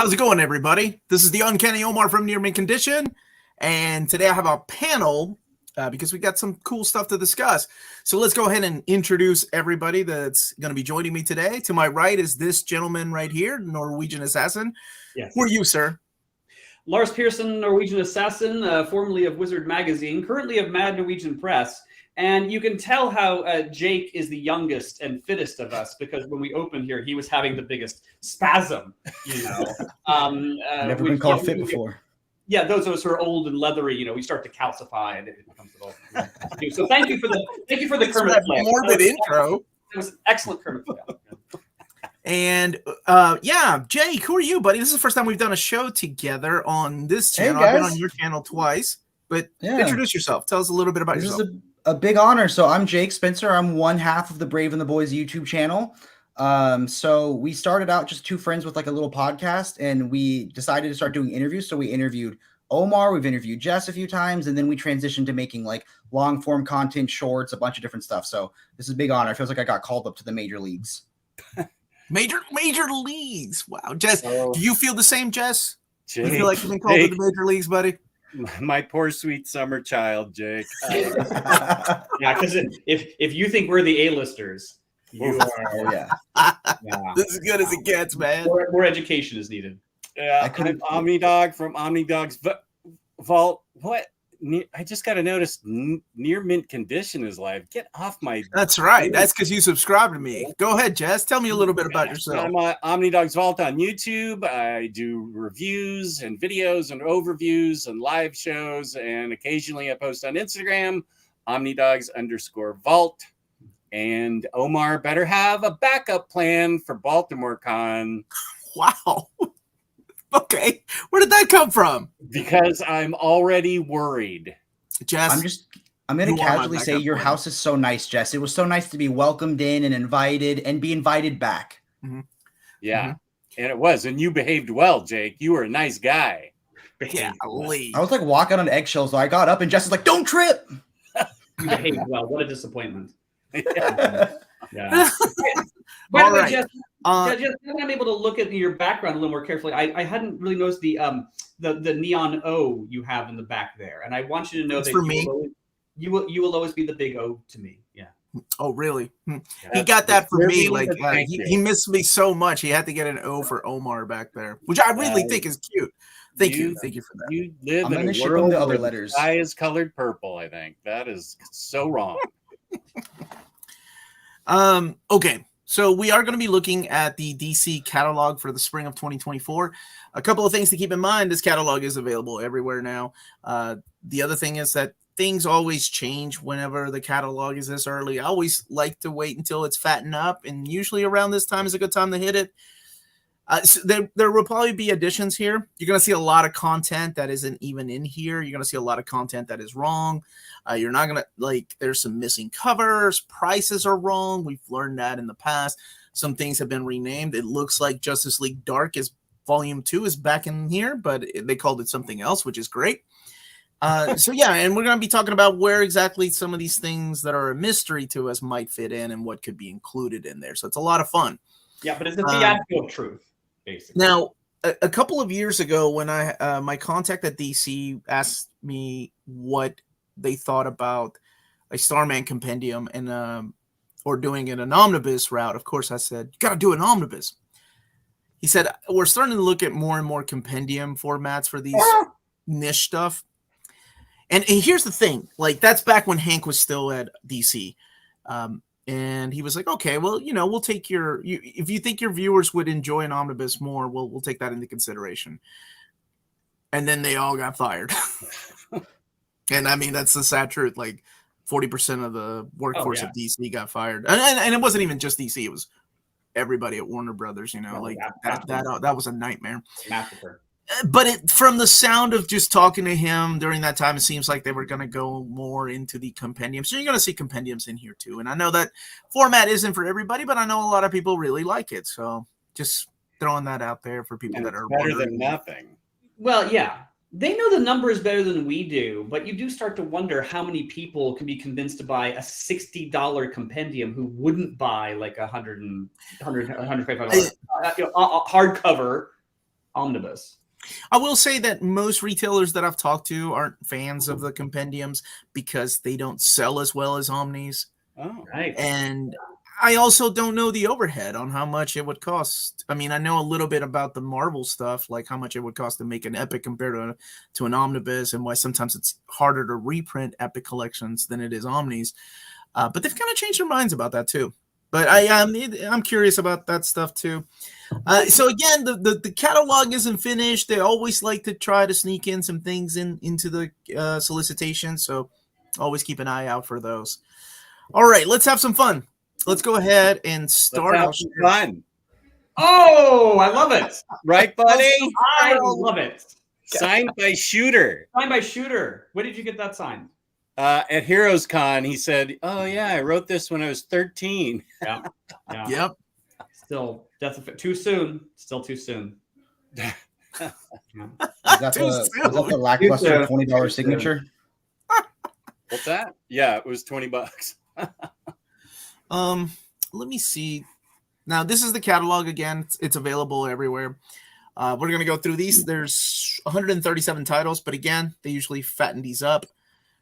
How's it going, everybody? This is the Uncanny Omar from Near Mint Condition, and today I have a panel because we got some cool stuff to discuss. So let's go ahead and introduce everybody that's going to be joining me today. To my right is this gentleman right here, Norwegian Assassin. Yes. Who are you, sir? Lars Pearson, Norwegian Assassin, formerly of Wizard Magazine, currently of Mad Norwegian Press. And you can tell how Jake is the youngest and fittest of us, because when we opened here, he was having the biggest spasm, you know. Never been called fit before. Yeah, those of us who are old and leathery, you know, we start to calcify, and it becomes a little. So thank you for the Kermit play. Morbid intro. It was an excellent Kermit play. And yeah, Jake, who are you, buddy? This is the first time we've done a show together on this channel. Hey, I've been guys. on your channel twice, but Yeah. introduce yourself. Tell us a little bit about This yourself. is a big honor. So I'm Jake Spencer. I'm one half of the Brave and the Boys YouTube channel. So we started out just two friends with like a little podcast, and we decided to start doing interviews. So we interviewed Omar, we've interviewed Jess a few times, and then we transitioned to making like long form content, shorts, a bunch of different stuff. So this is a big honor. It feels like I got called up to the major leagues. Major leagues. Wow. Jess, do you feel the same, Jess? Jake, You feel like you've been called to the major leagues, buddy? my poor sweet summer child, Jake. Yeah, because if you think we're the A-listers, you are. Yeah. Yeah. This is as good as it gets, man. More education is needed. I'm Omnidog from Omnidog's Vault. What? I just got to notice Near Mint Condition is live. Get off my. That's right. That's because you subscribe to me. Go ahead, Jess. Tell me a little bit about yourself. I'm Omnidog's Vault on YouTube. I do reviews and videos and overviews and live shows, and occasionally I post on Instagram, Omnidogs_Vault. And Omar better have a backup plan for Baltimore Con. Wow. Okay. Where did that come from? Because I'm already worried. Jess, I'm going You to are my casually say backup your plan. house is so nice, Jess. It was so nice to be welcomed in and invited and be invited back. Yeah. And it was. And you behaved well, Jake. You were a nice guy. yeah, I was like walking on eggshells, so I got up and Jess was like, "Don't trip." You behaved well. What a disappointment. Yeah. Yeah. By All the way, right. Jess, I'm able to look at your background a little more carefully. I hadn't really noticed the neon O you have in the back there, and I want you to know It's that for me. You will always be the big O to me. Yeah. Oh, really? He Yeah. got that for me. Really? Like Thank you. he missed me so much. He had to get an O for Omar back there, which I really think is cute. Thank you for that. You live I'm in gonna a ship him world the other where letters. the sky is colored purple, I think. That is so wrong. Okay. So we are going to be looking at the DC catalog for the spring of 2024. A couple of things to keep in mind. This catalog is available everywhere now. The other thing is that things always change whenever the catalog is this early. I always like to wait until it's fattened up, and usually around this time is a good time to hit it. So there will probably be additions here. You're going to see a lot of content that isn't even in here. You're going to see a lot of content that is wrong. You're not going to there's some missing covers. Prices are wrong. We've learned that in the past. Some things have been renamed. It looks like Justice League Dark is Volume 2 is back in here, but they called it something else, which is great. So yeah, and we're going to be talking about where exactly some of these things that are a mystery to us might fit in and what could be included in there. So it's a lot of fun. Yeah, but it's a fiasco of truth, basically. Now, a couple of years ago, when my contact at DC asked me what they thought about a Starman compendium and or doing it an omnibus route, of course, I said, "You got to do an omnibus." He said, "We're starting to look at more and more compendium formats for these niche stuff." And here's the thing, like that's back when Hank was still at DC. And he was like, "Okay, well, we'll take if you think your viewers would enjoy an omnibus more, we'll take that into consideration." And then they all got fired. And I mean, that's the sad truth. Like 40% of the workforce of DC got fired. And it wasn't even just DC. It was everybody at Warner Brothers, that was a nightmare. Massacre. But from the sound of just talking to him during that time, it seems like they were going to go more into the compendium. So you're going to see compendiums in here too. And I know that format isn't for everybody, but I know a lot of people really like it. So just throwing that out there for people that are better wondering. than nothing. Well, yeah. They know the numbers better than we do, but you do start to wonder how many people can be convinced to buy a $60 compendium who wouldn't buy like $125 hardcover Omnibus. I will say that most retailers that I've talked to aren't fans of the compendiums because they don't sell as well as Omnis. Oh, Right. And I also don't know the overhead on how much it would cost. I mean, I know a little bit about the Marvel stuff, like how much it would cost to make an Epic compared to an Omnibus, and why sometimes it's harder to reprint Epic collections than it is Omnis. But they've kind of changed their minds about that too. But I'm curious about that stuff too. So again, the catalog isn't finished. They always like to try to sneak in some things into the solicitation. So always keep an eye out for those. All right, let's have some fun. Let's go ahead and start. let's have some fun. Oh, I love it. Right, buddy? I love it. Signed by Shooter. Signed by Shooter. When did you get that signed? At Heroes Con, he said, "Oh yeah, I wrote this when I was 13." Yeah. Yep. Still, too soon. Still too soon. Is that the lackluster $20 signature? What's that? Yeah, it was $20. Let me see. Now this is the catalog again. It's available everywhere. We're gonna go through these. There's 137 titles, but again, they usually fatten these up.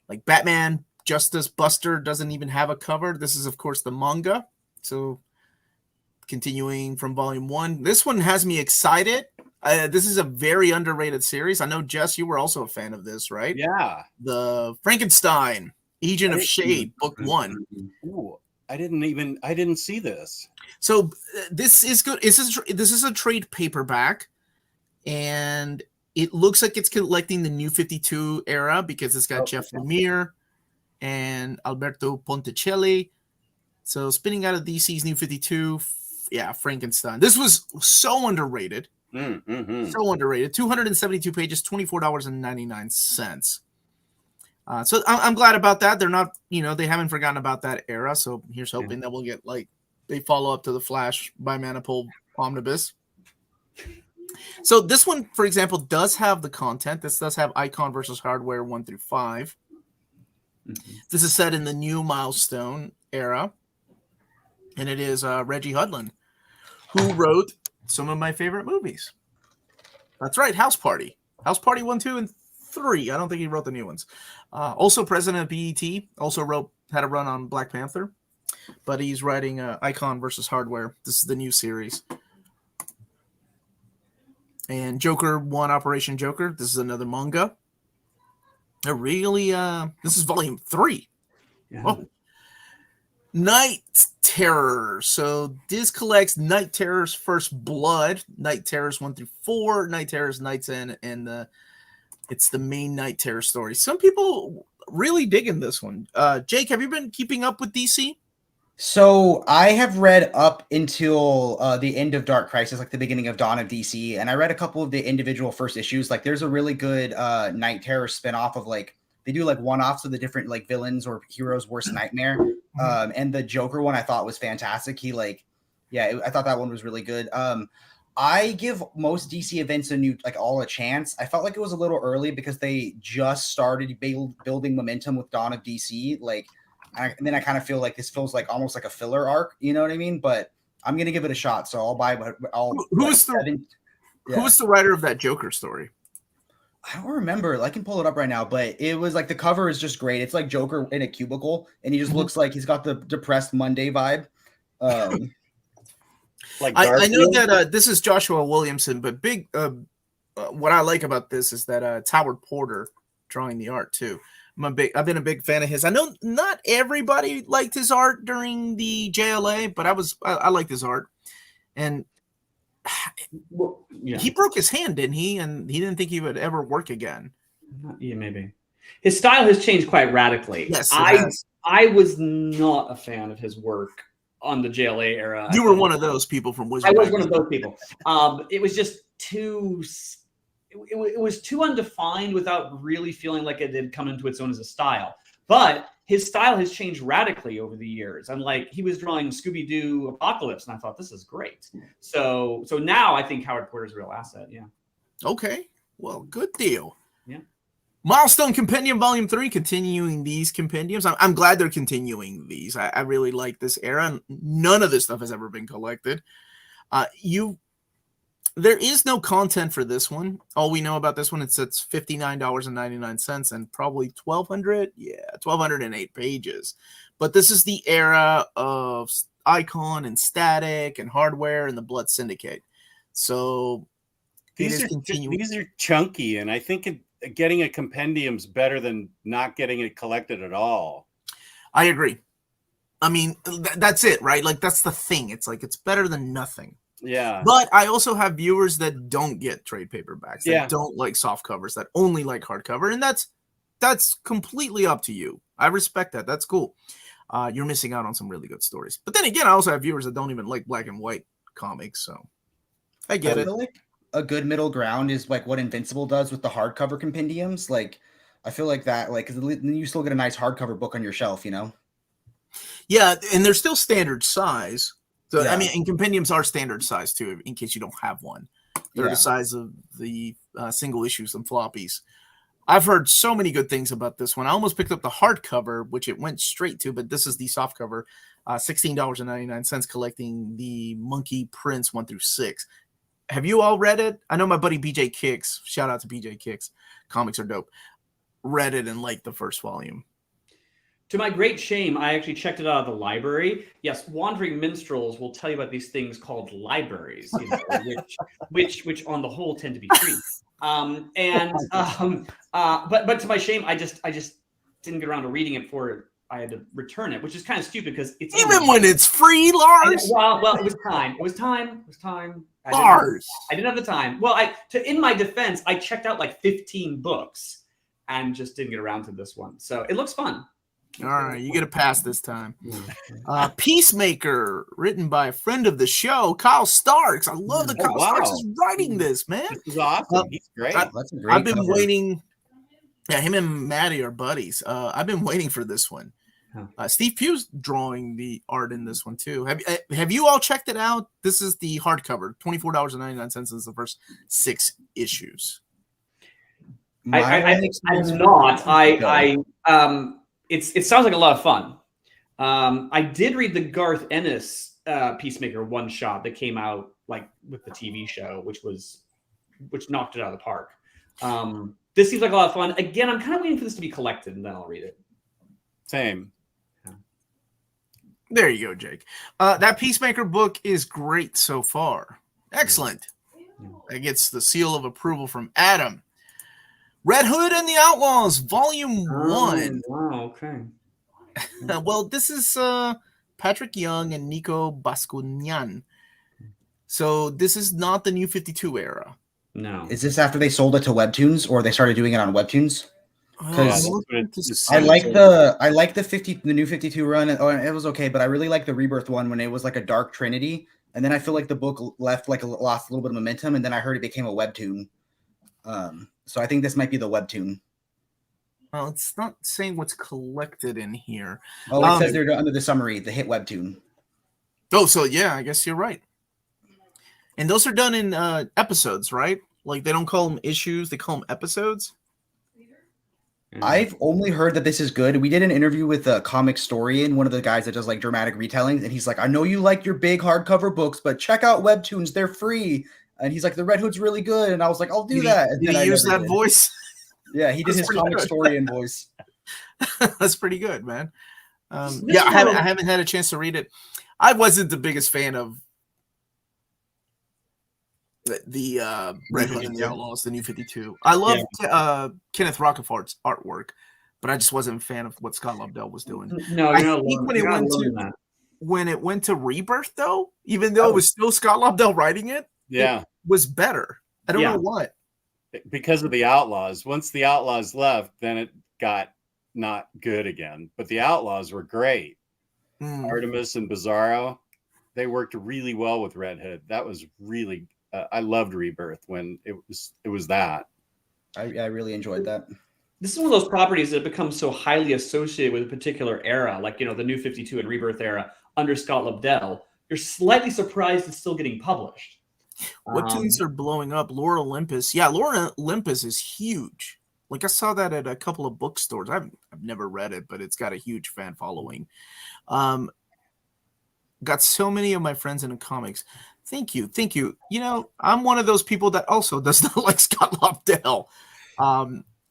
Like Batman Justice Buster doesn't even have a cover. This is, of course, the manga. So continuing from volume 1. This one has me excited. This is a very underrated series. I know, Jess, you were also a fan of this, right? Yeah. The Frankenstein, Agent of Shade, book 1. Ooh, I didn't see this. So this is good. This is a trade paperback, and it looks like it's collecting the New 52 era because it's got Jeff Lemire and Alberto Ponticelli. So spinning out of DC's New 52, Frankenstein. This was so underrated. So underrated. 272 pages, $24.99. So I'm glad about that. They're not, they haven't forgotten about that era. So here's hoping that we'll get they follow up to the Flash by Manipul Omnibus. So this one, for example, does have the content. This does have Icon versus Hardware 1 through 5. This is set in the new Milestone era. And it is Reggie Hudlin, who wrote some of my favorite movies. That's right, House Party. House Party 1, 2, and 3. I don't think he wrote the new ones. Also president of BET. Also had a run on Black Panther. But he's writing Icon versus Hardware. This is the new series. And Joker 1, Operation Joker. This is another manga. They're really, this is volume 3. Yeah. Oh. Night Terror. So this collects Night Terror's First Blood, Night Terror's 1 through 4, Night Terror's Night's End, and it's the main Night Terror story. Some people really digging this one. Jake, have you been keeping up with DC? So I have read up until the end of Dark Crisis, like the beginning of Dawn of DC, and I read a couple of the individual first issues. Like there's a really good Night Terror spinoff of they do one-offs of the different villains or heroes' worst nightmare. And the Joker one I thought was fantastic. I thought that one was really good. I give most DC events a chance. I felt like it was a little early because they just started building momentum with Dawn of DC. And then I kind of feel like this feels almost like a filler arc. You know what I mean? But I'm gonna give it a shot. So I'll buy. Who was the writer of that Joker story? I don't remember. I can pull it up right now, but it was the cover is just great. It's like Joker in a cubicle, and he just looks like he's got the depressed Monday vibe. I know that this is Joshua Williamson, but what I like about this is that it's Howard Porter drawing the art too. I've been a big fan of his. I know not everybody liked his art during the JLA, but I liked his art. And he broke his hand, didn't he? And he didn't think he would ever work again. Yeah, maybe. His style has changed quite radically. Yes, I was not a fan of his work on the JLA era. You were one of those people from Wizard. I was one of those people. It was just too. It was too undefined without really feeling like it had come into its own as a style. But his style has changed radically over the years. And he was drawing Scooby-Doo Apocalypse, and I thought, this is great. So now I think Howard Porter's a real asset. Yeah. Okay. Well, good deal. Yeah. Milestone Compendium Volume 3, continuing these compendiums. I'm glad they're continuing these. I really like this era. None of this stuff has ever been collected. There is no content for this one. All we know about this one, it's $59.99 and probably 1,208 pages. But this is the era of Icon and Static and Hardware and the Blood Syndicate. So these are chunky, and I think getting a compendium's better than not getting it collected at all. I agree. I mean, that's it, right? Like, that's the thing. It's like, it's better than nothing. Yeah. But I also have viewers that don't get trade paperbacks, that Yeah. don't like soft covers, that only like hardcover. And that's completely up to you. I respect that. That's cool. You're missing out on some really good stories. But then again, I also have viewers that don't even like black and white comics. So I get it. Like a good middle ground is like what Invincible does with the hardcover compendiums. Like, I feel like that, like, 'cause then you still get a nice hardcover book on your shelf, you know? Yeah. And they're still standard size. So, Yeah. I mean, and compendiums are standard size too, in case you don't have one. They're the size of the single issues and floppies. I've heard so many good things about this one. I almost picked up the hardcover, which it went straight to, but this is the soft cover, $16.99, collecting the Monkey Prince 1 through 6. Have you all read it? I know my buddy BJ Kicks, shout out to BJ Kicks, comics are dope, read it and liked the first volume. To my great shame, I actually checked it out of the library. Yes, wandering minstrels will tell you about these things called libraries, you know, which on the whole tend to be free. But to my shame, I just didn't get around to reading it before I had to return it, which is kind of stupid because it's even when it's free, Lars. Well, it was time. It was time. Lars, I didn't have the time. Well, in my defense, I checked out like 15 books and just didn't get around to this one. So it looks fun. All right, you get a pass this time. Peacemaker, written by a friend of the show, Kyle Starks. I love that Kyle Starks is writing this, man. This is awesome. He's great. That's a great I've been cover. waiting. Yeah, him and Maddie are buddies. I've been waiting for this one. Steve Pugh's drawing the art in this one too. Have you all checked it out? This is the hardcover, $24.99 is the first 6 issues. I'm not. It sounds like a lot of fun. I did read the Garth Ennis Peacemaker one shot that came out like with the TV show, which knocked it out of the park. This seems like a lot of fun. Again, I'm kind of waiting for this to be collected, and then I'll read it. Same. There you go, Jake. That Peacemaker book is great so far. Excellent. That gets the seal of approval from Adam. Red Hood and the Outlaws, Volume 1. Wow, okay. Well, this is Patrick Young and Nico Bascunian. So this is not the New 52 era. No. Is this after they sold it to Webtoons or they started doing it on Webtoons? Because I like the new 52 run. It was okay, but I really like the Rebirth one when it was like a Dark Trinity, and then I feel like the book lost a little bit of momentum, and then I heard it became a webtoon. So I think this might be the webtoon. Well, it's not saying what's collected in here. Oh, it says they're under the summary, the hit webtoon. Oh, so yeah, I guess you're right. And those are done in episodes, right? Like they don't call them issues; they call them episodes. I've only heard that this is good. We did an interview with a comic historian, one of the guys that does like dramatic retellings, and he's like, I know you like your big hardcover books, but check out Webtoons, they're free. And he's like, the Red Hood's really good. And I was like, I'll do that. And did he use that voice? Yeah, he did his comic historian voice. That's pretty good, man. Yeah, I haven't had a chance to read it. I wasn't the biggest fan of the Red Hood and the Outlaws, the New 52. I love Kenneth Rockefорт's artwork, but I just wasn't a fan of what Scott Lobdell was doing. No, I think when it went to Rebirth, though, even though it was still Scott Lobdell writing it, it was better. I don't know what. Because of the Outlaws. Once the Outlaws left, then it got not good again. But the Outlaws were great. Artemis and Bizarro, they worked really well with Red Hood. That was really I loved Rebirth when it was that. I really enjoyed that. This is one of those properties that become so highly associated with a particular era, like, you know, the New 52 and Rebirth era under Scott Lobdell. You're slightly surprised it's still getting published. Webtoons are blowing up. Lore Olympus. Yeah, Lore Olympus is huge. Like I saw that at a couple of bookstores. I've never read it, but it's got a huge fan following. Got so many of my friends into comics. Thank you. You know, I'm one of those people that also does not like Scott Lobdell.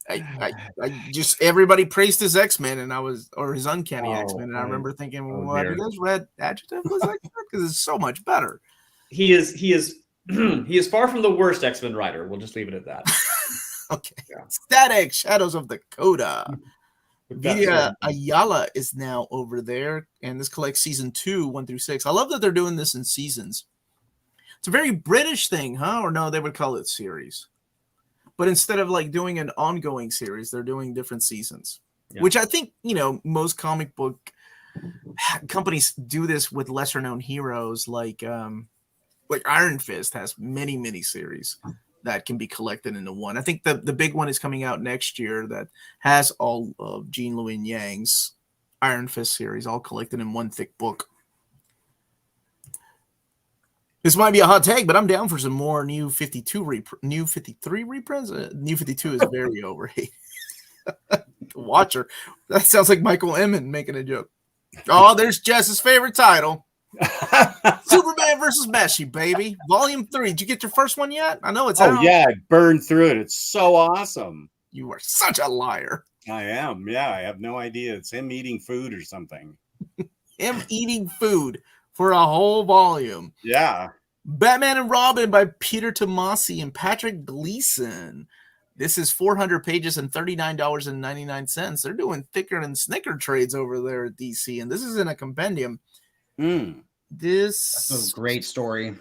I just everybody praised his X-Men, and or his Uncanny X-Men, and I remember thinking, well, have you guys read Adjective was X-Men? Because it's so much better. He is far from the worst X-Men writer. We'll just leave it at that. Okay. Yeah. Static Shadows of the Coda. Vidya Ayala is now over there, and this collects season 2, 1 through 6. I love that they're doing this in seasons. It's a very British thing, huh? Or no, they would call it series. But instead of like doing an ongoing series, they're doing different seasons, which I think, you know, most comic book companies do this with lesser known heroes. Like Iron Fist has many series that can be collected into one. I think the big one is coming out next year that has all of Jean Louis Yang's Iron Fist series all collected in one thick book. This might be a hot take, but I'm down for some more New 53 reprints. New 52 is very overrated. Watcher. That sounds like Michael Emmon making a joke. Oh, there's Jess's favorite title. Superman versus Meshi, baby. Volume 3. Did you get your first one yet? I know it's out. Yeah, I burned through it. It's so awesome. You are such a liar. I am. Yeah, I have no idea. It's him eating food or something. Him eating food for a whole volume. Yeah. Batman and Robin by Peter Tomasi and Patrick Gleason. This is 400 pages and $39.99. They're doing thicker than Snicker trades over there at DC, and this is in a compendium. That's a great story.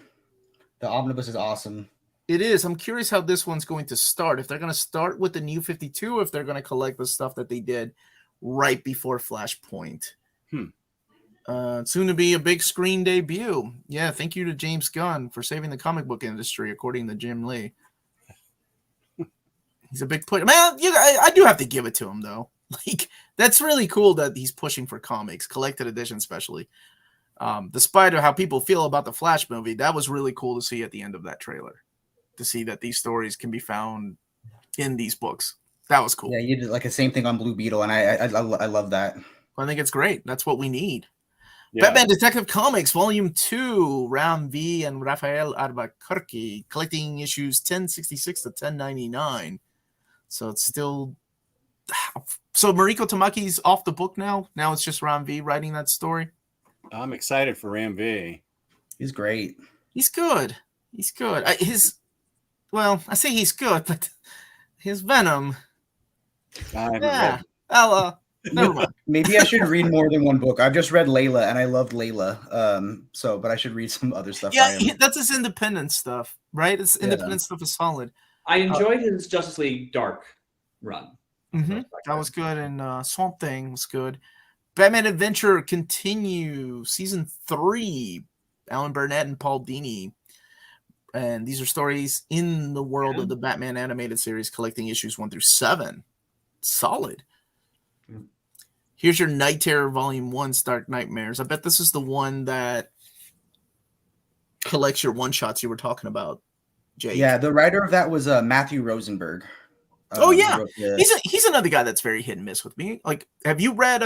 The omnibus is awesome. It is. I'm curious how this one's going to start. If they're going to start with the New 52, or if they're going to collect the stuff that they did right before Flashpoint. Soon to be a big screen debut. Yeah, thank you to James Gunn for saving the comic book industry, according to Jim Lee. He's a big player. Man, I do have to give it to him, though. Like, that's really cool that he's pushing for comics, collected edition especially. Despite how people feel about the Flash movie, that was really cool to see at the end of that trailer. To see that these stories can be found in these books. That was cool. Yeah, you did like the same thing on Blue Beetle, and I love that. I think it's great. That's what we need. Yeah. Batman Detective Comics, Volume 2, Ram V and Rafael Albuquerque, collecting issues 1066 to 1099. So it's still... So Mariko Tamaki's off the book now? Now it's just Ram V writing that story? I'm excited for Ram V. He's great. He's good. Well, I say he's good, but his Venom... Never mind. Maybe I should read more than one book. I've just read Layla, and I loved Layla. But I should read some other stuff. Yeah, that's his independent stuff, right? His independent stuff is solid. I enjoyed his Justice League Dark run. That was good, and Swamp Thing was good. Batman Adventure Continue, Season 3, Alan Burnett and Paul Dini. And these are stories in the world of the Batman animated series, collecting issues 1 through 7. Solid. Here's your Night Terror Volume 1, Stark Nightmares. I bet this is the one that collects your one-shots you were talking about, Jake. Yeah, the writer of that was Matthew Rosenberg. He's another guy that's very hit and miss with me. Like, have you read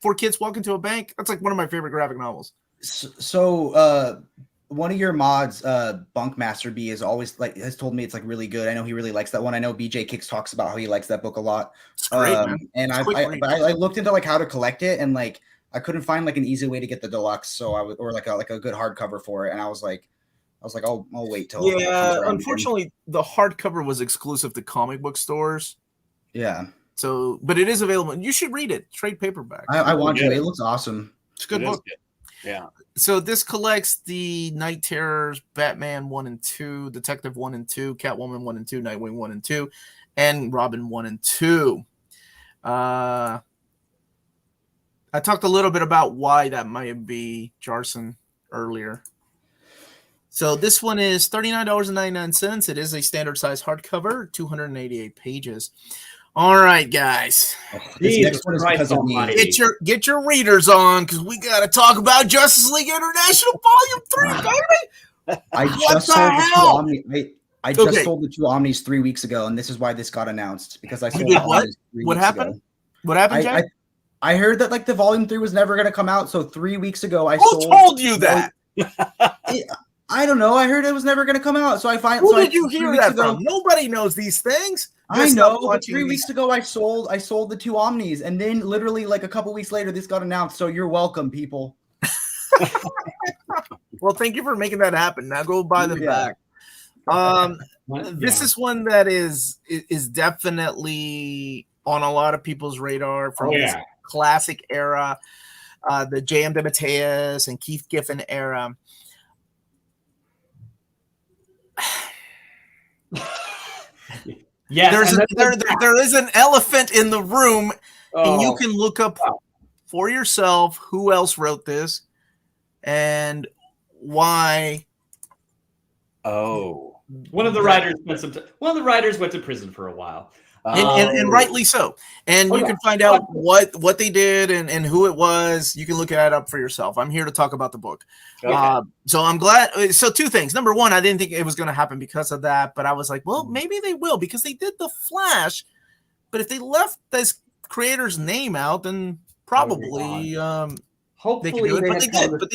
4 Kids Walk Into a Bank? That's like one of my favorite graphic novels. So one of your mods, Bunkmaster B, is always has told me it's like really good. I know he really likes that one. I know BJ Kicks talks about how he likes that book a lot. It's great, man. And I looked into like how to collect it, and like I couldn't find like an easy way to get the deluxe, so I would, or like a good hardcover for it. And I was like, I'll wait till. Yeah, unfortunately, the hardcover was exclusive to comic book stores. Yeah. So, but it is available. You should read it. Trade paperback. I want to. It looks awesome. It's a good book. Yeah. So this collects the Night Terrors, Batman 1 and 2, Detective 1 and 2, Catwoman 1 and 2, Nightwing 1 and 2, and Robin 1 and 2. I talked a little bit about why that might be Jarson earlier. So this one is $39.99. It is a standard size hardcover, 288 pages. All right, guys. This next one is because of me. Get your readers on, because we got to talk about Justice League International Volume 3, baby. I just sold the 2 Omnis 3 weeks ago, and this is why this got announced, because I sold what? What happened? What happened, Jack? I heard that like the volume 3 was never going to come out. So 3 weeks ago, I Who sold. told you that? I don't know. I heard it was never going to come out. So I find. Who so did I, you 3 hear weeks that ago, from? Nobody knows these things. I Just know. stop But watching 3 these. weeks ago, I sold the 2 Omnis, and then literally like a couple weeks later, this got announced. So you're welcome, people. Well, thank you for making that happen. Now go buy them Yeah. back. This is one that is definitely on a lot of people's radar from this classic era, the J.M. DeMatteis and Keith Giffen era. Yes, there is an elephant in the room, and you can look up for yourself who else wrote this and why. Oh, one of the writers spent some time. One of the writers went to prison for a while. And rightly so. And you can find out what they did and who it was. You can look that up for yourself. I'm here to talk about the book. Okay. So I'm glad. So 2 things. Number 1, I didn't think it was going to happen because of that, but I was like, well, maybe they will because they did the Flash. But if they left this creator's name out, then probably hopefully they can do it. But they did. But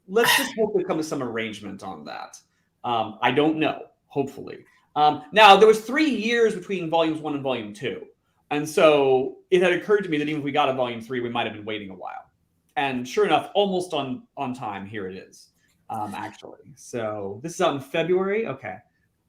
let's just hope they come to some arrangement on that. I don't know. Hopefully. Now, there was 3 years between volumes 1 and volume 2. And so it had occurred to me that even if we got a volume 3, we might have been waiting a while. And sure enough, almost on time, here it is, actually. So this is out in February. Okay.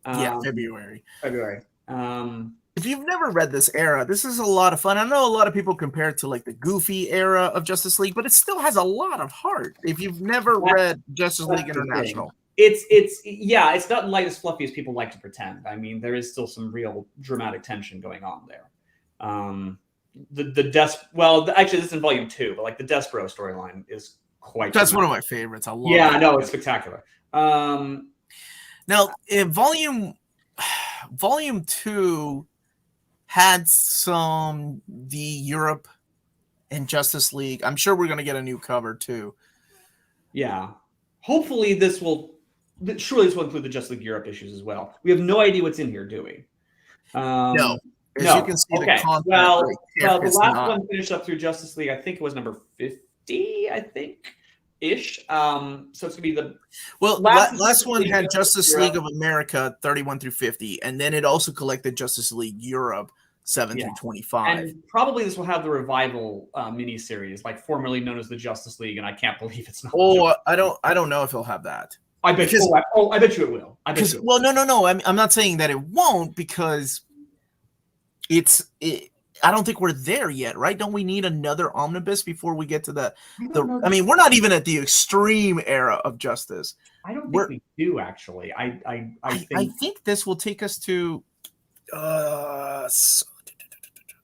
February. If you've never read this era, this is a lot of fun. I know a lot of people compare it to like the goofy era of Justice League, but it still has a lot of heart. If you've never read Justice League International. It's not light as fluffy as people like to pretend. I mean, there is still some real dramatic tension going on there. Actually, this is in volume 2, but like the Despero storyline is quite. That's one of my favorites. I love. Yeah, I know, it's spectacular. Now, in volume 2 had the Europe and Justice League. I'm sure we're going to get a new cover too. Yeah, hopefully this will. Surely this will include the Justice League Europe issues as well. We have no idea what's in here, do we? No. As you can see, the content. The last one finished up through Justice League. I think it was number 50. I think ish. So it's gonna be the last one had Justice League of America 31 through 50, and then it also collected Justice League Europe 7 through 25. And probably this will have the revival miniseries, like formerly known as the Justice League, and I can't believe it's not. I don't know if he'll have that. I bet you it will. Well, no. I'm not saying that it won't because I don't think we're there yet, right? Don't we need another omnibus before we get to the? I mean, we're not even at the extreme era of Justice. I don't think we do actually. I think this will take us to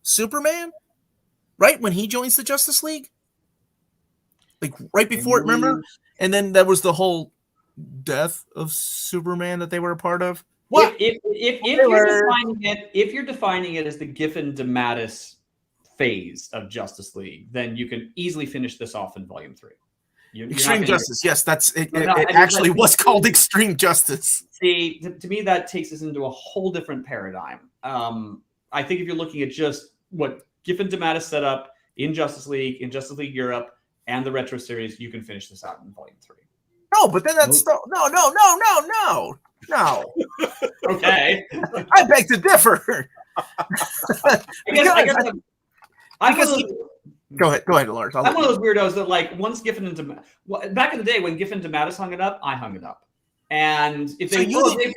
Superman, right when he joins the Justice League, like right before it. Remember, and then there was the whole death of Superman that they were a part of. What if you're defining it as the Giffen DeMatteis phase of Justice League, then you can easily finish this off in volume 3. Extreme Justice, yes, that's it. It actually was called Extreme Justice. See, to me, that takes us into a whole different paradigm. I think if you're looking at just what Giffen DeMatteis set up in Justice League Europe, and the retro series, you can finish this out in volume 3. No, but then that's no. Okay. I beg to differ. Go ahead, Lars. I'm one of those weirdos that like once Giffen and back in the day when Giffen DeMatteis hung it up, I hung it up. And if they want to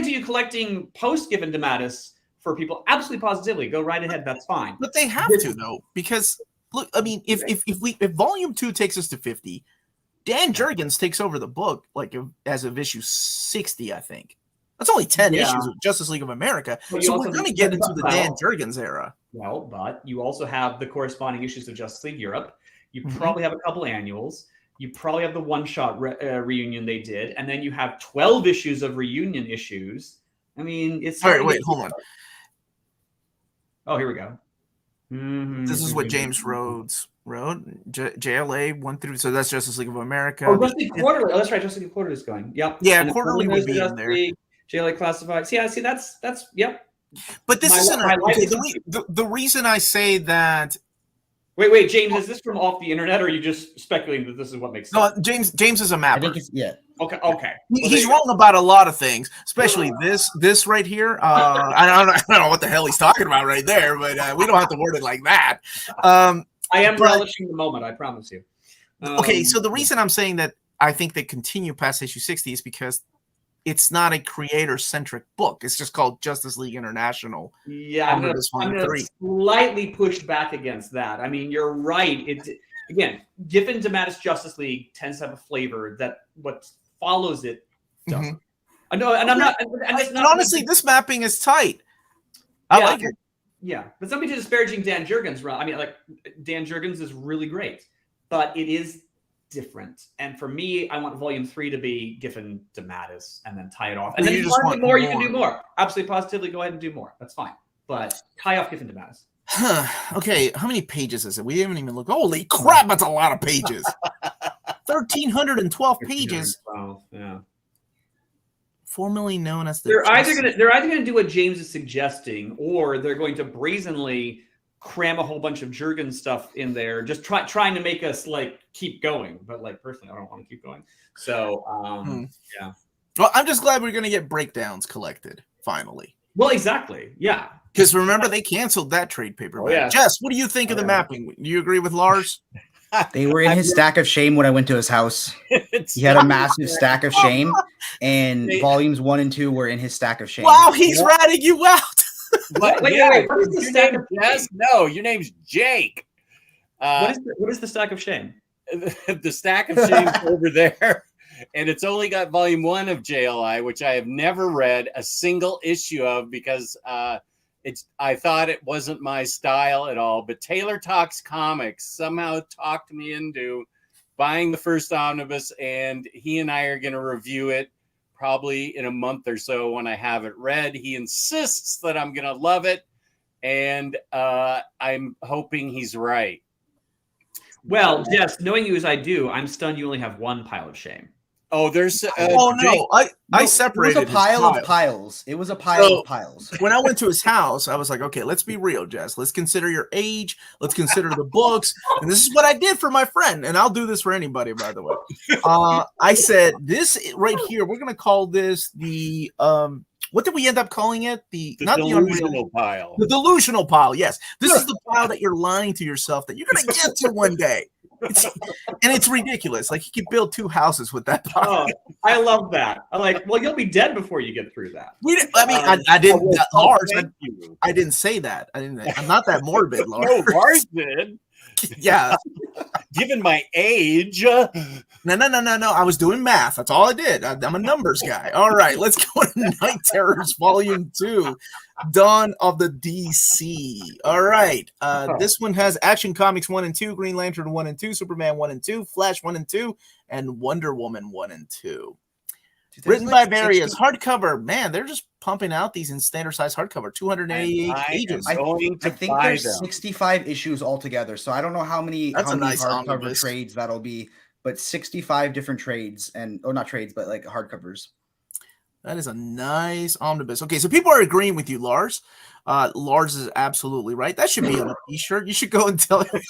continue collecting post Giffen DeMatteis for people, absolutely positively, go right ahead. That's fine. But they have to though, because look, I mean, if volume 2 takes us to 50. Dan Jurgens takes over the book like as of issue 60, I think. That's only 10 issues of Justice League of America. So we're going to get into the Dan Jurgens era. Well, but you also have the corresponding issues of Justice League Europe. You probably have a couple annuals. You probably have the one-shot reunion they did. And then you have 12 issues of reunion issues. I mean, it's... All right, wait, hold on. Oh, here we go. This is what James Rhodes wrote. JLA 1 through, so that's Justice League of America. Oh, Justice League Quarterly. Oh, that's right. Justice League Quarterly is going. Yep. Yeah, and Quarterly would be in there. JLA Classified. See, that's yep. But this isn't the reason I say that Wait, James, is this from off the internet, or are you just speculating that this is what makes sense? No, James is a I mapper. think it's Okay. He's wrong about a lot of things, especially this right here. I don't know what the hell he's talking about right there, but we don't have to word it like that. I am relishing the moment, I promise you. Okay, so the reason I'm saying that I think they continue past issue 60 is because it's not a creator-centric book. It's just called Justice League International. Yeah, I'm going to slightly push back against that. I mean, you're right. It's again, Giffen DeMatteis Justice League tends to have a flavor that what follows it doesn't. I know, and I'm not. And honestly, this mapping is tight. I like it. Yeah, but some people disparaging Dan Jurgens. I mean, like Dan Jurgens is really great, but it is different. And for me, I want Volume 3 to be Giffen DeMatteis and then tie it off. And then if you want to do more, you can do more. Absolutely, positively, go ahead and do more. That's fine. But tie off Giffen DeMatteis. Okay, how many pages is it? We haven't even looked. Holy crap, that's a lot of pages. 1,312 pages. Wow, yeah. Formerly known as the. They're either gonna do what James is suggesting, or they're going to brazenly cram a whole bunch of Jurgen stuff in there, just trying to make us like keep going. But like personally, I don't want to keep going. So yeah. Well, I'm just glad we're gonna get breakdowns collected finally. Well, exactly. Yeah. Because remember, they canceled that trade paperback. Oh, yeah. Jess, what do you think of the mapping? Do you agree with Lars? They were in his stack of shame when I went to his house. He had a massive stack of shame, and volumes 1 and 2 were in his stack of shame. Wow, he's ratting you out. Wait. What is the stack of Jess? No, your name's Jake. What is the stack of shame? The stack of shame over there. And it's only got volume 1 of JLI, which I have never read a single issue of because I thought it wasn't my style at all. But Taylor Talks Comics somehow talked me into buying the first omnibus, and he and I are going to review it probably in a month or so when I have it read. He insists that I'm going to love it, and I'm hoping he's right. Well, yes, knowing you as I do, I'm stunned you only have one pile of shame. Oh, there's I separated. It was a pile of piles. It was a pile of piles. When I went to his house, I was like, okay, let's be real, Jess. Let's consider your age. Let's consider the books. And this is what I did for my friend. And I'll do this for anybody, by the way. I said, this right here, we're gonna call this the what did we end up calling it? The not delusional pile. The delusional pile. Yes, this is the pile that you're lying to yourself that you're gonna get to one day. And it's ridiculous. Like, you could build 2 houses with that pile. Oh, I love that. I'm like, well, you'll be dead before you get through that. I didn't. Lars, I didn't say that. I'm not that morbid, Lars. No, Lars did. Yeah. Given my age. No. I was doing math. That's all I did. I'm a numbers guy. All right, let's go to Night Terrors Volume 2, Dawn of the DC. All right. This one has Action Comics 1 and 2, Green Lantern 1 and 2, Superman 1 and 2, Flash 1 and 2, and Wonder Woman 1 and 2. Written by various hardcover. Man, they're just pumping out these in standard size hardcover, 288 pages. I think there's 65 issues altogether. So I don't know how many nice hardcover omnibus trades that'll be, but 65 different trades not trades, but like hardcovers. That is a nice omnibus. Okay, so people are agreeing with you, Lars. Lars is absolutely right. That should be on a t-shirt. You should go and tell him.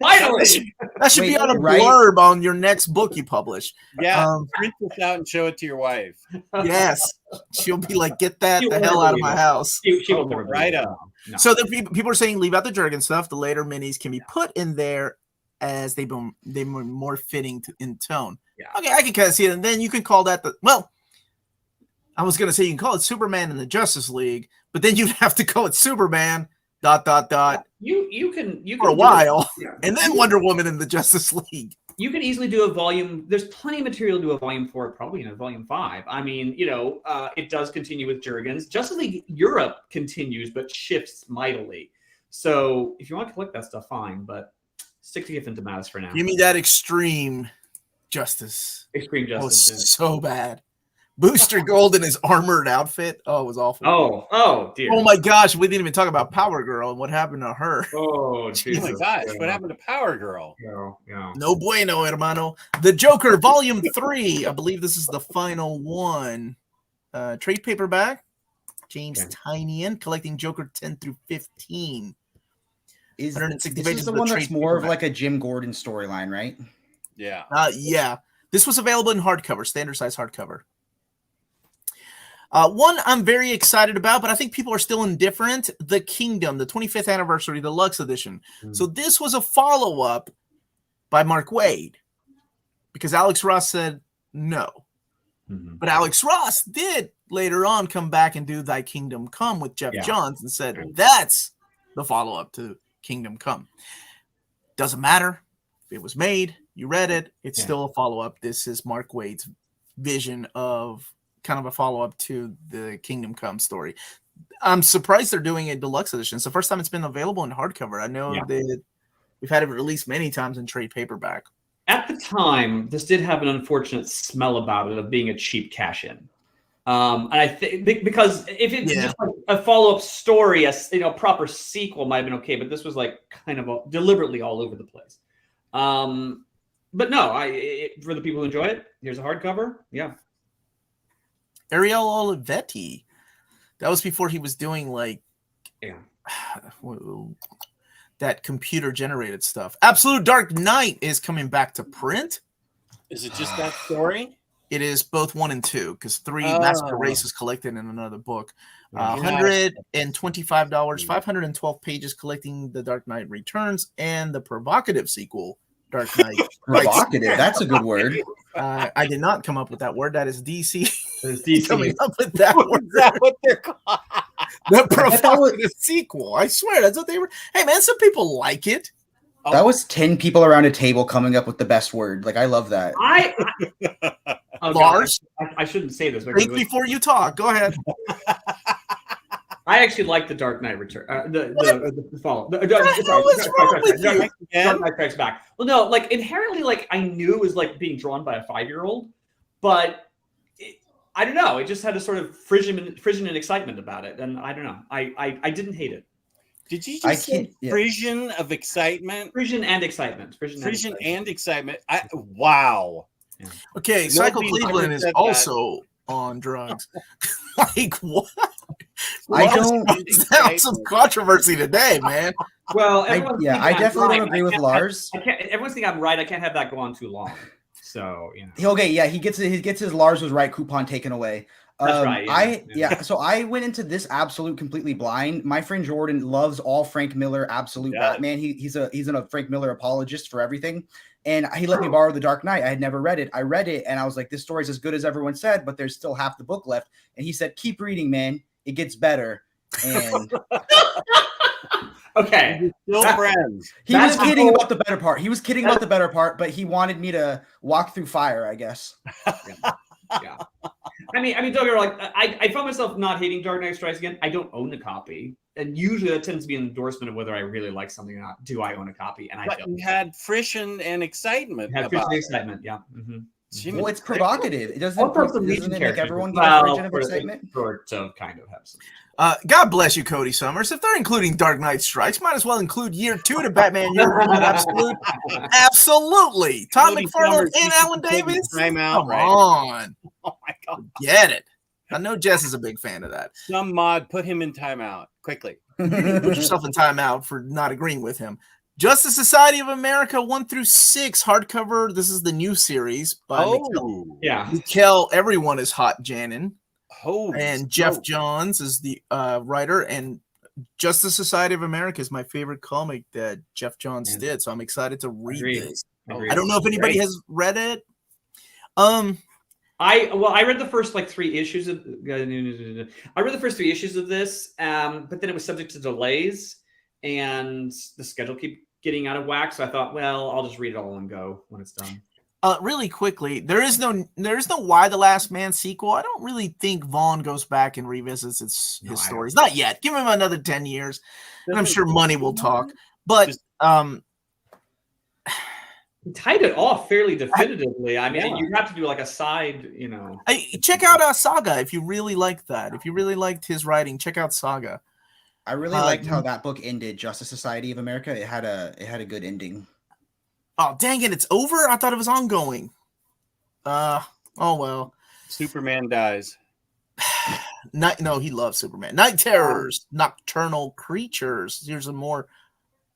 Finally, that should be on a blurb on your next book you publish. Yeah, print this out and show it to your wife. Yes, she'll be like, "Get the hell out of my house." She will never right up. No. So people are saying leave out the Jurgen stuff. The later minis can be put in there as they were more fitting in tone. Yeah. Okay, I can kind of see it, and then you can call that I was going to say you can call it Superman in the Justice League, but then you'd have to call it Superman ... You can for a while, and then Wonder Woman in the Justice League. You can easily do a volume. There's plenty of material to do a volume 4, probably in a volume 5. I mean, it does continue with Jurgens. Justice League Europe continues, but shifts mightily. So if you want to collect that stuff, fine, but stick to Giffen DeMatteis for now. Give me that Extreme Justice. Extreme Justice. That was so bad. Booster Gold in his armored outfit. Oh, it was awful. Oh, dear. Oh my gosh, we didn't even talk about Power Girl and what happened to her. Oh, Jesus. Oh my gosh, what happened to Power Girl? No bueno, hermano. The Joker, Volume 3. I believe this is the final one. Trade paperback. James Tynion, collecting Joker 10 through 15. Is 160 this pages is the of one that's trade more of paperback. like a Jim Gordon storyline, right? Yeah. Yeah. This was available in hardcover, standard size hardcover. One I'm very excited about, but I think people are still indifferent. The Kingdom, the 25th anniversary deluxe edition. So this was a follow-up by Mark Waid because Alex Ross said no. But Alex Ross did later on come back and do Thy Kingdom Come with Jeff Johns and said that's the follow-up to Kingdom Come. Doesn't matter. It was made. You read it. It's still a follow-up. This is Mark Waid's vision of kind of a follow-up to the Kingdom Come story. I'm surprised they're doing a deluxe edition. It's the first time it's been available in hardcover. I know that we've had it released many times in trade paperback. At the time, this did have an unfortunate smell about it of being a cheap cash-in. And I think because if it's just like a follow-up story, a proper sequel might have been okay, but this was like kind of deliberately all over the place. But no, for the people who enjoy it, here's a hardcover. Yeah. Ariel Olivetti. That was before he was doing like that computer generated stuff. Absolute Dark Knight is coming back to print. Is it just that story? It is both 1 and 2 because 3 Massacre Race is collected in another book. $125, 512 pages collecting The Dark Knight Returns and the provocative sequel, Dark Knight. Provocative. That's a good word. I did not come up with that word. That is DC. It's DC. Coming up with that word. Is that what they're called? The provocative sequel. I swear that's what they were. Hey man, some people like it. That was 10 people around a table coming up with the best word. Like I love that. Lars, I shouldn't say this. think before you talk. Go ahead. I actually like the Dark Knight Return. The follow. Dark Knight Strikes Back. Well, no, like inherently, like I knew it was like being drawn by a 5-year-old, but I don't know. It just had a sort of frisson and excitement about it, and I don't know. I didn't hate it. Did you just say frisson of excitement? Frisson and excitement. Frisson and excitement. Wow. Yeah. Okay, Psycho Cleveland is also on drugs. Like what? I don't. Sound some controversy today, man. Well, I definitely don't agree with Lars. I can't. Everyone's thinking I'm right. I can't have that go on too long. So Okay, yeah, he gets his Lars was right coupon taken away. That's right. So I went into this Absolute completely blind. My friend Jordan loves all Frank Miller Absolute Batman. He's a Frank Miller apologist for everything. And he let me borrow The Dark Knight. I had never read it. I read it and I was like, this story's as good as everyone said, but there's still half the book left. And he said, keep reading, man. It gets better. And okay. Still friends. He was kidding about the better part. He was kidding about the better part, but he wanted me to walk through fire, I guess. Yeah. I mean, don't get me wrong. I found myself not hating Dark Knight Strikes Again. I don't own a copy, and usually that tends to be an endorsement of whether I really like something or not. Do I own a copy? And I don't. You had frisson and excitement. Excitement, yeah. Mm-hmm. Well, it's provocative. It doesn't make everyone get a fridge of excitement. Sort of, kind of have some. God bless you, Cody Summers. If they're including Dark Knight Strikes, might as well include year 2 to Batman Year 1. Absolutely. Todd McFarlane and Alan Davis. Come on. Oh my God. Get it. I know Jess is a big fan of that. Some mod put him in timeout quickly. Put yourself in timeout for not agreeing with him. Justice Society of America 1 through 6 hardcover. This is the new series by Mikkel. Everyone is hot, Janin. And Jeff Johns is the writer, and Justice Society of America is my favorite comic that Jeff Johns did, so I'm excited to read this. I don't know if anybody has read it. I read the first 3 issues of this, but then it was subject to delays, and the schedule kept getting out of whack. So I thought, well, I'll just read it all and go when it's done. Really quickly, there is no Why the Last Man sequel. I don't really think Vaughn goes back and revisits his stories. Not yet. Give him another 10 years, and I'm sure money will talk. But he tied it off fairly definitively. I mean, you have to do a side, Check out Saga if you really like that. If you really liked his writing, check out Saga. I really liked how that book ended. Justice Society of America. It had a good ending. Oh, dang it. It's over? I thought it was ongoing. Oh, well. Superman dies. No, he loves Superman. Night Terrors, Nocturnal Creatures. Here's a more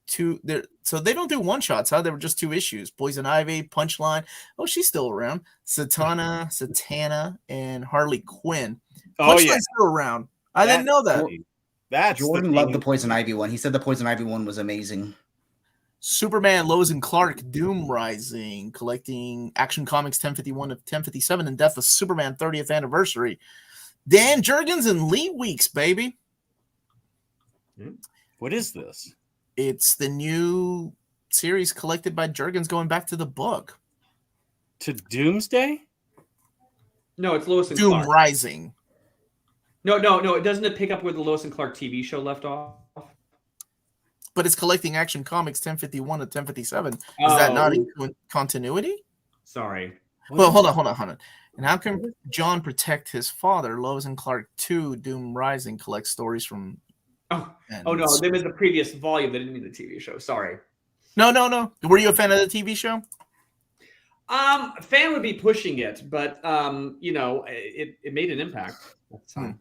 two. So they don't do one shots. Huh? They were just 2 issues. Poison Ivy, Punchline. Oh, she's still around. Satana, and Harley Quinn. Oh, Punchline's yeah. still around. I didn't know that. That's Jordan loved the Poison Ivy one. He said the Poison Ivy one was amazing. Superman, Lois and Clark, Doom Rising, collecting Action Comics 1051 to 1057, and Death of Superman 30th anniversary. Dan Jurgens and Lee Weeks, baby. What is this? It's the new series collected by Jurgens going back to the book. To Doomsday? No, it's Lois and Doom Clark. Rising. No. Doesn't it pick up where the Lois and Clark TV show left off? But it's collecting Action Comics 1051 to 1057. Is that not in continuity? Sorry. Well, hold on. And how can John protect his father? Lois and Clark 2 Doom Rising collects stories from... Oh no, they meant the previous volume. They didn't mean the TV show. Sorry. No. Were you a fan of the TV show? A fan would be pushing it, but it made an impact at the time.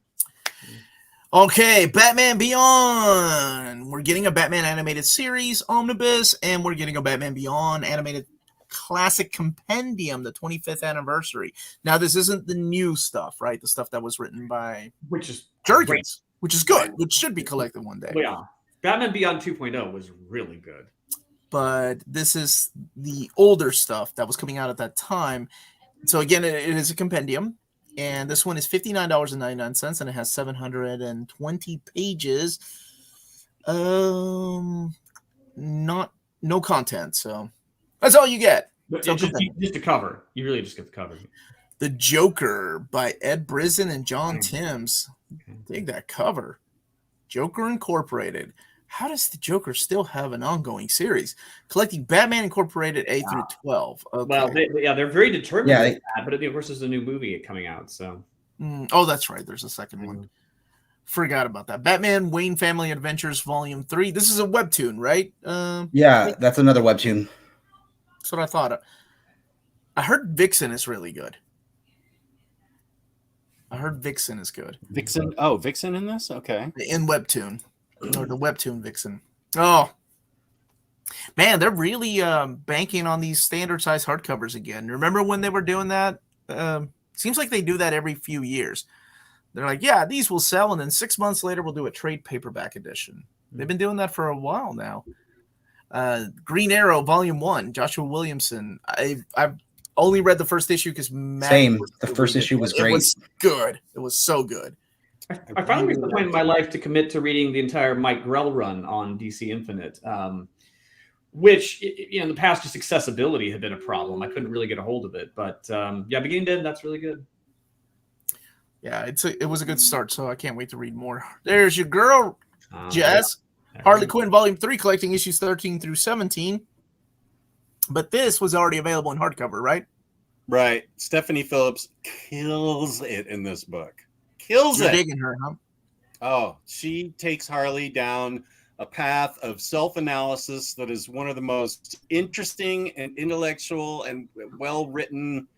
Okay, Batman Beyond. We're getting a Batman animated series, Omnibus, and we're getting a Batman Beyond animated classic compendium, the 25th anniversary. Now, this isn't the new stuff, right? The stuff that was written by Which is Jurgens, great. which is good, which should be collected one day. Yeah. Batman Beyond 2.0 was really good. But this is the older stuff that was coming out at that time. So again, it is a compendium. And this one is $59.99, and it has 720 pages. No content, so that's all you get. But So just a cover. You really just get the cover. The Joker by Ed Brisson and John Timms. Dig that cover. Joker Incorporated. How does the Joker still have an ongoing series? Collecting Batman Incorporated A through 12. Okay. Well, they're very determined. Yeah, with that, but of course, there's a new movie coming out. So, oh, that's right. There's a second one. Forgot about that. Batman Wayne Family Adventures Volume 3. This is a webtoon, right? Yeah, that's another webtoon. That's what I thought. I heard Vixen is really good. I heard Vixen is good. Vixen? Oh, Vixen in this? Okay. In webtoon. Or the webtoon Vixen. Oh. Man, they're really banking on these standard size hardcovers again. Remember when they were doing that? Seems like they do that every few years. They're like, yeah, these will sell, and then 6 months later we'll do a trade paperback edition. They've been doing that for a while now. Green Arrow Volume 1, Joshua Williamson. I've only read the first issue because Same. The first issue was great. It was good. It was so good. I finally reached the point in my life to commit to reading the entire Mike Grell run on DC Infinite, which, in the past, just accessibility had been a problem. I couldn't really get a hold of it. But, beginning to end, that's really good. Yeah, it was a good start, so I can't wait to read more. There's your girl, Jess. Yeah. Harley Quinn Volume 3, collecting issues 13 through 17. But this was already available in hardcover, right? Right. Stephanie Phillips kills it in this book. Kills You're it. digging her, huh? Oh, she takes Harley down a path of self-analysis that is one of the most interesting and intellectual and well-written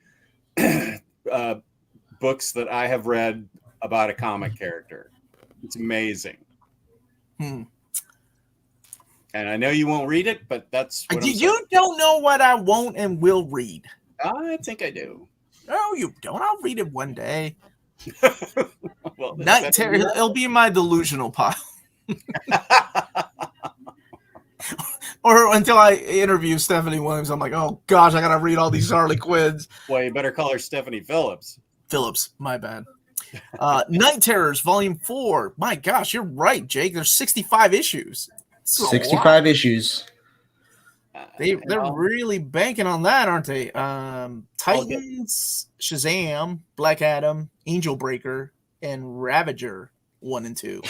books that I have read about a comic character. It's amazing. And I know you won't read it, but that's what you don't know what I won't and will read. I think I do. No, you don't. I'll read it one day. Well, Night Terror, it'll be in my delusional pile. Or until I interview Stephanie Williams, I'm like, oh gosh, I gotta read all these Harley Quinns. Well, you better call her Stephanie Phillips. My bad. Night Terrors Volume 4. My gosh, you're right, Jake. There's 65 issues. 65 issues. They're really banking on that, aren't they? Titans, Shazam, Black Adam, Angel Breaker, and Ravager 1 and 2.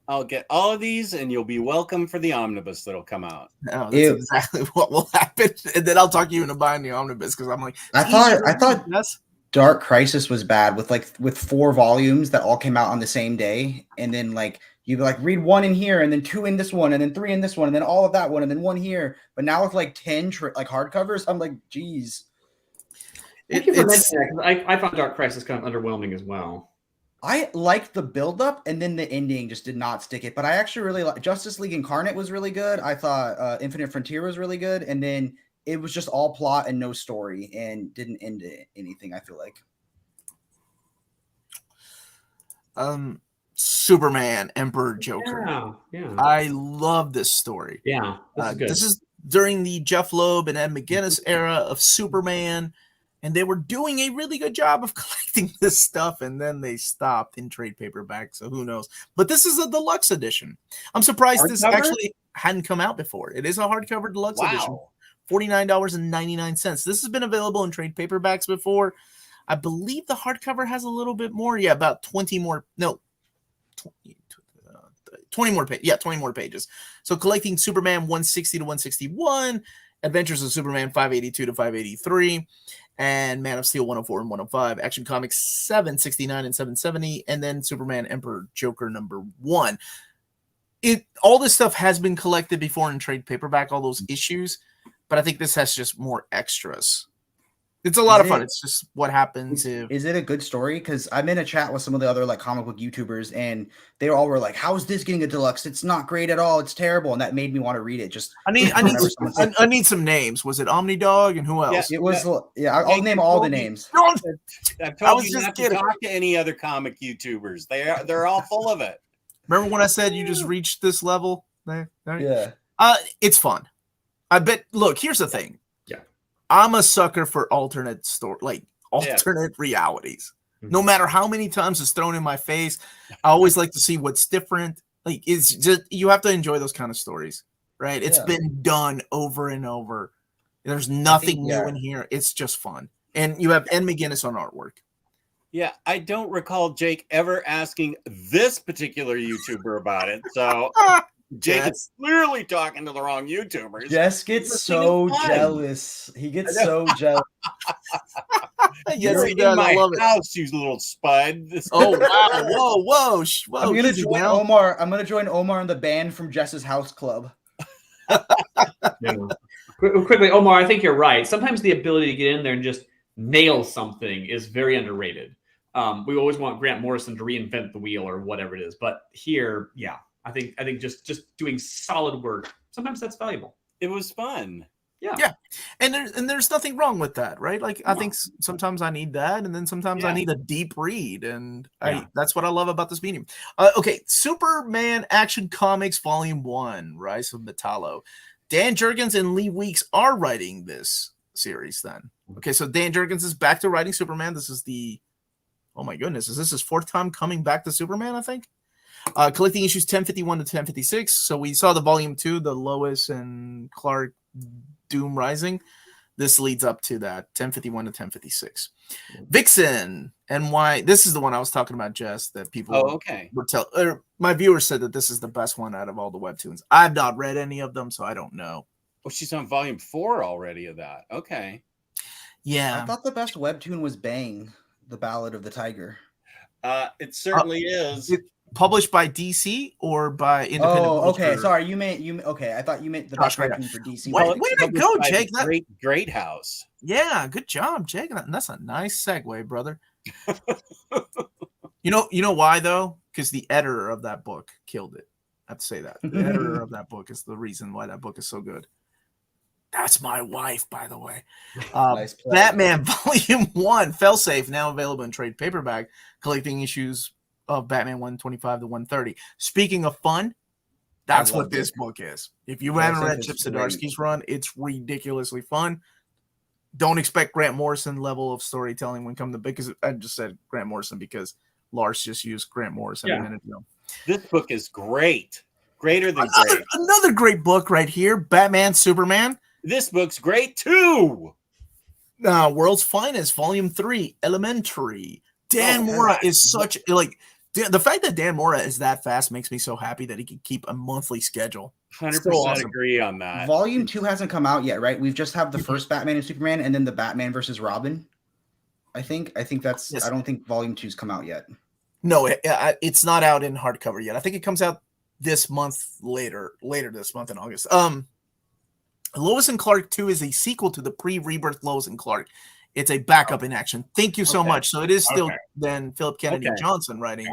I'll get all of these, and you'll be welcome for the omnibus that'll come out. No, that's exactly what will happen. And then I'll talk you into buying the omnibus because I'm like, I thought Dark Crisis was bad with 4 volumes that all came out on the same day, and then you'd be read 1 in here, and then 2 in this one, and then 3 in this one, and then all of that one, and then 1 here. But now with 10 hardcovers, I'm like, geez. Thank you for mentioning that, because I found Dark Crisis kind of underwhelming as well. I liked the build-up, and then the ending just did not stick it. But I actually really like Justice League Incarnate was really good. I thought Infinite Frontier was really good, and then it was just all plot and no story, and didn't end anything. I feel like. Superman, Emperor, Joker. Yeah. I love this story. Yeah, this is good. This is during the Jeff Loeb and Ed McGuinness era of Superman, and they were doing a really good job of collecting this stuff, and then they stopped in trade paperback, so who knows. But this is a deluxe edition. I'm surprised this actually hadn't come out before. It is a hardcover deluxe edition. $49.99. This has been available in trade paperbacks before. I believe the hardcover has a little bit more. Yeah, about 20 more. No, 20 more pages. Yeah, 20 more pages. So collecting Superman 160 to 161, Adventures of Superman 582 to 583, and Man of Steel 104 and 105, Action Comics 769 and 770, and then Superman Emperor Joker #1. All this stuff has been collected before in trade paperback, all those issues, but I think this has just more extras. It's a lot of fun. It's just what happens if... Is it a good story? Because I'm in a chat with some of the other like comic book YouTubers, and they all were like, "How is this getting a deluxe? It's not great at all. It's terrible." And that made me want to read it. Just I need some names. Was it Omnidog and who else? Yeah, it was. Yeah, I'll name all the names. I've told you not to talk to any other comic YouTubers. They're all full of it. Remember when I said you just reached this level? Yeah. It's fun. I bet. Look, here's the thing. I'm a sucker for alternate realities. No matter how many times it's thrown in my face, I always like to see what's different. Like, it's just, you have to enjoy those kind of stories, right? It's been done over and over. There's nothing new in here. It's just fun. And you have Ed McGuinness on artwork. Yeah, I don't recall Jake ever asking this particular YouTuber about it. So Jake is clearly talking to the wrong YouTubers. Jess gets so jealous. He gets so jealous. Yes, he does. I love it. House, you little spud. Oh wow! Whoa! I'm gonna join Omar. I'm gonna join Omar in the band from Jess's house club. Quickly, Omar, I think you're right. Sometimes the ability to get in there and just nail something is very underrated. We always want Grant Morrison to reinvent the wheel or whatever it is, but here, I think just doing solid work, sometimes that's valuable. It was fun. Yeah. And there's nothing wrong with that, right? Like, I think sometimes I need that, and then sometimes I need a deep read, and that's what I love about this medium. Okay, Superman Action Comics Volume 1, Rise of Metallo. Dan Jurgens and Lee Weeks are writing this series then. Okay, so Dan Jurgens is back to writing Superman. This is oh my goodness, is this his fourth time coming back to Superman, I think? Collecting issues 1051 to 1056. So we saw the volume 2, the Lois and Clark Doom Rising. This leads up to that 1051 to 1056. Vixen and why this is the one I was talking about, Jess, that people were my viewers said that this is the best one out of all the webtoons. I've not read any of them, so I don't know. Oh, she's on volume 4 already of that. Okay. Yeah. I thought the best webtoon was Bang, the Ballad of the Tiger. It certainly is. Published by DC or by independent? Oh, okay. Sorry, okay. I thought you meant the best webtoon for DC. Way to go, Jake! Great house. Yeah, good job, Jake. That's a nice segue, brother. You know why though? Because the editor of that book killed it. I have to say that the editor of that book is the reason why that book is so good. That's my wife, by the way. Nice Batman Volume 1, Failsafe, now available in trade paperback, collecting issues of Batman 125 to 130. Speaking of fun, that's what this book is. If you haven't read Chip Zdarsky's run, it's ridiculously fun. Don't expect Grant Morrison level of storytelling when come to, because I just said Grant Morrison because Lars just used Grant Morrison a minute ago. This book is great. Greater than great. Another great book right here, Batman Superman. This book's great too. World's Finest, Volume 3, Elementary. Dan Mora is such the fact that Dan Mora is that fast makes me so happy that he can keep a monthly schedule. 100% agree on that. Volume 2 hasn't come out yet, right? We've just have the first Batman and Superman, and then the Batman versus Robin. I think that's. Yes. I don't think Volume 2's come out yet. No, it's not out in hardcover yet. I think it comes out this month later this month in August. Lois and Clark 2 is a sequel to the pre-rebirth Lois and Clark. It's a backup in action. Thank you so Okay. much. So it is still Okay. then Philip Kennedy Okay. Johnson writing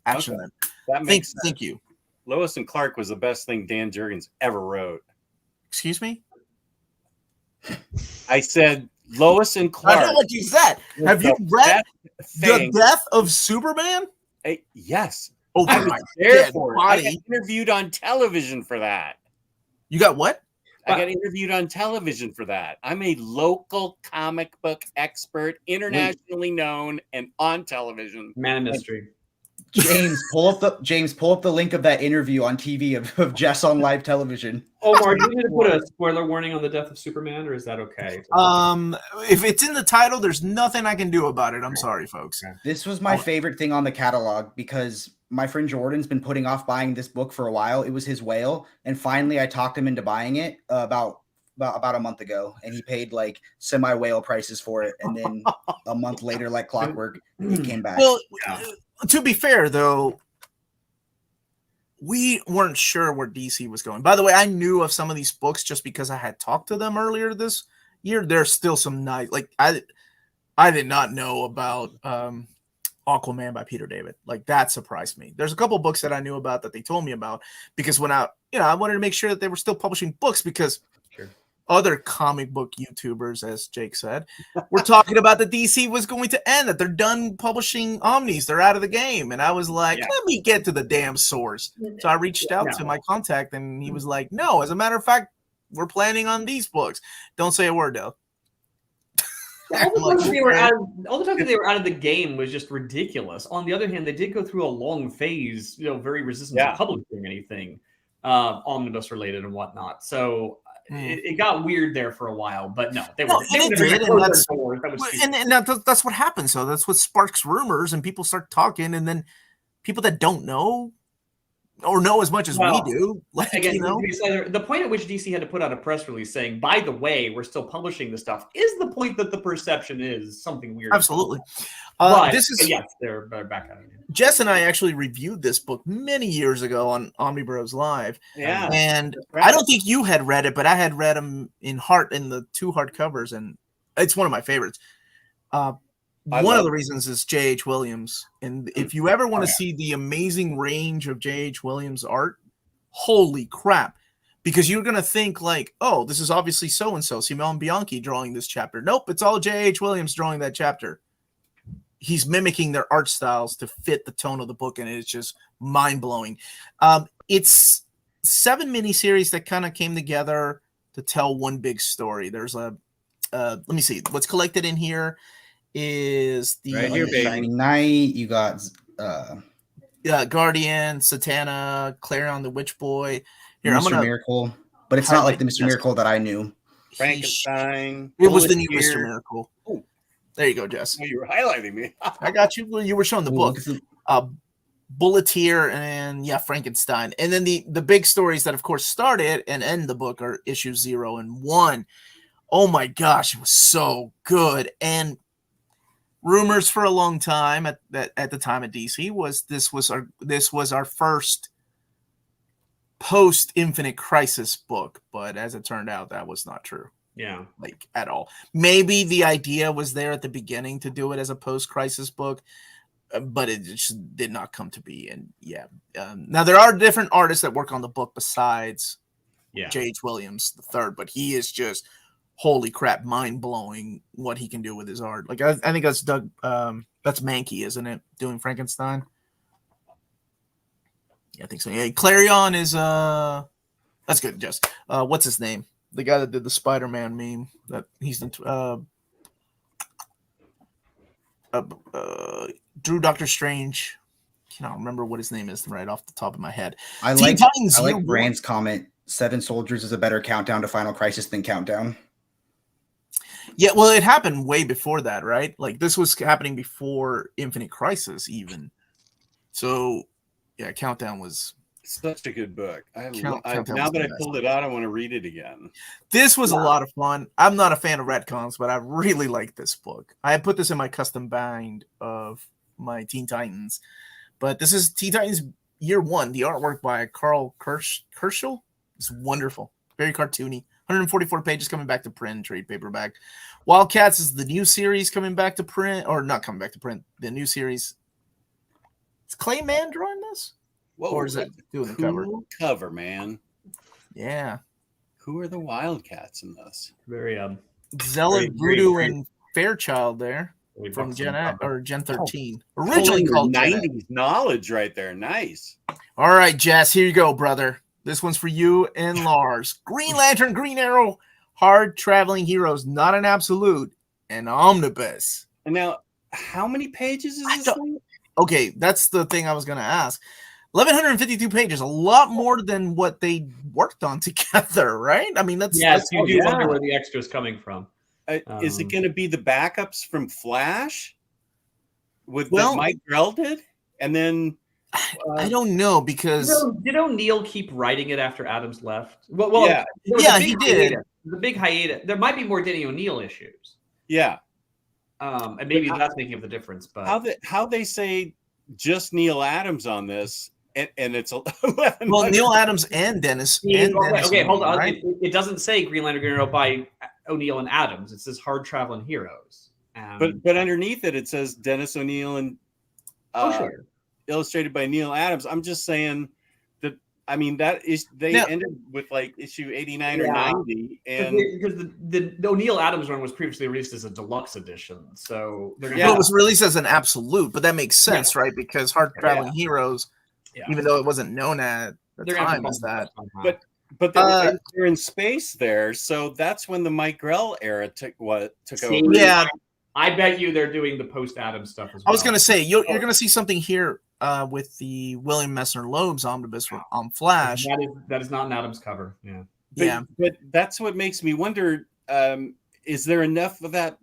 action. Okay. Then That makes sense. thank you. Lois and Clark was the best thing Dan Jurgens ever wrote. Excuse me. I said Lois and I Clark. know what you said. was Have you the read best The thing. Death of Superman? Yes. Oh I my was there dead for it. I got body. interviewed on television for that. You got what? I got interviewed on television for that. I'm a local comic book expert, internationally known, and on television. Man of mystery. James, pull up the link of that interview on TV of Jess on live television. Omar, do you need to put a spoiler warning on the death of Superman, or is that okay? If it's in the title, there's nothing I can do about it. I'm sorry, folks. This was my favorite thing on the catalog because my friend Jordan's been putting off buying this book for a while. It was his whale, and finally I talked him into buying it about a month ago, and he paid like semi-whale prices for it, and then a month later, like clockwork, it came back. Well, to be fair, though, we weren't sure where DC was going. By the way, I knew of some of these books just because I had talked to them earlier this year. There's still some nice, like I did not know about Aquaman by Peter David. Like that surprised me. There's a couple books that I knew about that they told me about because when I wanted to make sure that they were still publishing books because other comic book YouTubers, as Jake said, were talking about that DC was going to end, that they're done publishing Omnis, they're out of the game. And I was like, let me get to the damn source. So I reached out to my contact and he was like, no, as a matter of fact, we're planning on these books. Don't say a word, though. All the times that they were out of the game was just ridiculous. On the other hand, they did go through a long phase, very resistant to publishing anything omnibus related and whatnot. So it got weird there for a while, but no, they were. And that's what happens. So that's what sparks rumors, and people start talking, and then people that don't know or know as much as we do. Like, again, the point at which DC had to put out a press release saying, by the way, we're still publishing this stuff is the point that the perception is something weird. Absolutely. They're back at it. Jess and I actually reviewed this book many years ago on Omnibros Live. Yeah. And I don't think you had read it, but I had read them in the 2 hardcovers, and it's one of my favorites. One of the reasons is J.H. Williams. And if you ever want to see the amazing range of J.H. Williams art, holy crap. Because you're going to think like, oh, this is obviously so-and-so, Simone Bianchi drawing this chapter. Nope, it's all J.H. Williams drawing that chapter. He's mimicking their art styles to fit the tone of the book, and it's just mind-blowing. It's 7 miniseries that kind of came together to tell one big story. There's let me see, what's collected in here is the right here, baby. Shining Knight. You got Guardian, Satana, Clarion the Witch Boy. Here, Mr. Miracle, but it's not like the Mr. Miracle that I knew. Frankenstein. It was the new Mr. Miracle. Ooh. There you go, Jess. Oh, you were highlighting me. I got you. You were showing the book. Bulleteer and Frankenstein. And then the big stories that, of course, started and end the book are issues 0 and 1. Oh my gosh, it was so good. And rumors for a long time at the time at DC was this was our first post Infinite Crisis book, but as it turned out, that was not true. Yeah, like at all. Maybe the idea was there at the beginning to do it as a post Crisis book, but it just did not come to be. And now there are different artists that work on the book besides J.H. Williams III, but he is just holy crap, mind blowing what he can do with his art. Like I think that's Doug, that's Mankey, isn't it? Doing Frankenstein. Yeah, I think so. Yeah, Clarion is that's good. Just what's his name? The guy that did the Spider-Man meme. That he's the Drew Doctor Strange. I can't remember what his name is right off the top of my head. I like Brand's comment. 7 Soldiers is a better countdown to Final Crisis than Countdown. Yeah, well, it happened way before that, right? Like this was happening before Infinite Crisis, even. So, yeah, Countdown was such a good book. Now that I pulled it out, I want to read it again. This was a lot of fun. I'm not a fan of retcons, but I really like this book. I had put this in my custom bind of my Teen Titans, but this is Teen Titans Year 1. The artwork by Carl Kerschel is wonderful, very cartoony. 144 pages coming back to print, trade paperback. Wildcats is the new series coming back to print, or not coming back to print. The new series. Is Clayman drawing this? Whoa, Or is it doing the cover? Cover, man. Yeah. Who are the Wildcats in this? Very Zealot, Very Voodoo, great. and Fairchild there we from brought Gen some X, or Gen 13. Pulling Originally your called Gen X. 90s knowledge right there. Nice. All right, Jess, here you go, brother. This one's for you and Lars. Green Lantern, Green Arrow, Hard Traveling Heroes, not an absolute, and Omnibus. And now, how many pages is I this don't- thing? Okay, that's the thing I was going to ask. 1,152 pages, a lot more than what they worked on together, right? I mean, that's Yes, you do yeah. wonder where the extra is coming from. Is it going to be the backups from Flash with Well- that Mike Grell did? And then I don't know because Did O'Neill keep writing it after Adams left? Well, Yeah. there was a Yeah, big he did. hiatus. The big hiatus. There might be more Denny O'Neill issues, yeah, and maybe that's making up the difference. But how they say just Neil Adams on this, and it's 11. well, Neil Adams and Dennis. And Dennis okay, hold on. right? It doesn't say Green Lantern Green Arrow by O'Neill and Adams. It says Hard Traveling Heroes. But underneath it says Dennis O'Neill and Sure. illustrated by Neil Adams. I'm just saying that. I mean, that is they Now- ended with like issue 89 or Yeah. 90, and Because the O'Neill Adams run was previously released as a deluxe edition, so they're gonna Well, Yeah. it was released as an absolute, but that makes sense, right? Because Hard Traveling Heroes, Yeah. even though it wasn't known at the they're gonna have time to as that. but they're in space there, so that's when the Mike Grell era took over. Yeah. I bet you they're doing the post Adams stuff as well. I was going to say, you're going to see something here with the William Messner Loeb's omnibus on Flash. That is not an Adams cover. Yeah. But that's what makes me wonder. Is there enough of that?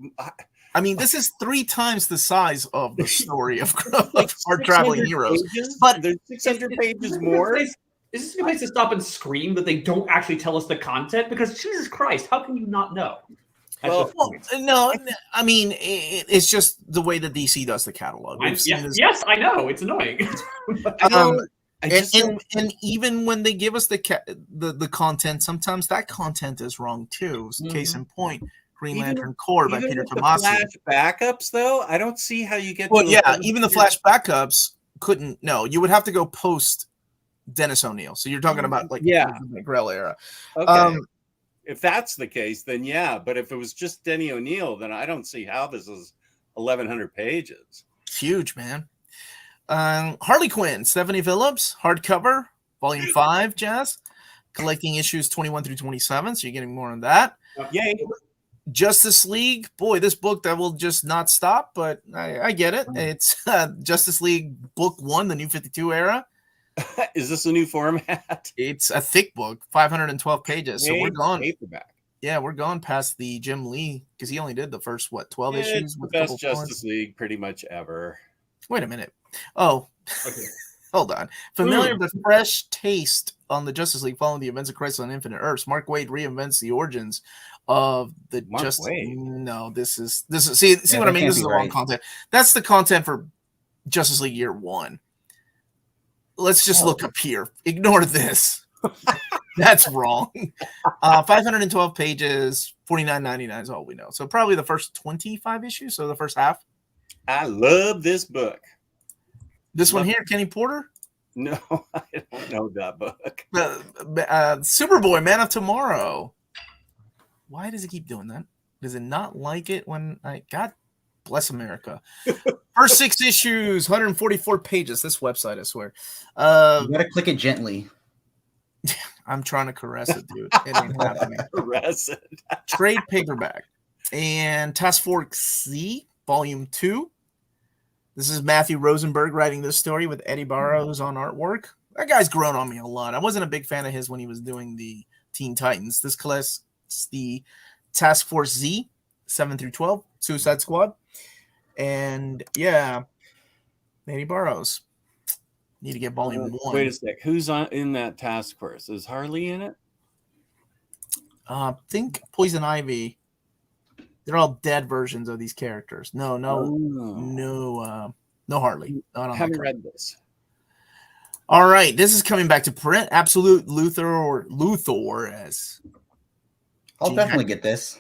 I mean, this is 3 times the size of the story of Hard 600 Traveling Heroes. pages? But- there's 600 pages more. Is this a place to stop and scream that they don't actually tell us the content? Because Jesus Christ, how can you not know? At Well, this Well, point? no, I mean, it's just the way that DC does the catalog. We've seen this. Yes, I know. It's annoying. I know. Um, I just and even when they give us the content, sometimes that content is wrong too. Case in point, Green Even- Lantern Corps by even Peter with the Tomasi. Flash backups, though, I don't see how you get. Well, to yeah, even the Flash backups couldn't. No, you would have to go post Dennis O'Neill. So you're talking about like Yeah. the McGrail era. Okay. If that's the case, then yeah. But if it was just Denny O'Neill, then I don't see how this is 1,100 pages. It's huge, man. Harley Quinn, Stephanie Phillips, hardcover, volume 5, Jazz, collecting issues 21 through 27. So you're getting more on that. Yay! Justice League, boy, this book that will just not stop, but I get it. It's Justice League Book 1, the New 52 era. Is this a new format? It's a thick book, 512 pages. So we're gone. Paperback. Yeah, we're gone past the Jim Lee because he only did the first 12 It's issues the with a best couple Justice points. League pretty much ever. Wait a minute. Oh, Okay. hold on. Familiar but fresh taste on the Justice League following the events of Crisis on Infinite Earths. Mark Waid reinvents the origins of the Mark Justice. Waid? No, this is see Yeah, what I that mean. can't This be is the wrong right. content. That's the content for Justice League Year 1. Let's just look up here. Ignore this. That's wrong. 512 pages, $49.99 is all we know. So probably the first 25 issues. So the first half. I love this book. This one Love here, Kenny Porter. No, I don't know that book. Superboy, Man of Tomorrow. Why does he keep doing that? Does it not like it when God bless America? First 6 issues, 144 pages. This website, I swear. You gotta click it gently. I'm trying to caress it, dude. It ain't happening. Arrested. Trade paperback and Task Force Z, Volume 2. This is Matthew Rosenberg writing this story with Eddie Barrows on artwork. That guy's grown on me a lot. I wasn't a big fan of his when he was doing the Teen Titans. This class is the Task Force Z, 7 through 12, Suicide Squad. And yeah, Eddie Barrows. Need to get volume 1. Wait a sec. Who's in that task force? Is Harley in it? Think Poison Ivy. They're all dead versions of these characters. No Harley. Not on that Haven't cover. read this. All right, this is coming back to print. Absolute Luthor, or Luthor, as I'll definitely get this.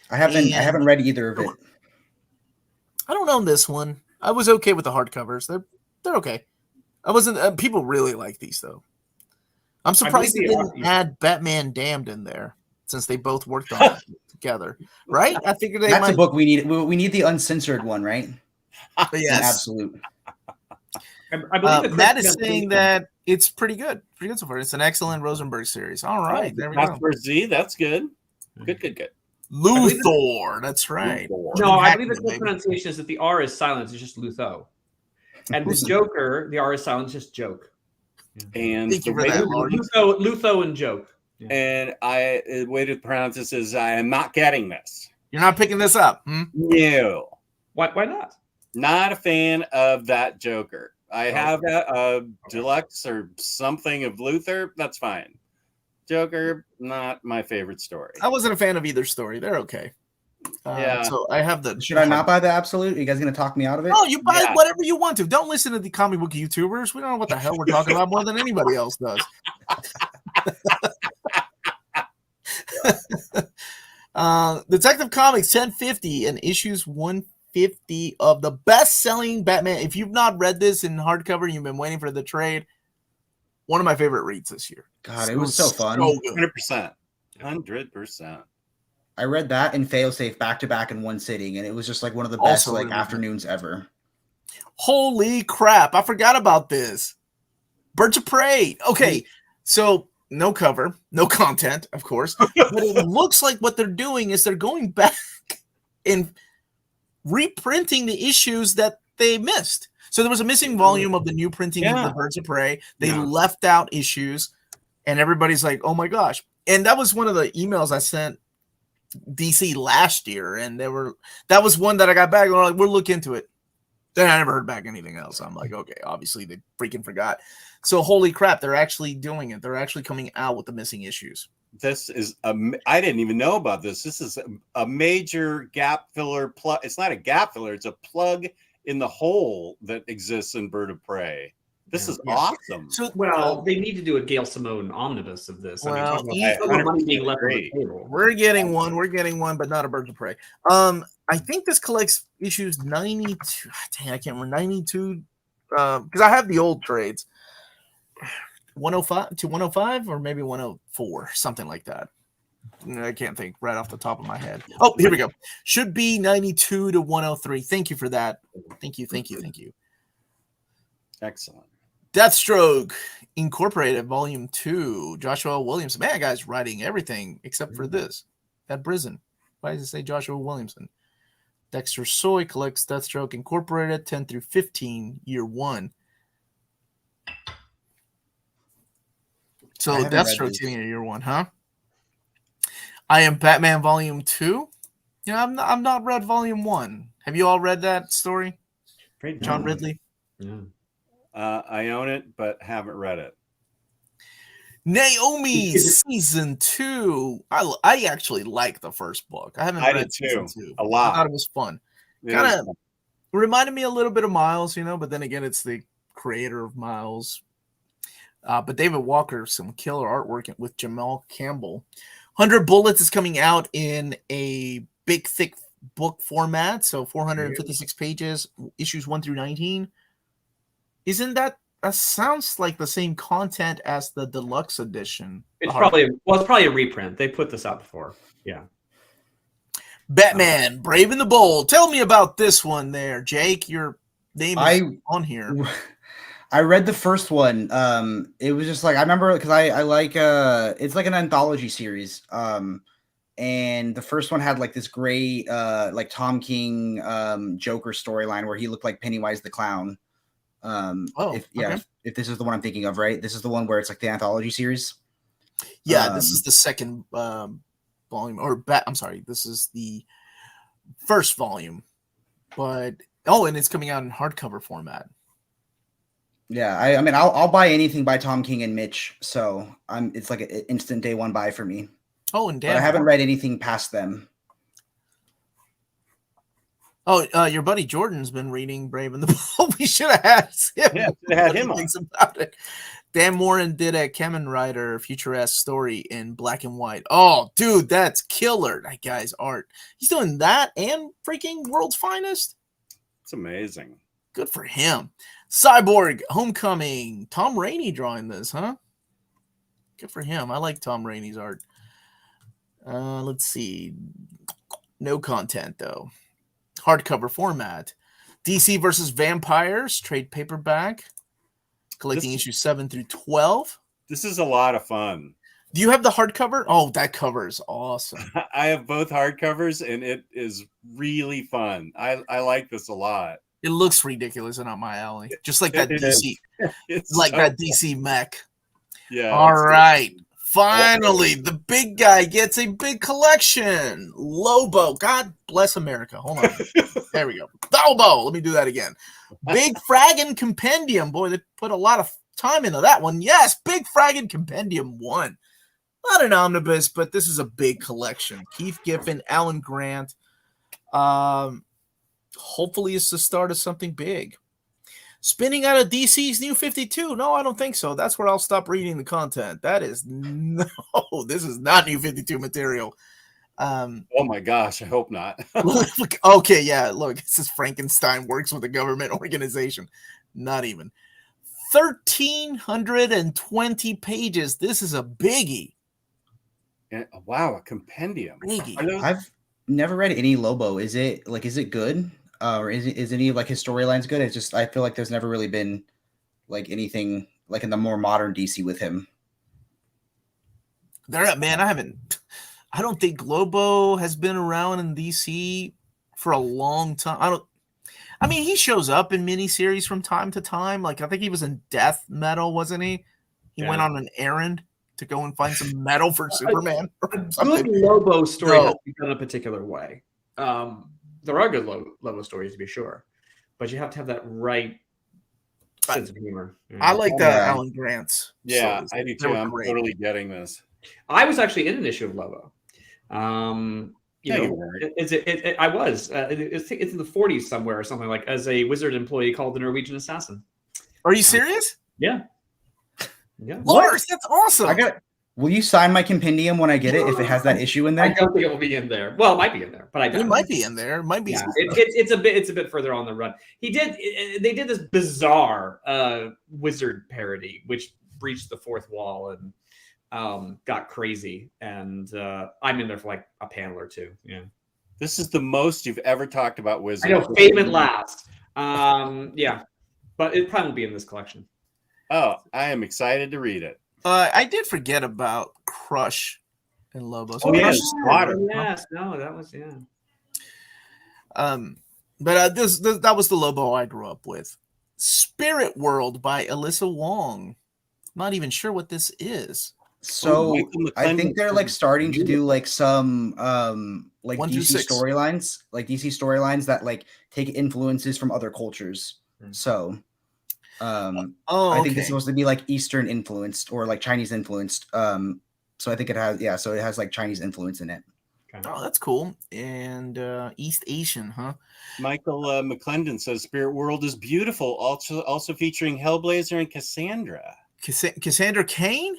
I haven't read either of it. I don't own this one. I was okay with the hardcovers. They're okay. I wasn't. People really like these though. I'm surprised they didn't add Batman Damned in there since they both worked on it together, right? I figured That's a book we need. We need the uncensored one, right? Yes, Absolute. I believe Matt is saying that it's pretty good so far. It's an excellent Rosenberg series. All right, there we go. For Z, that's good. Good. Luthor, that's right. No, I believe the correct pronunciation is that the R is silent. It's just Lutho. And the Joker, the R is silent. It's just Joke. And Thank you for that, Lars. Lutho and Joke. Yeah. And the way to pronounce this is I am not getting this. You're not picking this up? No. Why not? Not a fan of that Joker. I have a deluxe or something of Luthor. That's fine. Joker, not my favorite story. I wasn't a fan of either story. They're okay. Yeah. So I have the. Should I not buy the Absolute? Are you guys going to talk me out of it? Oh, you buy whatever you want to. Don't listen to the comic book YouTubers. We don't know what the hell we're talking about more than anybody else does. Detective Comics 1050 and issues 150 of the best-selling Batman. If you've not read this in hardcover, you've been waiting for the trade. One of my favorite reads this year. God, it was so fun. So good. 100%. I read that and Failsafe back to back in one sitting, and it was just like one of the best really afternoons ever. Holy crap! I forgot about this. Birds of Prey. Okay, so no cover, no content, of course, but it looks like what they're doing is they're going back and reprinting the issues that they missed. So there was a missing volume of the new printing of the Birds of Prey. They left out issues, and everybody's like, "Oh my gosh!" And that was one of the emails I sent DC last year, and that was one that I got back. And we're like, "We'll look into it." Then I never heard back anything else. I'm like, okay, obviously they freaking forgot. So holy crap, they're actually doing it. They're actually coming out with the missing issues. This is I didn't even know about this. This is a major gap filler plug. It's not a gap filler. It's a plug in the hole that exists in Bird of Prey. This is awesome. So, they need to do a Gail Simone omnibus of this. Well, money being left on the table. We're getting one, but not a Birds of Prey. I think this collects issues 92. Dang, I can't remember 92. Because I have the old trades. 105 to 105 or maybe 104, something like that. I can't think right off the top of my head. Oh, here we go. Should be 92 to 103. Thank you for that. Thank you. Excellent. Deathstroke Incorporated, Volume 2. Joshua Williamson. Man, guy's writing everything except for this. At Prison. Why does it say Joshua Williamson? Dexter Soy collects Deathstroke Incorporated, 10 through 15, Year 1. So Deathstroke's getting a Year 1, huh? I Am Batman Volume 2. I'm not read Volume 1. Have you all read that story? John Ridley? Yeah. I own it, but haven't read it. Naomi Season 2. I actually like the first book. I read Season 2. A lot. I thought it was fun. Kind of reminded me a little bit of Miles, but then again, it's the creator of Miles. But David Walker, some killer artwork with Jamal Campbell. 100 Bullets is coming out in a big, thick book format. So 456 pages, issues 1 through 19. Isn't that sounds like the same content as the deluxe edition? It's probably a reprint. They put this out before. Yeah. Batman, Brave and the Bold. Tell me about this one there, Jake. Your name is on here. I read the first one. It was just like I remember because I like it's like an anthology series. And the first one had like this great like Tom King Joker storyline where he looked like Pennywise the Clown. If this is the one I'm thinking of, right? This is the one where it's like the anthology series. Yeah, this is the second volume, I'm sorry, this is the first volume, and it's coming out in hardcover format. Yeah, I mean, I'll buy anything by Tom King and Mitch, so it's like an instant day one buy for me. Oh, and Dan, but I haven't read anything past them. Oh, your buddy Jordan's been reading Brave and the Bold. We should have had him. Yeah, should have had him on. About it. Dan Morin did a Kamen Rider Future-esque story in black and white. Oh, dude, that's killer. That guy's art. He's doing that and freaking World's Finest. It's amazing. Good for him. Cyborg Homecoming. Tom Rainey drawing this, huh? Good for him. I like Tom Rainey's art. Let's see. No content, though. Hardcover format. DC versus Vampires. Trade paperback. Collecting issues 7 through 12. This is a lot of fun. Do you have the hardcover? Oh, that cover is awesome. I have both hardcovers, and it is really fun. I like this a lot. It looks ridiculous and up my alley. Just like that It DC. It's Like so that fun. DC mech. Yeah. All it's- right. Finally, the big guy gets a big collection. Lobo. God bless America. Hold on. There we go. Lobo. Let me do that again. Big Fraggin' Compendium. Boy, they put a lot of time into that one. Yes, Big Fraggin' Compendium 1. Not an omnibus, but this is a big collection. Keith Giffen, Alan Grant. Hopefully it's the start of something big. Spinning out of DC's New 52. No, I don't think so. That's where I'll stop reading the content. That is no, this is not New 52 material. Oh my gosh, I hope not. Okay, yeah, look, it says Frankenstein works with a government organization. Not even. 1,320 pages. This is a biggie. Wow, a compendium. Biggie. Are those- I've never read any Lobo. Is it good? Or is any of like his storylines good? It's just I feel like there's never really been like anything like in the more modern DC with him. Man, I don't think Lobo has been around in DC for a long time. I mean, he shows up in miniseries from time to time. Like, I think he was in Death Metal, wasn't he? He went on an errand to go and find some metal for Superman. A good Lobo story has to be done a particular way. There are good Lobo stories, to be sure, but you have to have that right sense of humor. I like that Alan Grant's. Yeah, stories. I do They too. were I'm great. totally getting this. I was actually in an issue of Lobo. You weren't. I was. It's in the 40s somewhere or something, like as a wizard employee called the Norwegian Assassin. Are you serious? Yeah. Yeah. Lars, that's awesome. Will you sign my compendium when I get it if it has that issue in I there? don't think it will be in there. Well, it might be in there, but I doubt It might be in there. It might be. Yeah, it's a bit further on the run. They did this bizarre wizard parody, which breached the fourth wall and got crazy. And I'm in there for like a panel or two. Yeah, This is the most you've ever talked about Wizards. I know, fame at last. Yeah, but it probably won't be in this collection. Oh, I am excited to read it. I did forget about Crush and Lobo. So Oh, yeah, Crush- Slaughter. Yes, no, that was But that was the Lobo I grew up with. Spirit World by Alyssa Wong. Not even sure what this is. So Michael I McClendon think they're like starting to do like some like 1 through DC 6. storylines that like take influences from other cultures. So I think it's supposed to be like Eastern influenced or like Chinese influenced. So I think it has like Chinese influence in it. Oh, that's cool. And East Asian, huh? Michael McClendon says Spirit World is beautiful, also featuring Hellblazer and Cassandra. Cassandra Cain?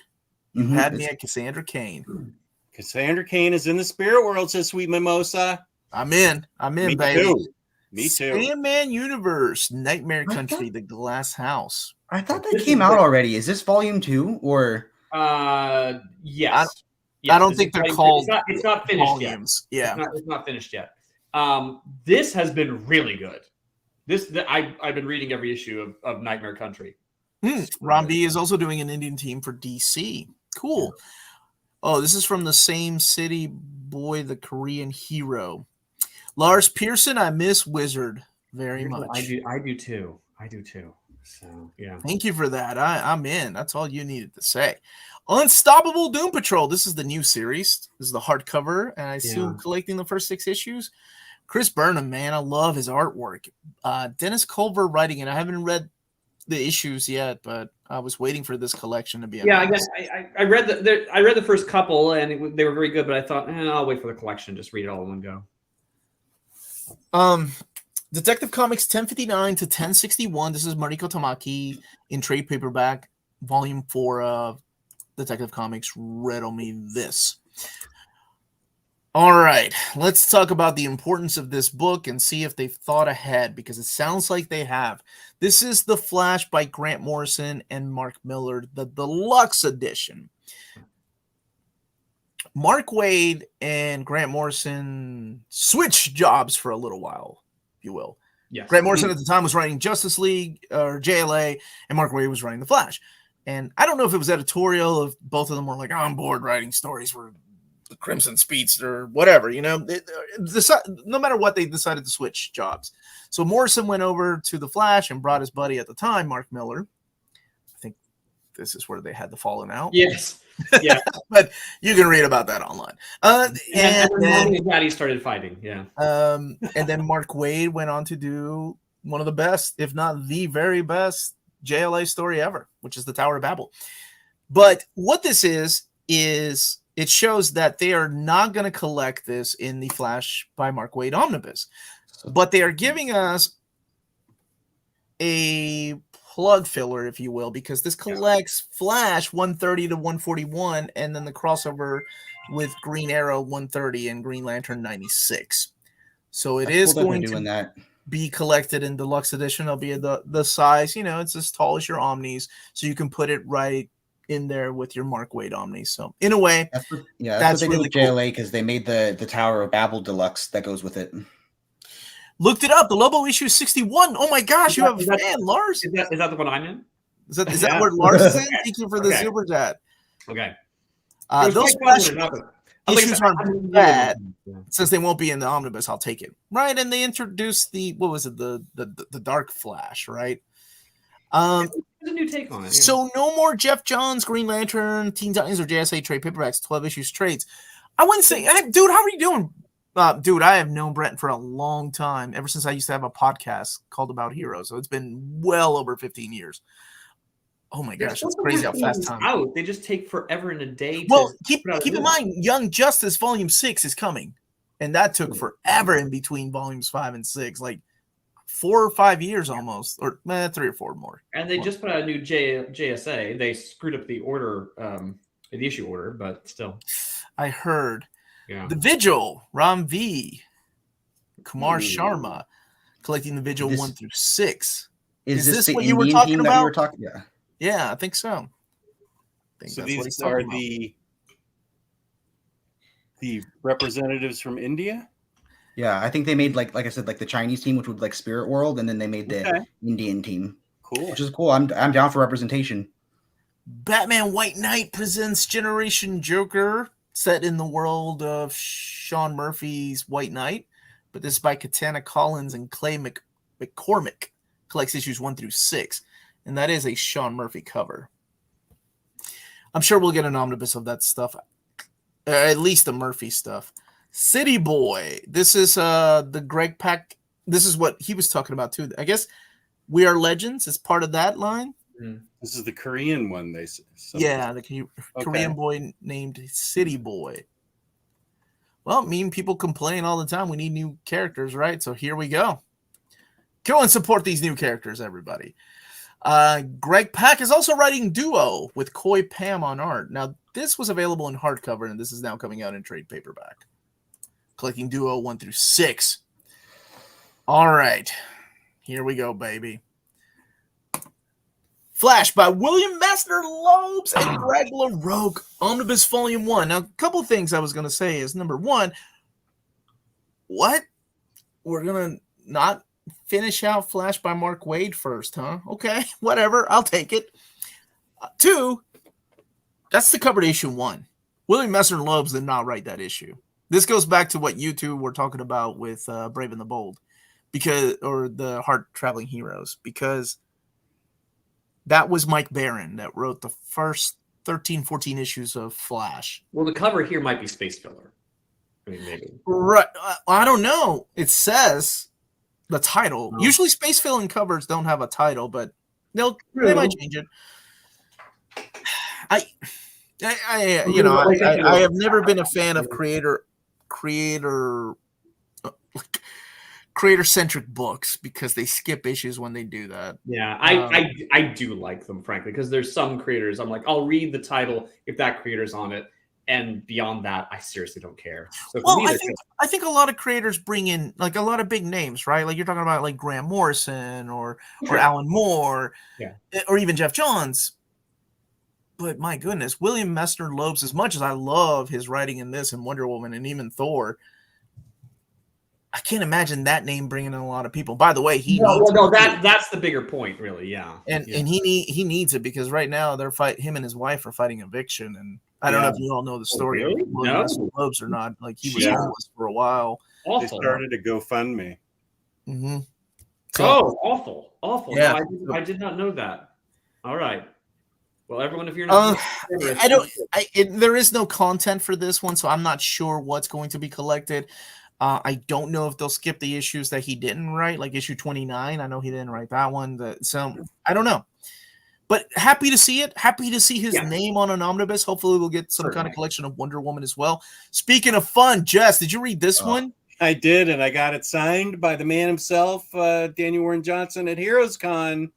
You had me at Cassandra Cain. Cassandra Cain is in the Spirit World, says Sweet Mimosa. I'm in, Me baby. too. Me too. Sandman Universe, Nightmare Country, The Glass House. I thought that came out already. Is this volume 2 or? Yes. I don't think they're called. It's not finished volumes. yet. Yeah, It's not finished yet. This has been really good. I've been reading every issue of Nightmare Country. Ron B is also doing an Indian team for DC. Cool. Oh, this is from the same city boy, the Korean hero. Lars Pearson, I miss Wizard very much. I do too. So yeah. Thank you for that. I'm in. That's all you needed to say. Unstoppable Doom Patrol. This is the new series. This is the hardcover, and I assume collecting the first 6 issues. Chris Burnham, man, I love his artwork. Dennis Culver writing it. I haven't read the issues yet, but I was waiting for this collection to be. Yeah, I read the first couple, and they were very good. But I thought, I'll wait for the collection. Just read it all in one go. Detective Comics 1059 to 1061. This is Mariko Tamaki in trade paperback. Volume 4 of Detective Comics Riddle Me This. All right, let's talk about the importance of this book and see if they've thought ahead, because it sounds like they have. This is The Flash by Grant Morrison and Mark Millar, the deluxe edition. Mark Waid and Grant Morrison switched jobs for a little while, if you will. Yes. Grant Morrison at the time was writing Justice League or JLA, and Mark Waid was writing The Flash. And I don't know if it was editorial, if both of them were like, I'm bored writing stories for the Crimson Speedster or whatever, you know. No matter what, they decided to switch jobs. So Morrison went over to The Flash and brought his buddy at the time, Mark Millar. I think this is where they had the falling out. Yes. Yeah. But you can read about that online. And then his daddy started fighting. Yeah. And then Mark Waid went on to do one of the best, if not the very best, JLA story ever, which is the Tower of Babel. But what this is it shows that they are not going to collect this in the Flash by Mark Waid Omnibus, but they are giving us a plug filler, if you will, because this collects Flash 130 to 141, and then the crossover with Green Arrow 130 and Green Lantern 96. So it is going to be collected in deluxe edition. It'll be the size, you know, it's as tall as your Omnis, so you can put it right in there with your Mark Waid Omnis. So in a way, that's what they really did with JLA, because they made the Tower of Babel deluxe that goes with it. Looked it up. The Lobo issue 61. Oh my gosh, you have a fan, Lars. Is that the one I'm in? Is that where Lars is in? Thank you for the super chat. Okay. Those Flash issues aren't bad. Since they won't be in the omnibus, I'll take it. Right, and they introduced the Dark Flash, right? There's a new take on it. Yeah. So no more Jeff Johns, Green Lantern, Teen Titans, or JSA trade paperbacks, 12 issues trades. I wouldn't say, dude, how are you doing? Dude, I have known Brent for a long time, ever since I used to have a podcast called About Heroes. So it's been well over 15 years. Oh my gosh, it's crazy how fast time out. They just take forever and a day. Well, keep in mind, Young Justice Volume 6 is coming, and that took forever in between Volumes 5 and 6, like 4 or 5 years almost, or 3 or 4 more. And they just put out a new JSA. They screwed up the order, the issue order, but still. I heard. Yeah. The Vigil, Ram V, Kumar Sharma, collecting the Vigil 1 through 6. Is this the what you were Indian talking team about? that we were talking? Yeah, I think so. So these are the representatives from India? Yeah, I think they made like I said, like the Chinese team, which would like Spirit World, and then they made the Indian team. Cool. Which is cool. I'm down for representation. Batman White Knight presents Generation Joker, set in the world of Sean Murphy's White Knight, but this is by Katana Collins and Clay McCormick. Collects issues 1 through 6, and that is a Sean Murphy cover. I'm sure we'll get an omnibus of that stuff, at least the Murphy stuff. City Boy. This is the Greg Pak. This is what he was talking about too. I guess We Are Legends is part of that line. This is the Korean one. Yeah, the Korean boy named City Boy. Well, people complain all the time. We need new characters, right? So here we go. Go and support these new characters, everybody. Greg Pak is also writing Duo with Koi Pam on art. Now, this was available in hardcover, and this is now coming out in trade paperback. Collecting Duo 1 through 6. All right. Here we go, baby. Flash by William Messner Loebs and Greg LaRocque. Omnibus Volume 1. Now, a couple of things I was going to say is, number one, what? We're going to not finish out Flash by Mark Waid first, huh? Okay, whatever. I'll take it. 2, that's the cover to issue 1. William Messner Loebs did not write that issue. This goes back to what you two were talking about with Brave and the Bold, or the Heart Traveling Heroes, because that was Mike Barron that wrote the first 13, 14 issues of Flash. Well, the cover here might be space filler. I mean, maybe. Right. I don't know. It says the title. Oh. Usually space filling covers don't have a title, but they might change it. I have never been a fan of creator creator-centric books because they skip issues when they do that. Yeah, I do like them, frankly, because there's some creators I'm like, I'll read the title if that creator's on it, and beyond that, I seriously don't care. So for me, I think a lot of creators bring in like a lot of big names, right? Like you're talking about like Grant Morrison or Alan Moore, or even Jeff Johns. But my goodness, William Messner Loebs, as much as I love his writing in this and Wonder Woman and even Thor, I can't imagine that name bringing in a lot of people. By the way, that's the bigger point, really. Yeah, and he needs it because right now him and his wife are fighting eviction, and I don't know if you all know the story of William Messner Loebs or not. Like he was homeless for a while. Awful. They started a GoFundMe. Mm-hmm. Awful. Yeah, no, I did not know that. All right. Well, everyone, if you're not, there is no content for this one, so I'm not sure what's going to be collected. I don't know if they'll skip the issues that he didn't write, like issue 29. I know he didn't write that one. So I don't know. But happy to see it. Happy to see his name on an omnibus. Hopefully we'll get some kind of collection of Wonder Woman as well. Speaking of fun, Jess, did you read this one? I did, and I got it signed by the man himself, Daniel Warren Johnson at Heroes Con.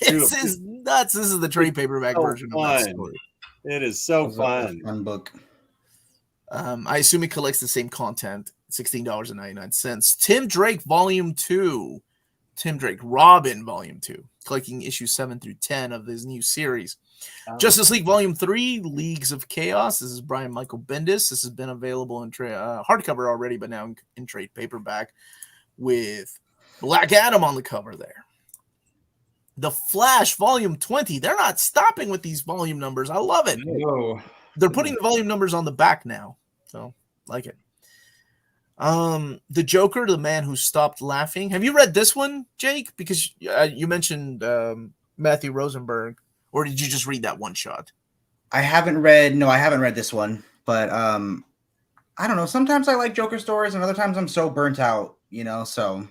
This is nuts. This is the trade paperback version of that story. It is so fun. Fun book. I assume it collects the same content. $16.99. Tim Drake Volume 2. Tim Drake Robin Volume 2. Collecting issues 7 through 10 of this new series. Justice League Volume 3, Leagues of Chaos. This is Brian Michael Bendis. This has been available in hardcover already, but now in trade paperback with Black Adam on the cover there. The Flash Volume 20. They're not stopping with these volume numbers. I love it. No. They're putting the volume numbers on the back now. So, like it. The Joker, The Man Who Stopped Laughing. Have you read this one, Jake? Because you mentioned Matthew Rosenberg. Or did you just read that one shot? I haven't read this one. But I don't know. Sometimes I like Joker stories, and other times I'm so burnt out, so...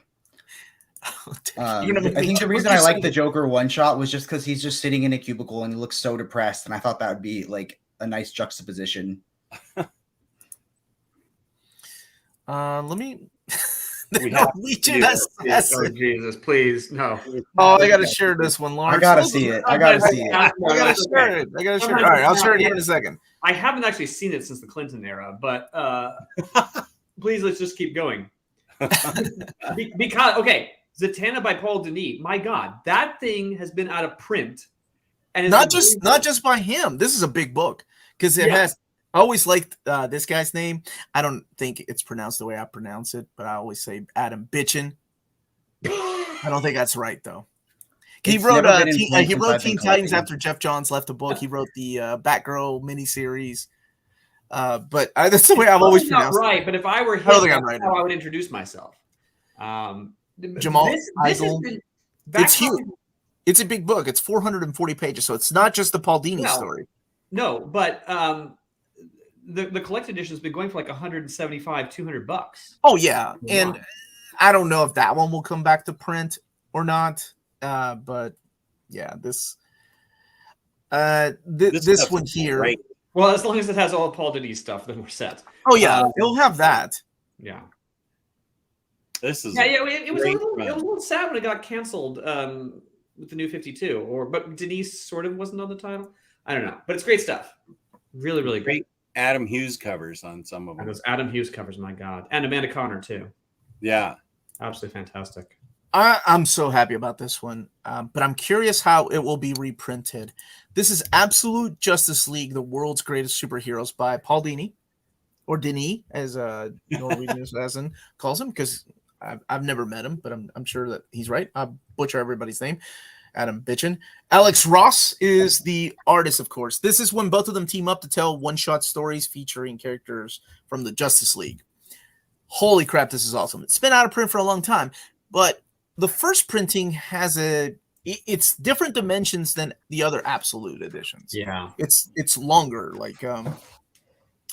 I think the reason I like the Joker one shot was just because he's just sitting in a cubicle and he looks so depressed, and I thought that would be like a nice juxtaposition. Let me. Oh, Jesus, please, no. Oh, I gotta share this one, Lars. I gotta see it. I gotta share it. All right, I'll share it here in a second. I haven't actually seen it since the Clinton era, but please, let's just keep going. Because Zatanna by Paul Dini. My God, that thing has been out of print, and not just by him. This is a big book because it has. I always liked this guy's name. I don't think it's pronounced the way I pronounce it, but I always say Adam Bitchin. I don't think that's right though. He wrote Teen Titans after Jeff Johns left the book. He wrote the Batgirl miniseries. But that's the way I've always pronounced it. Right, but if I were him, that's how I would introduce myself. Jamal Eisel. It's huge. It's a big book. It's 440 pages, so it's not just the Paul Dini story. No, but the collected edition has been going for like $175, $200. Oh yeah, and I don't know if that one will come back to print or not. But yeah, this one here. Great. Well, as long as it has all Paul Dini stuff, then we're set. Oh yeah, it'll have that. Yeah. This is it was a little sad when it got canceled with the New 52, but Denise sort of wasn't on the title. I don't know, but it's great stuff. Really, really great. Adam Hughes covers on some of them. And those Adam Hughes covers, my God, and Amanda Connor too. Yeah, absolutely fantastic. I'm so happy about this one, but I'm curious how it will be reprinted. This is Absolute Justice League, the world's greatest superheroes by Paul Dini, or Dini, as Norwegian assassin calls him, because I've never met him, but I'm sure that he's right. I butcher everybody's name. Adam Bitchin. Alex Ross is the artist, of course. This is when both of them team up to tell one-shot stories featuring characters from the Justice League. Holy crap, this is awesome. It's been out of print for a long time, but the first printing has it's different dimensions than the other Absolute editions. Yeah. It's longer. Like, I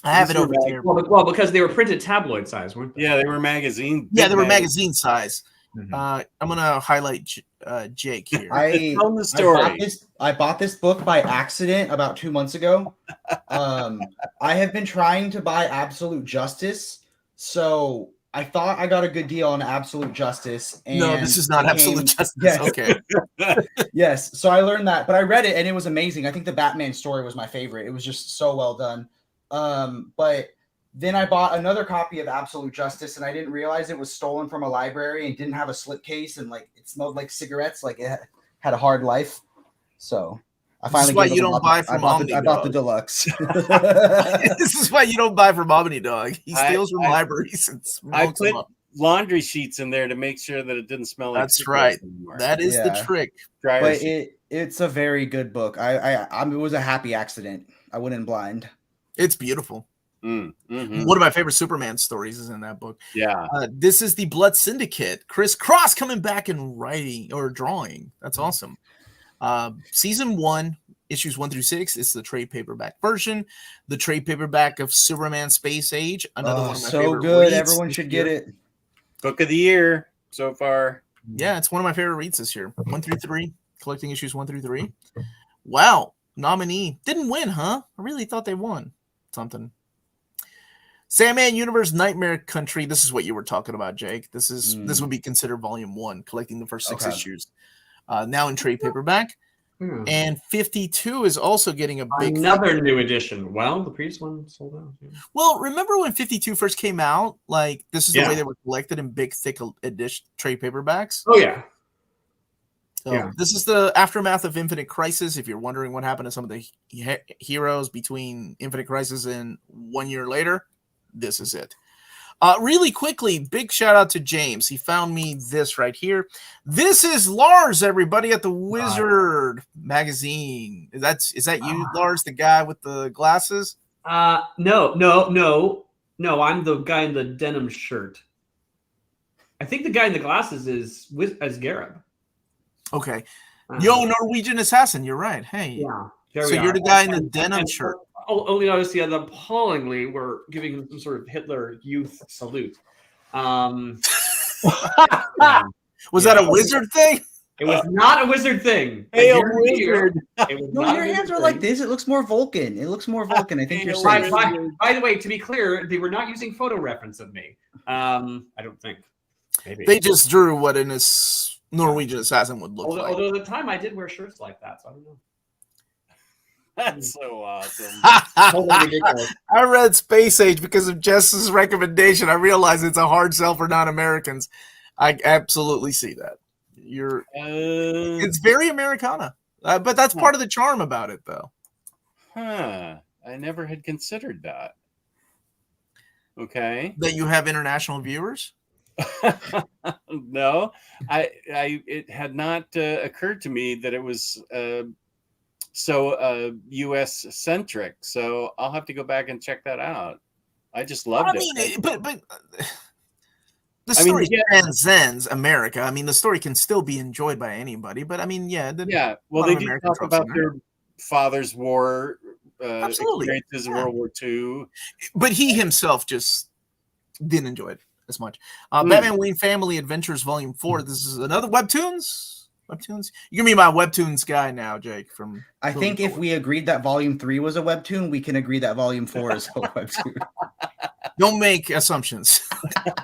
have it over here. Well, because they were printed tabloid size, weren't they? Yeah, they were magazine. Yeah, they were magazine size. Mm-hmm. I'm going to highlight Jake here. I bought this book by accident about 2 months ago. I have been trying to buy Absolute Justice, so I thought I got a good deal on Absolute Justice. And no, this is not Absolute Justice. Yes. Okay. Yes. So I learned that, but I read it and it was amazing. I think the Batman story was my favorite. It was just so well done. But then I bought another copy of Absolute Justice and I didn't realize it was stolen from a library and didn't have a slipcase and like it smelled like cigarettes, like it had a hard life. So I finally why you don't buy from Omni I bought the Dog. deluxe. This is why you don't buy from Omni Dog. He steals from libraries and I smokes them put up. laundry sheets in there to make sure that it didn't smell like That's right. anymore. That is the Yeah. trick. Dryer But sheet. it's a very good book. It was a happy accident. I went in blind. It's beautiful. Mhm. One of my favorite Superman stories is in that book. Yeah. This is the Blood Syndicate. Chris Cross coming back and writing or drawing. That's awesome. Season 1, issues 1 through 6. It's the trade paperback version. The trade paperback of Superman Space Age. Another one of my so favorite good. reads Everyone this should get year. it. Book of the year so far. Yeah, it's one of my favorite reads this year. 1 through 3. Collecting issues 1 through 3. Wow. Nominee. Didn't win, huh? I really thought they won something. Sandman Universe Nightmare Country. This is what you were talking about, Jake. This would be considered volume 1, collecting the first 6 issues. Now in trade paperback. And 52 is also getting a big another new edition. Well, the previous one sold out. Yeah. Well, remember when 52 first came out? Like, this is the way they were collected in big, thick edition trade paperbacks. Oh, yeah. So this is the aftermath of Infinite Crisis. If you're wondering what happened to some of the heroes between Infinite Crisis and 1 year later, this is it. Really quickly, big shout out to James. He found me this right here. This is Lars, everybody, at the Wizard magazine. Is that you, Lars, the guy with the glasses? No. I'm the guy in the denim shirt. I think the guy in the glasses is Garib. Okay. Yo, Norwegian assassin. You're right. Hey. Yeah. So you're the guy in the denim shirt. Only notice, appallingly, we're giving him some sort of Hitler Youth salute. Was that a wizard thing? It was not a wizard thing. Hey, wizard. No, your hands are like this. It looks more Vulcan. I think you're safe. By the way, to be clear, they were not using photo reference of me. I don't think. Maybe. They just drew what a Norwegian assassin would look like. Although at the time I did wear shirts like that, so I don't know. That's so awesome. I read Space Age because of Jess's recommendation. I realize it's a hard sell for non-Americans. I absolutely see that. It's very Americana, but that's part of the charm about it, though. I never had considered that. Okay, that you have international viewers. No, it had not occurred to me that it was so U.S. centric. So I'll have to go back and check that out. I just loved it. But the story transcends America. I mean, the story can still be enjoyed by anybody. But I mean, Well, they do talk about their father's war experiences in World War II. But he himself just didn't enjoy it as much. Batman Wayne Family Adventures Volume 4. This is another Webtoons. You're gonna be my Webtoons guy now, Jake. I think if we agreed that Volume 3 was a Webtoon, we can agree that Volume 4 is a Webtoon. Don't make assumptions.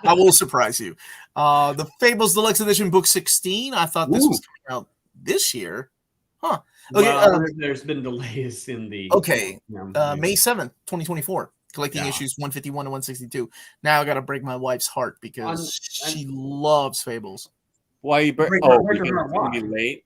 I will surprise you. The Fables Deluxe Edition, Book 16. I thought this was coming out this year. Huh. Okay. Well, there's been delays in the... Okay. May 7th, 2024. Collecting issues 151 to 162. Now I got to break my wife's heart because she loves Fables. Why you break? It's going to be late.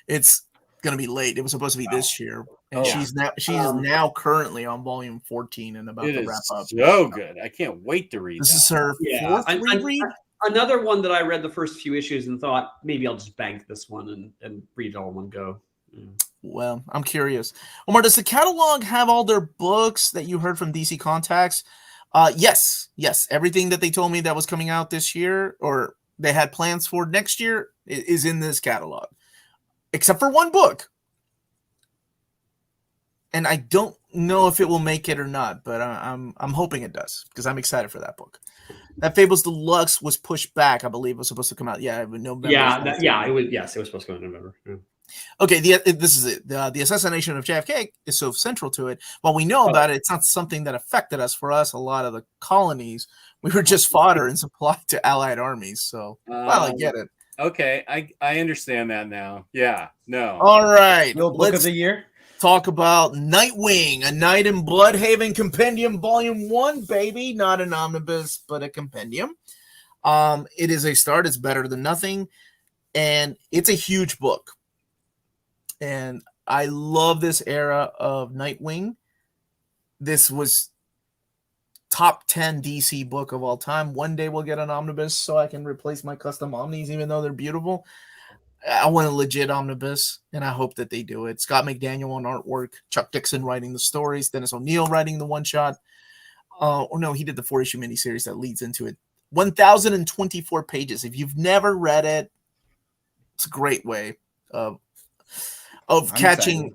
It's going to be late. It was supposed to be this year. And she's now currently on volume 14 and about to wrap up. So good. I can't wait to read This is her fourth reread. Another one that I read the first few issues and thought maybe I'll just bank this one and read it all in one go. Well, I'm curious. Omar, does the catalog have all their books that you heard from DC Contacts? Yes. Everything that they told me that was coming out this year or they had plans for next year is in this catalog, except for one book. And I don't know if it will make it or not, but I'm hoping it does because I'm excited for that book. That Fables Deluxe was pushed back. I believe it was supposed to come out. Yeah, November. It was. Yes, it was supposed to come out in November. Okay, this is it. The assassination of JFK is so central to it. While we know about it, it's not something that affected us. For us, a lot of the colonies, we were just fodder and supplied to Allied armies. So, well, I get it. Okay, I understand that now. Yeah, no. All right, Your book of the year. Talk about Nightwing, A Night in Bloodhaven Compendium, Volume 1, baby. Not an omnibus, but a compendium. It is a start. It's better than nothing. And it's a huge book. And I love this era of Nightwing. This was top 10 DC book of all time. One day we'll get an omnibus so I can replace my custom omnis, even though they're beautiful. I want a legit omnibus, and I hope that they do it. Scott McDaniel on artwork, Chuck Dixon writing the stories, Dennis O'Neil writing the one-shot. Or no, he did the 4-issue miniseries that leads into it. 1,024 pages. If you've never read it, it's a great way of catching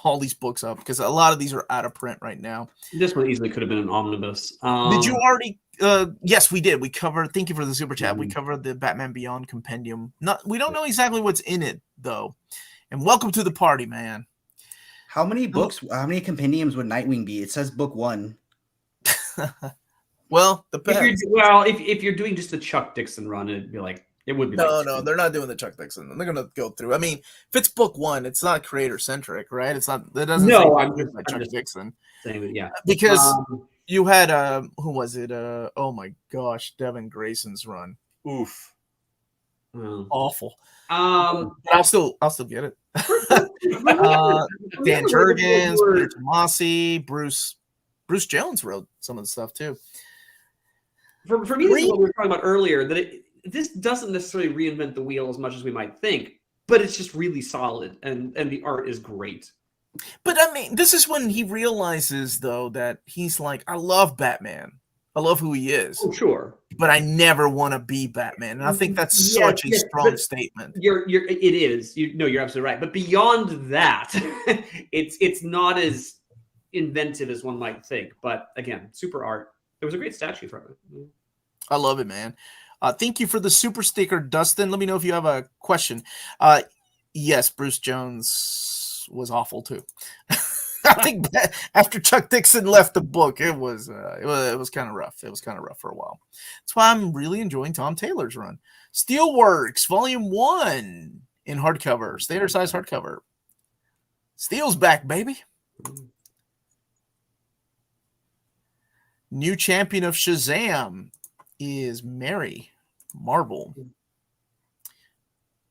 all these books up, because a lot of these are out of print right now. This one easily could have been an omnibus. Did you already? Yes, we did. We covered. Thank you for the super chat. We covered the Batman Beyond compendium. We don't know exactly what's in it though. And welcome to the party, man. How many books? How many compendiums would Nightwing be? It says book 1. Well, depends. If you're doing just the Chuck Dixon run, it'd be like. It would be no, they're not doing the Chuck Dixon. They're gonna go through. I mean, if it's book 1, it's not creator centric, right? It's not. That doesn't. No, say I'm Chuck just Dixon. saying that, yeah. Because you had who was it? Oh my gosh, Devin Grayson's run. Oof. Awful. I'll still get it. Dan Jurgens, Peter Tomasi, Bruce Jones wrote some of the stuff too. For me, this is what we were talking about earlier. That this doesn't necessarily reinvent the wheel as much as we might think, but it's just really solid, and the art is great. But I mean, this is when he realizes, though, that he's like, I love Batman. I love who he is. Oh, sure. But I never want to be Batman. And I think that's such a strong statement. It is. You're absolutely right. But beyond that, it's not as inventive as one might think. But again, super art. There was a great statue from it. I love it, man. Thank you for the super sticker, Dustin. Let me know if you have a question. Yes, Bruce Jones was awful too. I think after Chuck Dixon left the book, it was kind of rough. It was kind of rough for a while. That's why I'm really enjoying Tom Taylor's run. Steelworks, Volume 1 in hardcover, standard size hardcover. Steel's back, baby. New champion of Shazam is Mary Marvel,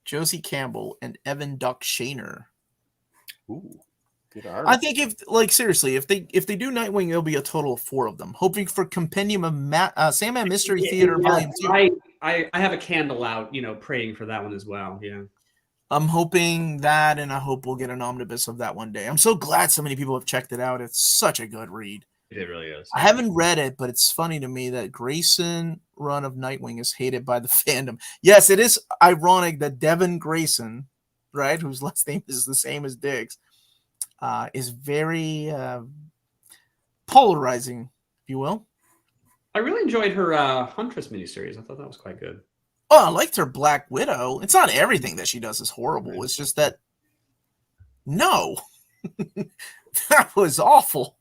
Josie Campbell, and Evan Doc Shaner. Ooh, good art. I think if they do Nightwing, it'll be a total of 4 of them. Hoping for Compendium of Sandman Mystery Theater Volume 2. I have a candle out, praying for that one as well. Yeah. I'm hoping that, and I hope we'll get an omnibus of that one day. I'm so glad so many people have checked it out. It's such a good read. It really is. I haven't read it, but it's funny to me that Grayson run of Nightwing is hated by the fandom. Yes, it is ironic that Devin Grayson, right, whose last name is the same as Diggs, is very polarizing, if you will. I really enjoyed her Huntress miniseries. I thought that was quite good. Oh, I liked her Black Widow. It's not everything that she does is horrible. It's just that, no, that was awful.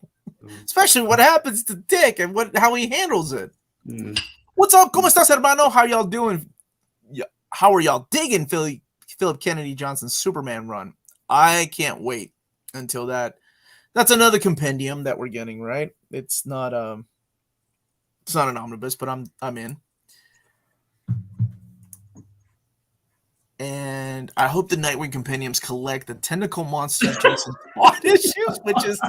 Especially what happens to Dick and how he handles it. What's up? ¿Cómo estás, hermano? How y'all doing? How are y'all digging Philip Kennedy Johnson's Superman run? I can't wait until that. That's another compendium that we're getting, right? It's not an omnibus, but I'm in. And I hope the Nightwing compendiums collect the Tentacle Monster Jason Todd issues, which is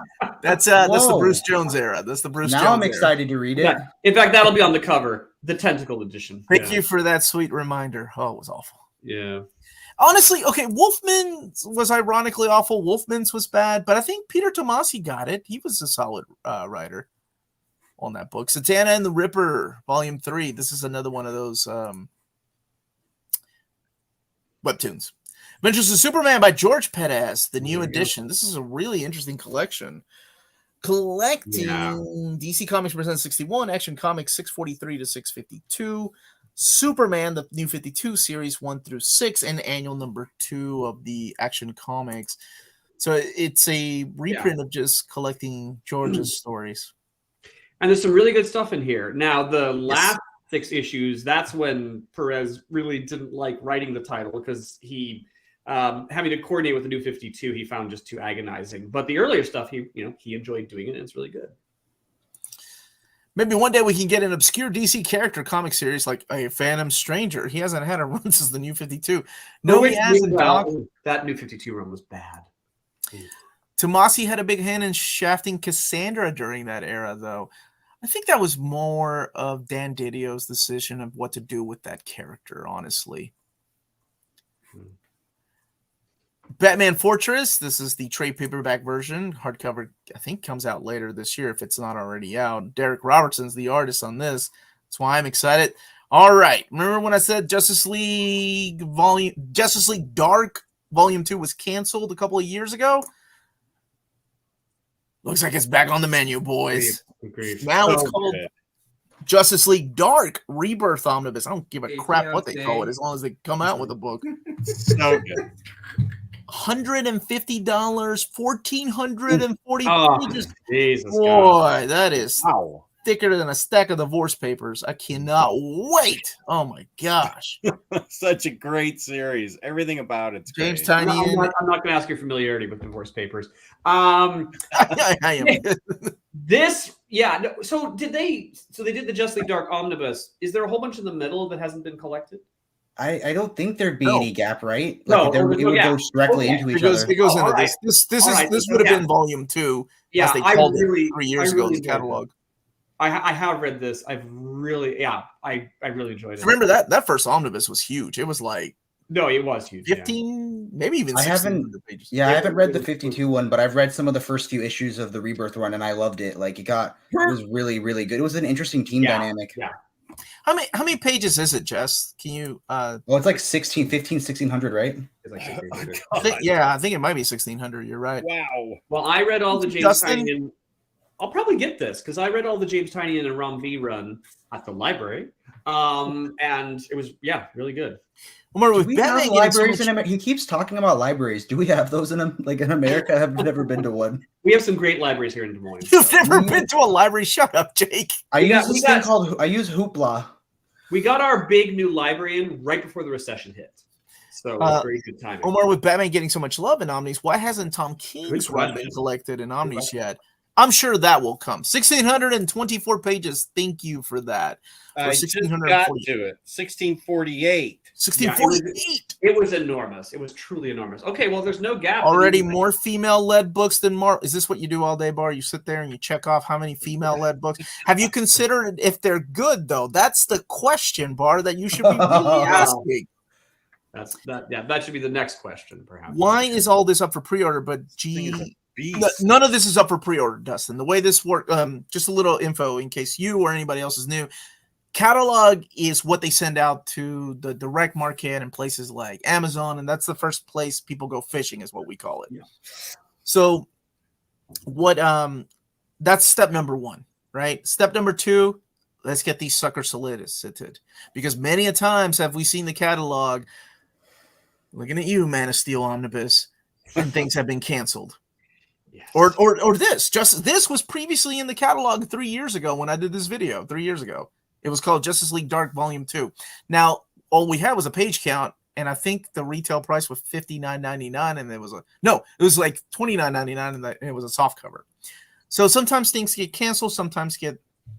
that's the Bruce Jones era. That's the Bruce Jones I'm excited to read it. Yeah. In fact, that'll be on the cover, the Tentacle edition. Thank you for that sweet reminder. Oh, it was awful. Yeah. Honestly, okay, Wolfman's was ironically awful. Wolfman's was bad, but I think Peter Tomasi got it. He was a solid writer on that book. Satana and the Ripper, Volume 3. This is another one of those Webtoons. Adventures of Superman by George Perez, the new edition. This is a really interesting collection. Collecting DC Comics presents 61, Action Comics 643 to 652. Superman, the New 52 series 1 through 6, and annual number 2 of the Action Comics. So it's a reprint of just collecting George's stories. And there's some really good stuff in here. Now, the last 6 issues, that's when Perez really didn't like writing the title because he, having to coordinate with the New 52, he found just too agonizing. But the earlier stuff, he enjoyed doing it, and it's really good. Maybe one day we can get an obscure DC character comic series like a Phantom Stranger. He hasn't had a run since the New 52. No, he hasn't. That New 52 run was bad. Tomasi had a big hand in shafting Cassandra during that era, though. I think that was more of Dan Didio's decision of what to do with that character, honestly. Batman Fortress, this is the trade paperback version. Hardcover, I think, comes out later this year if it's not already out. Derek Robertson's the artist on this. That's why I'm excited. All right. Remember when I said Justice League Dark Volume 2 was canceled a couple of years ago? Looks like it's back on the menu, boys. Agreed. Now it's called Justice League Dark Rebirth Omnibus. I don't give a crap what they call it as long as they come out with a book. So good. $150, 1,440 pages. Jesus Boy, that is Wow. thicker than a stack of divorce papers. I cannot wait. Oh my gosh. Such a great series. Everything about it's James great. Tynion. I'm not going to ask your familiarity with divorce papers. I am. So they did the Justice League Dark Omnibus. Is there a whole bunch in the middle that hasn't been collected? I don't think there'd be any gap, right? No, it would go directly into each other. It goes into right. this. This would have been volume 2. Yeah, as they called it 3 years ago in the catalog. I have read this. I really enjoyed it. Remember that first omnibus was huge. It was like it was huge. 15, maybe even 16 pages. Yeah, I haven't read the 52 one, but I've read some of the first few issues of the Rebirth run, and I loved it. Like it was really, really good. It was an interesting team dynamic. Yeah. How many pages is it, Jess? Can you it's like 1600, right? It's like 1600. I think it might be 1600. You're right. Wow. Well, I read all the James Tynion. I'll probably get this because I read all the James Tynion and Rom V run at the library. And it was really good. Omar, Do we have libraries in America? He keeps talking about libraries. Do we have those in America? I've never been to one. We have some great libraries here in Des Moines. You've never been to a library? Shut up, Jake. I use Hoopla. We got our big new library in right before the recession hit. So it was very good timing. Omar, with Batman getting so much love in Omnis, why hasn't Tom King's run been collected in Omnis yet? I'm sure that will come. 1,624 pages. Thank you for that. I just got to it. 1648. 1648. It was enormous. It was truly enormous. Okay, well, there's no gap. Already more female-led books than Marvel. Is this what you do all day, Bar? You sit there and you check off how many female-led books. Have you considered if they're good, though? That's the question, Bar, that you should be really asking. That should be the next question, perhaps. Why is all this up for pre-order? But none of this is up for pre-order, Dustin. The way this works, just a little info in case you or anybody else is new. Catalog is what they send out to the direct market and places like Amazon, and that's the first place people go fishing, is what we call it. Yeah. So, that's step number 1, right? Step number 2, let's get these suckers solicited, because many a times have we seen the catalog. Looking at you, Man of Steel Omnibus, and things have been canceled. Yes. Or this was previously in the catalog 3 years ago when I did this video 3 years ago. It was called Justice League Dark Volume 2. Now, all we had was a page count, and I think the retail price was $59.99, and it was like $29.99, and it was a soft cover. So sometimes things get canceled, sometimes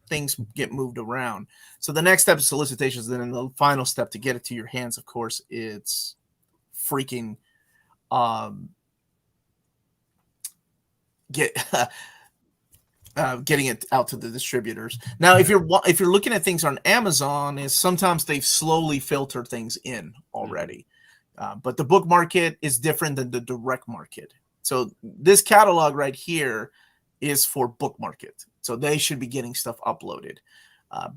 things get moved around. So the next step is solicitations, and then the final step to get it to your hands, of course, it's freaking getting it out to the distributors. Now, if you're looking at things on Amazon, is sometimes they've slowly filtered things in already, but the book market is different than the direct market. So this catalog right here is for book market, so they should be getting stuff uploaded.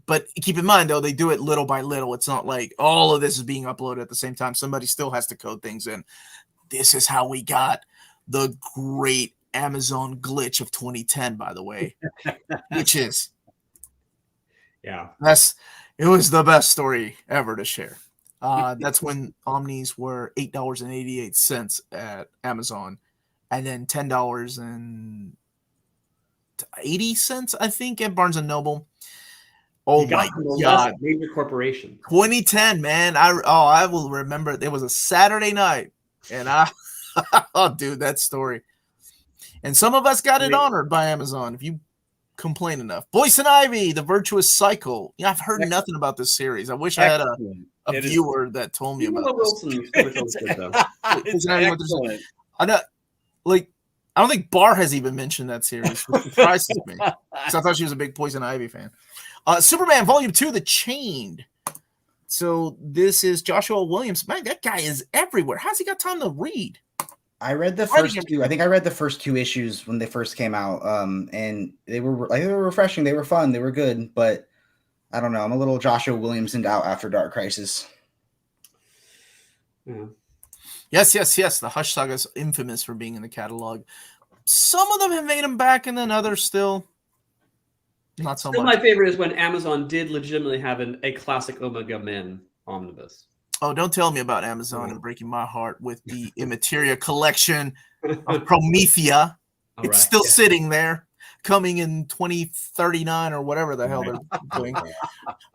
But keep in mind, though, they do it little by little. It's not like all of this is being uploaded at the same time. Somebody still has to code things in. This is how we got the great Amazon glitch of 2010, by the way, which is Yeah. It was the best story ever to share. That's when Omnis were $8.88 at Amazon, and then $10.80, I think, at Barnes and Noble. Oh You got my from the God! less major corporation. 2010, man. I will remember. It was a Saturday night, and oh, dude, that story. And some of us got it honored by Amazon. If you complain enough. Poison Ivy, The Virtuous Cycle. Yeah, I've heard nothing about this series. I wish I had a viewer that told me about this. It's excellent. I don't think Bar has even mentioned that series, which surprises me. Because I thought she was a big Poison Ivy fan. Superman Volume 2, The Chained. So this is Joshua Williams. Man, that guy is everywhere. How's he got time to read? I read the first two. I think I read the first two issues when they first came out. And they were refreshing. They were fun. They were good. But I don't know. I'm a little Joshua Williamsoned out after Dark Crisis. Yeah. Yes. The Hush Saga is infamous for being in the catalog. Some of them have made them back, and then others still not so much. My favorite is when Amazon did legitimately have a classic Omega Men omnibus. Oh, don't tell me about Amazon and breaking my heart with the Immateria collection of Promethea. It's still sitting there, coming in 2039 or whatever the hell they're doing.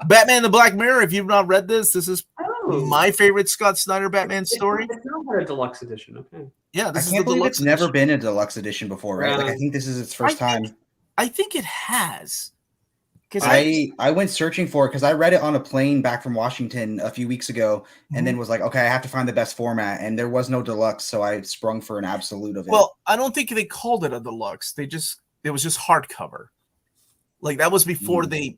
Batman the Black Mirror. If you've not read this is my favorite Scott Snyder Batman story. It's not a deluxe edition. Okay. Yeah, I can't believe it's never been a deluxe edition before, right? Like I think this is its first time. I think it has. I went searching for it because I read it on a plane back from Washington a few weeks ago, and then was like, okay, I have to find the best format, and there was no deluxe, so I sprung for an absolute of it. Well, I don't think they called it a deluxe. It was just hardcover. Like that was before they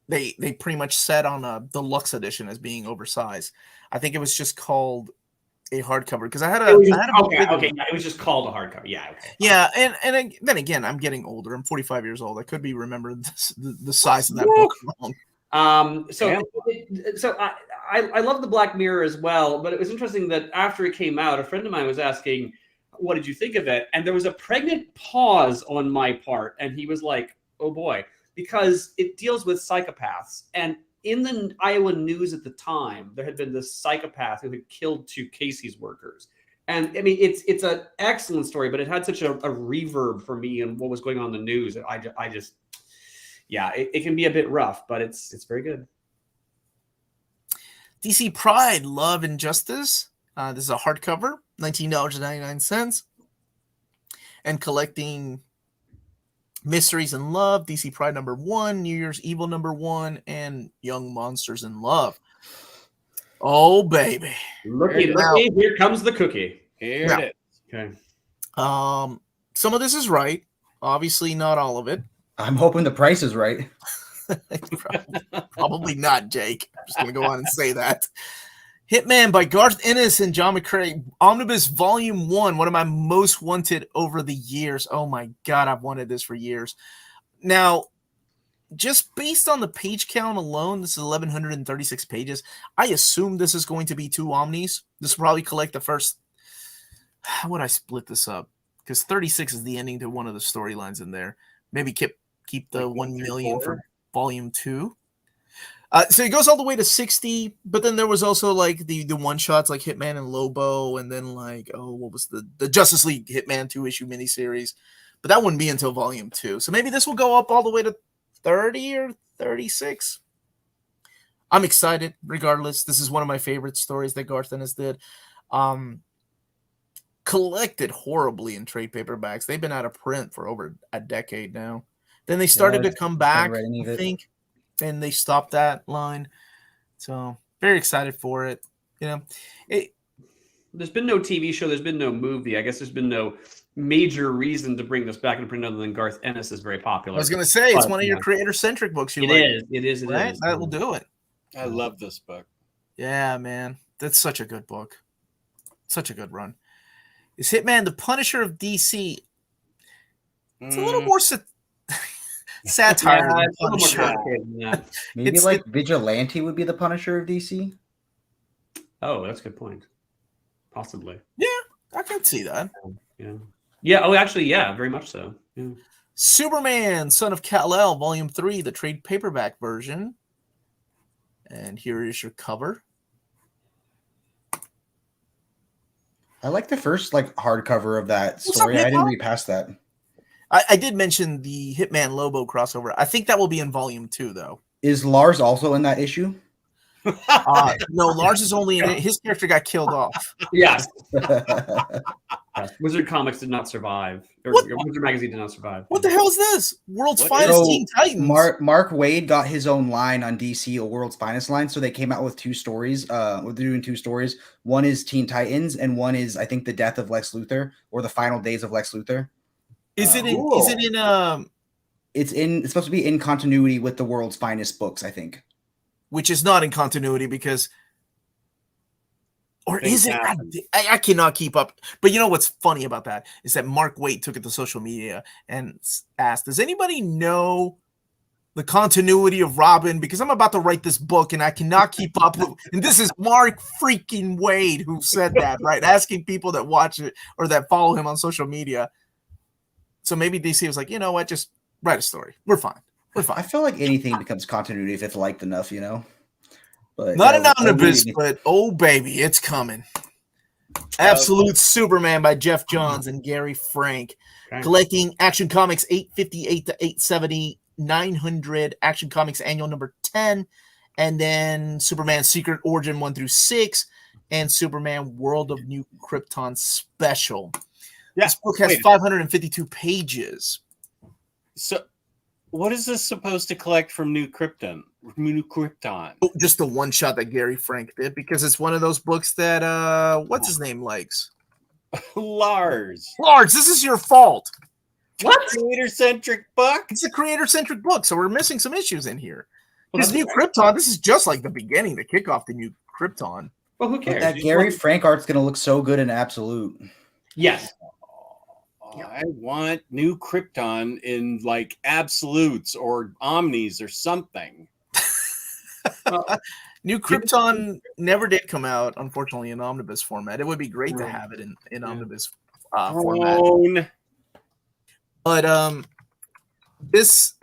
pretty much set on a deluxe edition as being oversized. I think it was just called a hardcover because I had a it was just called a hardcover. Yeah. Okay. Yeah, and then again, I'm getting older. I'm 45 years old. I could be remembering the size of that book wrong. So I love the Black Mirror as well, but it was interesting that after it came out, a friend of mine was asking, "What did you think of it?" And there was a pregnant pause on my part, and he was like, "Oh boy," because it deals with psychopaths. And in the Iowa news at the time, there had been this psychopath who had killed 2 Casey's workers. And I mean, it's an excellent story, but it had such a reverb for me and what was going on in the news. I just, it can be a bit rough, but it's very good. DC Pride, Love and Justice. This is a hardcover, $19.99. And collecting Mysteries in Love, DC Pride #1, New Year's Evil #1, and Young Monsters in Love. Oh, baby. Looky, here comes the cookie. Here it is. Okay. Some of this is right. Obviously, not all of it. I'm hoping the price is right. Probably not, Jake. I'm just going to go on and say that. Hitman by Garth Ennis and John McCrae. Omnibus Volume 1, one of my most wanted over the years. Oh my God, I've wanted this for years. Now, just based on the page count alone, this is 1,136 pages. I assume this is going to be 2 Omnis. This will probably collect the first... How would I split this up? Because 36 is the ending to one of the storylines in there. Maybe keep the 1 million for Volume 2. So it goes all the way to 60, but then there was also like the one-shots like Hitman and Lobo, and then like, what was the Justice League Hitman 2-issue miniseries. But that wouldn't be until Volume 2. So maybe this will go up all the way to 30 or 36. I'm excited regardless. This is one of my favorite stories that Garth Ennis did. Collected horribly in trade paperbacks. They've been out of print for over a decade now. Then they started to come back, I think. And they stopped that line. So very excited for it. There's been no TV show. There's been no movie. I guess there's been no major reason to bring this back into print other than Garth Ennis is very popular. I was going to say, it's one of your creator-centric books. It is. Right? That will do it. I love this book. Yeah, man. That's such a good book. Such a good run. Is Hitman the Punisher of DC? It's a little more... satire. Maybe Vigilante would be the Punisher of DC. Oh, that's a good point. Possibly. Yeah, I can see that. Yeah. Oh, actually, yeah, very much so. Yeah. Superman, Son of Kal-El, Volume 3, the trade paperback version. And here is your cover. I like the first hardcover of that story. Up, I didn't read past that. I did mention the Hitman Lobo crossover. I think that will be in Volume 2, though. Is Lars also in that issue? No, Lars is only in it. His character got killed off. Yes. Wizard Comics did not survive. Wizard Magazine did not survive. What the hell is this? World's Finest Teen Titans. Mark Waid got his own line on DC, a World's Finest line. So they came out with 2 stories. They're doing 2 stories. One is Teen Titans, and one is, I think, the death of Lex Luthor or the final days of Lex Luthor. Is it in? It's supposed to be in continuity with the World's Finest books, I think. Which is not in continuity because, or is it? I cannot keep up. But you know what's funny about that is that Mark Waid took it to social media and asked, "Does anybody know the continuity of Robin? Because I'm about to write this book and I cannot keep up." And this is Mark freaking Waid who said that, right? Asking people that watch it or that follow him on social media. So maybe DC was like, you know what, just write a story. We're fine. We're fine. I feel like anything becomes continuity if it's liked enough, you know. But not an omnibus, but oh baby, it's coming. Absolute Superman by Jeff Johns and Gary Frank. Okay. Collecting Action Comics 858 to 870, 900 Action Comics Annual number 10, and then Superman Secret Origin 1 through 6, and Superman World of New Krypton Special. Yeah. This book has 552 pages. So, what is this supposed to collect from New Krypton? Oh, just the one shot that Gary Frank did, because it's one of those books that what's his name likes. Lars, this is your fault. What? Creator-centric book? It's a creator-centric book, so we're missing some issues in here. Because New Krypton, this is just like the beginning, the kickoff to New Krypton. Well, who cares? That Gary Frank art's going to look so good in Absolute. Yes. I want New Krypton in Absolutes or Omnis or something. New Krypton never did come out, unfortunately, in omnibus format. It would be great to have it in omnibus format. But this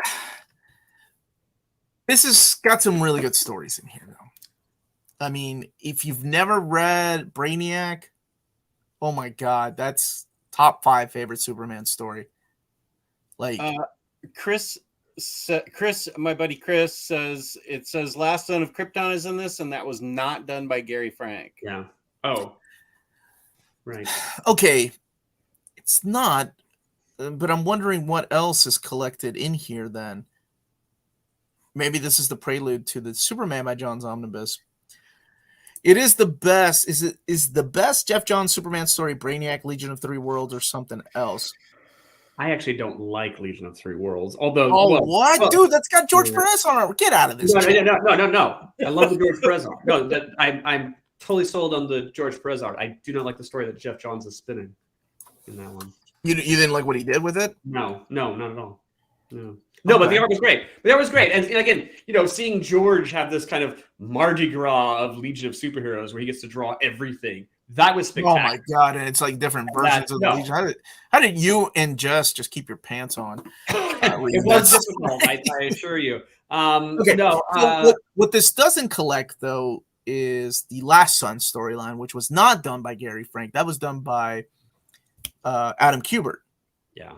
has got some really good stories in here, though. I mean, if you've never read Brainiac, oh my God, that's top 5 favorite Superman story. Chris, my buddy Chris says Last Son of Krypton is in this, and that was not done by Gary Frank. Yeah. Oh. Right. Okay. It's not, but I'm wondering what else is collected in here then. Maybe this is the prelude to the Superman by Johns Omnibus. It is the best. Is the best Jeff Johns Superman story Brainiac, Legion of Three Worlds, or something else? I actually don't like Legion of Three Worlds. Although, what, dude? That's got George Perez on it. Get out of this. No. I love the George Perez art. No, I'm totally sold on the George Perez art. I do not like the story that Jeff Johns is spinning in that one. You didn't like what he did with it? No, not at all. No, but the art was great. And again, seeing George have this kind of Mardi Gras of Legion of Superheroes where he gets to draw everything, that was spectacular. Oh my God! And it's like different versions of the Legion. How did you and just keep your pants on? It was difficult, I assure you. Okay. So what this doesn't collect though is the Last Son storyline, which was not done by Gary Frank. That was done by Adam Kubert. Yeah,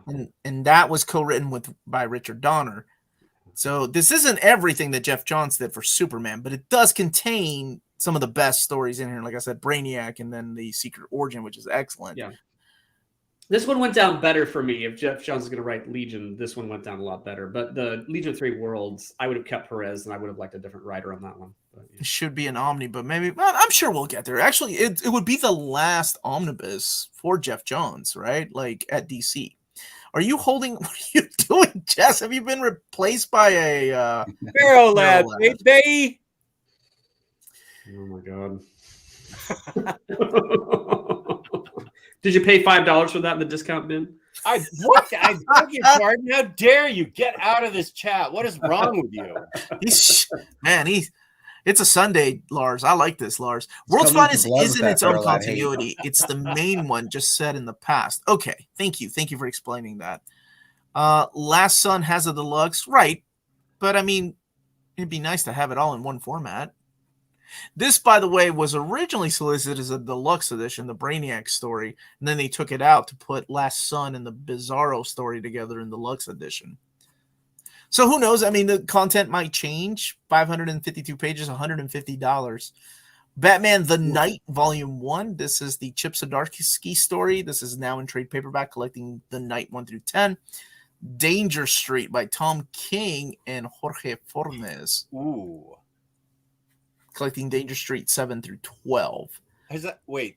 and that was co-written by Richard Donner. So this isn't everything that Jeff Johns did for Superman, but it does contain some of the best stories in here. Like I said, Brainiac, and then the Secret Origin, which is excellent. Yeah, this one went down better for me. If Jeff Johns is going to write Legion, this one went down a lot better. But the Legion of Three Worlds, I would have kept Perez, and I would have liked a different writer on that one. But, yeah. It should be an Omni, but maybe I'm sure we'll get there. Actually, it would be the last omnibus for Jeff Johns, right? At DC. Are you holding? What are you doing, Jess? Have you been replaced by a Barrel Lad, baby? Oh my God! Did you pay $5 for that in the discount bin? I beg your pardon. How dare you get out of this chat? What is wrong with you? It's a Sunday, Lars. I like this, Lars. World's Finest isn't its own continuity. It's the main one, just set in the past. Okay, thank you for explaining that. Last Son has a deluxe, right? But I mean, it'd be nice to have it all in one format. This, by the way, was originally solicited as a deluxe edition, the Brainiac story, and then they took it out to put Last Son and the Bizarro story together in the deluxe edition. So who knows? I mean, the content might change. 552 pages, $150. Batman the Knight, Volume 1. This is the Chip Zdarsky story. This is now in trade paperback, collecting the Knight 1 through 10. Danger Street by Tom King and Jorge Fornes. Ooh. Collecting Danger Street 7 through 12.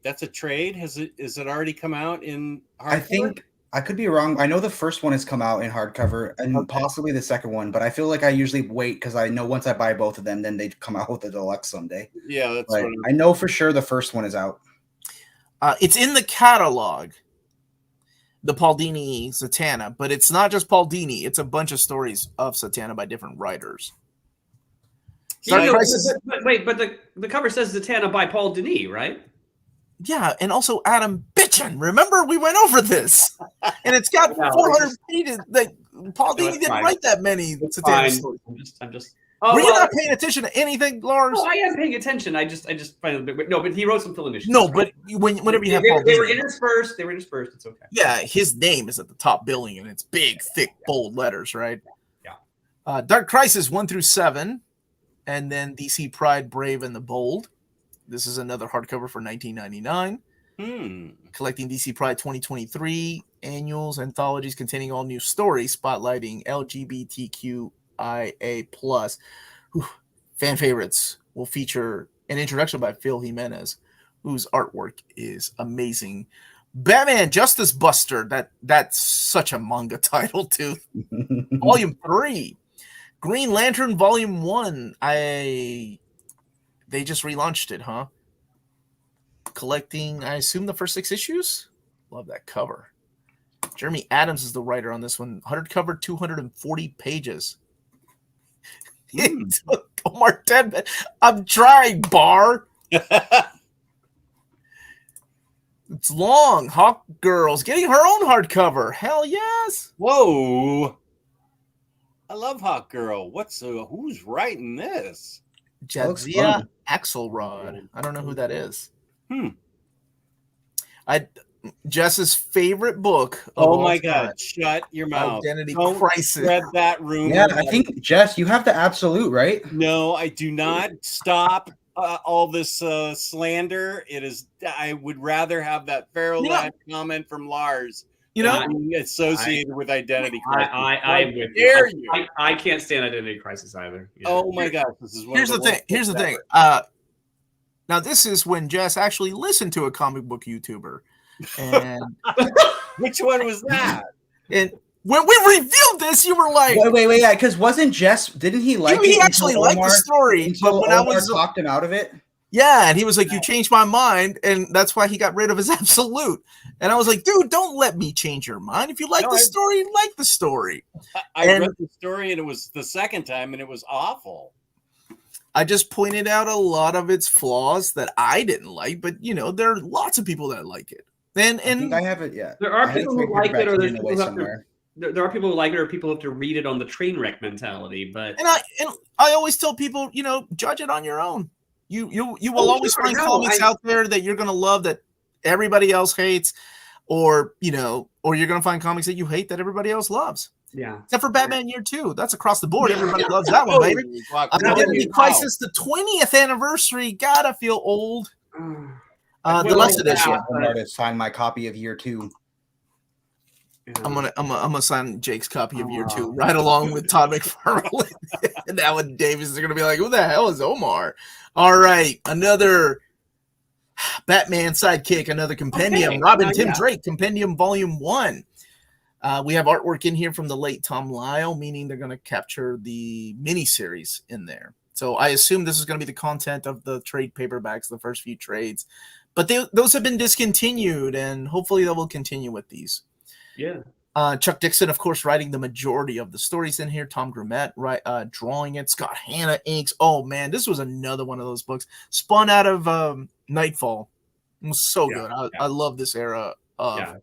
That's a trade? Is it already come out in hardcover? I think I could be wrong. I know the first one has come out in hardcover and possibly the second one, but I feel like I usually wait because I know once I buy both of them, then they come out with a deluxe someday. Yeah, that's but I know for sure the first one is out. It's in the catalog, the Paul Dini Zatanna, but it's not just Paul Dini. It's a bunch of stories of Zatanna by different writers. But the cover says Zatanna by Paul Dini, right? Yeah, and also Adam Bitchin. Remember, we went over this, and it's got 400 pages. Paul Dini didn't write that many Zatanna stories. I'm just. Were you not paying attention to anything, Lars? No, I am paying attention. I just find it a bit. No, but he wrote some fill issues. No, but whenever you have Paul Dini, they were interspersed. It's okay. Yeah, his name is at the top billing, and it's big, thick, bold letters, right? Yeah. Dark Crisis 1 through 7. And then DC Pride, Brave, and the Bold. This is another hardcover for $19.99. Collecting DC Pride 2023 annuals, anthologies containing all new stories spotlighting LGBTQIA+. Fan favorites will feature an introduction by Phil Jimenez, whose artwork is amazing. Batman Justice Buster. That's such a manga title, too. Volume 3. Green Lantern Volume 1. They just relaunched it, huh? Collecting, I assume, the first 6 issues? Love that cover. Jeremy Adams is the writer on this one. Hardcover, 240 pages. It took Omar 10 minutes. I'm trying, Bar. It's long. Hawk Girl's getting her own hardcover. Hell yes. Whoa. I love Hawk Girl. Who's writing this? Jadzia Axelrod. I don't know who that is. Jess's favorite book. Oh my God! Shut your mouth. Identity Don't Crisis. spread that rumor. Yeah, I think Jess, you have the Absolute, right? No, I do not. Stop all this slander. It is. I would rather have that Feral Lad comment from Lars. Associated with Identity Crisis. I'm with you. I can't stand Identity Crisis either. Yeah. Oh my gosh, this is one. Here's the thing. Now this is when Jess actually listened to a comic book YouTuber, and which one was that? And when we reviewed this, you were like, "Wait, yeah," because wasn't Jess? Didn't he like? He actually liked the story, but when Omar talked him out of it. Yeah, and he was like, "You changed my mind," and that's why he got rid of his Absolute. And I was like, "Dude, don't let me change your mind. If you like the story, like the story." I read the story, and it was the second time, and it was awful. I just pointed out a lot of its flaws that I didn't like, but there are lots of people that like it. And I think I have it. Yeah, there are people who like it, or there's people who have to. There are people who like it, or people who have to read it on the train wreck mentality. But I always tell people, judge it on your own. You will always find comics out there that you're gonna love that everybody else hates, or you're gonna find comics that you hate that everybody else loves. Yeah, except for Batman Year 2. That's across the board. Everybody loves that one, baby. Identity Crisis, the 20th anniversary. Gotta feel old. Deluxe edition. I'm going to sign my copy of Year 2. I'm gonna sign Jake's copy of Year 2 right along with Todd McFarlane and Alan Davis. They're gonna be like, "Who the hell is Omar?" All right, another Batman sidekick, another compendium. Okay. Robin Tim Drake Compendium Volume 1. We have artwork in here from the late Tom Lyle, meaning they're going to capture the miniseries in there. So I assume this is going to be the content of the trade paperbacks, the first few trades. But those have been discontinued, and hopefully they will continue with these. Yeah. Chuck Dixon, of course, writing the majority of the stories in here. Tom Grumet drawing it. Scott Hanna inks. Oh, man, this was another one of those books. Spun out of Nightfall. It was so good. I love this era of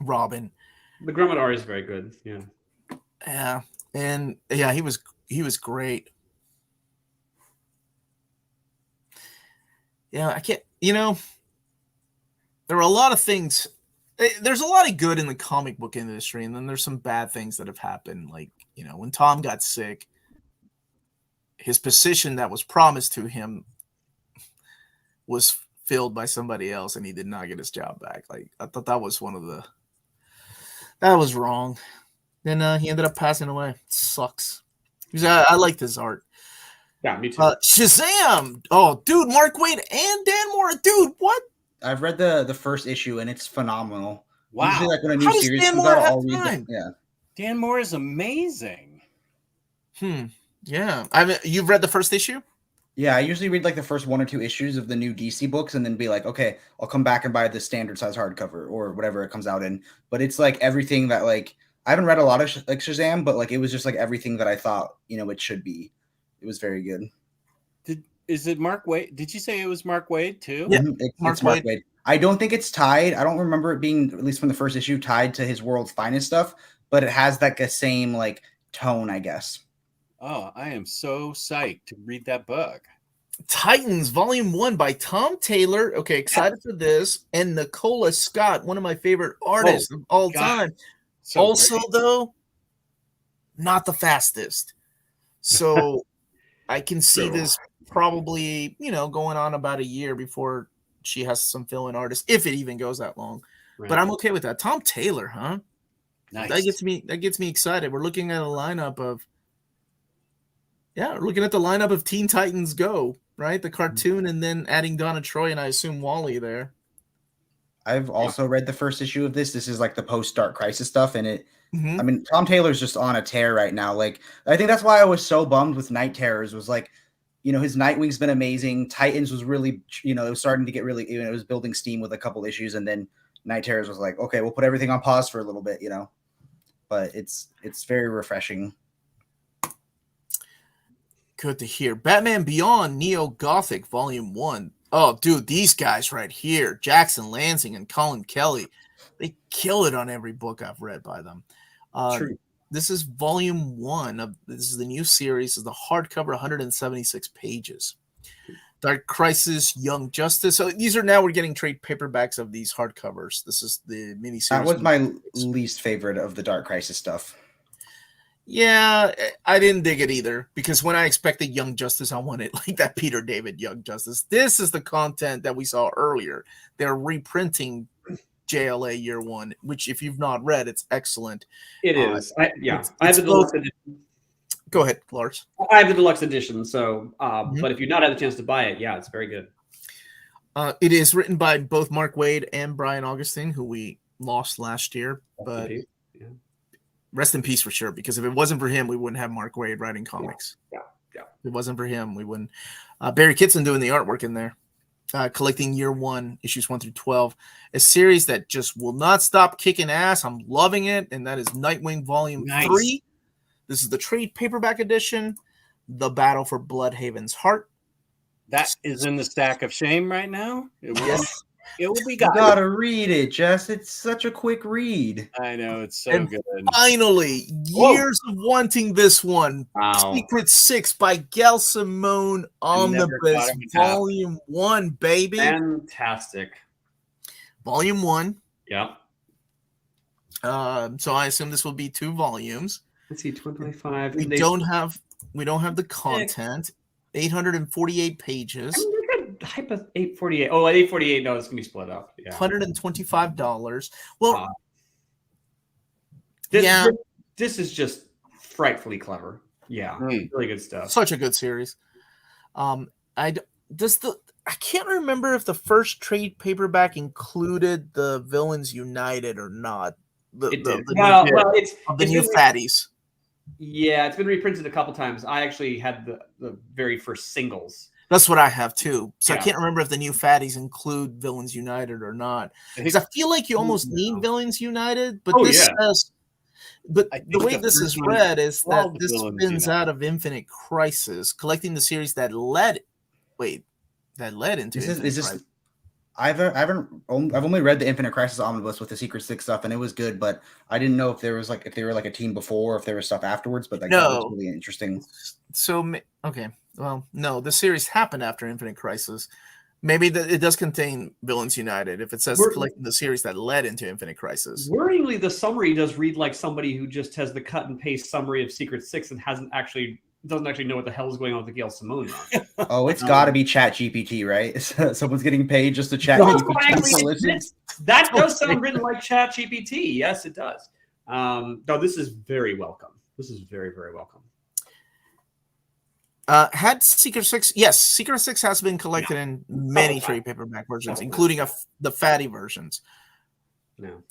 Robin. The Grumman art is very good. Yeah. Yeah, and yeah, he was great. Yeah, I can't. There were a lot of things. There's a lot of good in the comic book industry, and then there's some bad things that have happened. Like when Tom got sick, his position that was promised to him was filled by somebody else, and he did not get his job back. Like I thought that was that was wrong. Then he ended up passing away. It sucks. I liked his art. Yeah, me too. Shazam! Oh, dude, Mark Waid and Dan Mora. Dude, what? I've read the first issue and it's phenomenal. Wow. Usually, like when a How new does series Dan comes Mora out, have I'll read time? Yeah. Dan Moore is amazing. Yeah. You've read the first issue? Yeah, I usually read like the first 1 or 2 issues of the new DC books and then be like, okay, I'll come back and buy the standard size hardcover or whatever it comes out in. But it's like everything that like I haven't read a lot of Shazam, but like it was just like everything that I thought it should be. It was very good. Is it Mark Waid? Did you say it was Mark Waid too? Yeah, It's Mark Mark Waid. Waid. I don't think it's tied. I don't remember it being, at least from the first issue, tied to his World's Finest stuff, but it has like a same like tone, I guess. Oh, I am so psyched to read that book. Titans Volume 1 by Tom Taylor. Okay, excited for this. And Nicola Scott, one of my favorite artists of all time. So also, great. though, not the fastest. So I can see this probably, going on about a year before she has some fill-in artists, if it even goes that long. Right. But I'm okay with that. Tom Taylor, huh? Nice. That gets me excited. We're looking at a lineup of Teen Titans Go, right? The cartoon, and then adding Donna Troy and I assume Wally there. I've also read the first issue of this. This is like the post-Dark Crisis stuff, and it. Mm-hmm. I mean, Tom Taylor's just on a tear right now. Like, I think that's why I was so bummed with Night Terrors. Was like, his Nightwing's been amazing. Titans was really, it was starting to get really, it was building steam with a couple issues, and then Night Terrors was like, okay, we'll put everything on pause for a little bit, But it's very refreshing. Good to hear. Batman Beyond Neo Gothic Volume 1. Oh, dude, these guys right here, Jackson Lansing and Colin Kelly, they kill it on every book I've read by them. True. This is Volume 1. This is the new series. This is the hardcover, 176 pages. Dark Crisis, Young Justice. So these are now we're getting trade paperbacks of these hardcovers. This is the miniseries. That was my least favorite of the Dark Crisis stuff. Yeah, I didn't dig it either because when I expected Young Justice, I wanted like that Peter David Young Justice. This is the content that we saw earlier. They're reprinting JLA Year One, which if you've not read, it's excellent. It is. I have the both. deluxe edition. Go ahead, Lars. I have the deluxe edition, so but if you've not had the chance to buy it, yeah, it's very good. It is written by both Mark Waid and Brian Augustine, who we lost last year. But rest in peace for sure, because if it wasn't for him, we wouldn't have Mark Waid writing comics. Yeah. If it wasn't for him, we wouldn't. Barry Kitson doing the artwork in there, collecting Year One, issues 1 through 12, a series that just will not stop kicking ass. I'm loving it, and that is Nightwing Volume 3. This is the trade paperback edition, The Battle for Bloodhaven's Heart. That is in the stack of shame right now. Yes. It will be You got. gotta read it, Jess. It's such a quick read. I know, it's so And good. Finally, years of wanting this one. Wow. Secret 6 by Gail Simone Omnibus, Volume 1, baby. Fantastic. Volume 1. Yeah. So I assume this will be 2 volumes. Let's see, 25. We don't have the content. 848 pages. I mean, they got hype of 848. Oh, 848. No, it's gonna be split up. Yeah. $125. Well, This is just frightfully clever. Yeah, really good stuff. Such a good series. I can't remember if the first trade paperback included the Villains United or not. The new fatties. Yeah, it's been reprinted a couple times. I actually had the very first singles. That's what I have too. So I can't remember if the new fatties include Villains United or not. Because I feel like you almost need Villains United, but but the way this is read is that this spins out of Infinite Crisis, collecting the series that led into Infinite Crisis. I've only read the Infinite Crisis Omnibus with the Secret Six stuff, and it was good. But I didn't know if there was if they were like a team before, or if there was stuff afterwards. But that was really interesting. So okay, well, no, the series happened after Infinite Crisis. Maybe it does contain Villains United if it says collecting the series that led into Infinite Crisis. Worryingly, the summary does read like somebody who just has the cut and paste summary of Secret Six and doesn't actually know what the hell is going on with the Gail Simone run. Oh, it's got to be Chat GPT, right? Someone's getting paid just to Chat GPT. That does sound written like Chat GPT. Yes, it does. No, this is very welcome. This is very, very welcome. Had Secret Six? Yes, Secret Six has been collected in many trade paperback versions, including the fatty versions. No.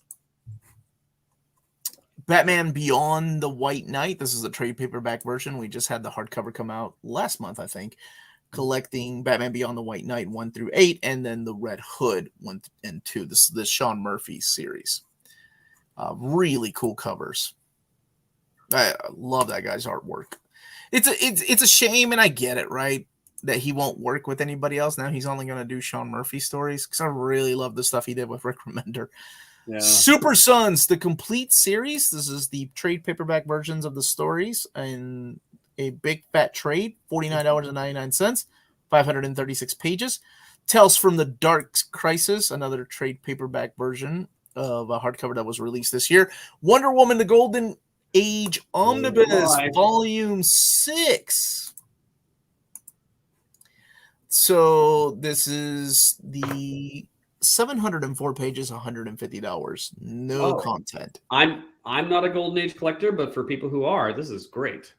Batman Beyond the White Knight. This is a trade paperback version. We just had the hardcover come out last month, I think. Collecting Batman Beyond the White Knight 1 through 8, and then the Red Hood 1 and 2. This is the Sean Murphy series. Really cool covers. I love that guy's artwork. It's a shame, and I get it, right? That he won't work with anybody else. Now he's only going to do Sean Murphy stories, because I really love the stuff he did with Rick Remender. Yeah. Super Sons, the complete series. This is the trade paperback versions of the stories in a big fat trade, $49.99, 536 pages. Tales from the Dark Crisis, another trade paperback version of a hardcover that was released this year. Wonder Woman, the Golden Age Omnibus, Volume 6. So this is the 704 pages, $150. No content. I'm not a Golden Age collector, but for people who are, this is great.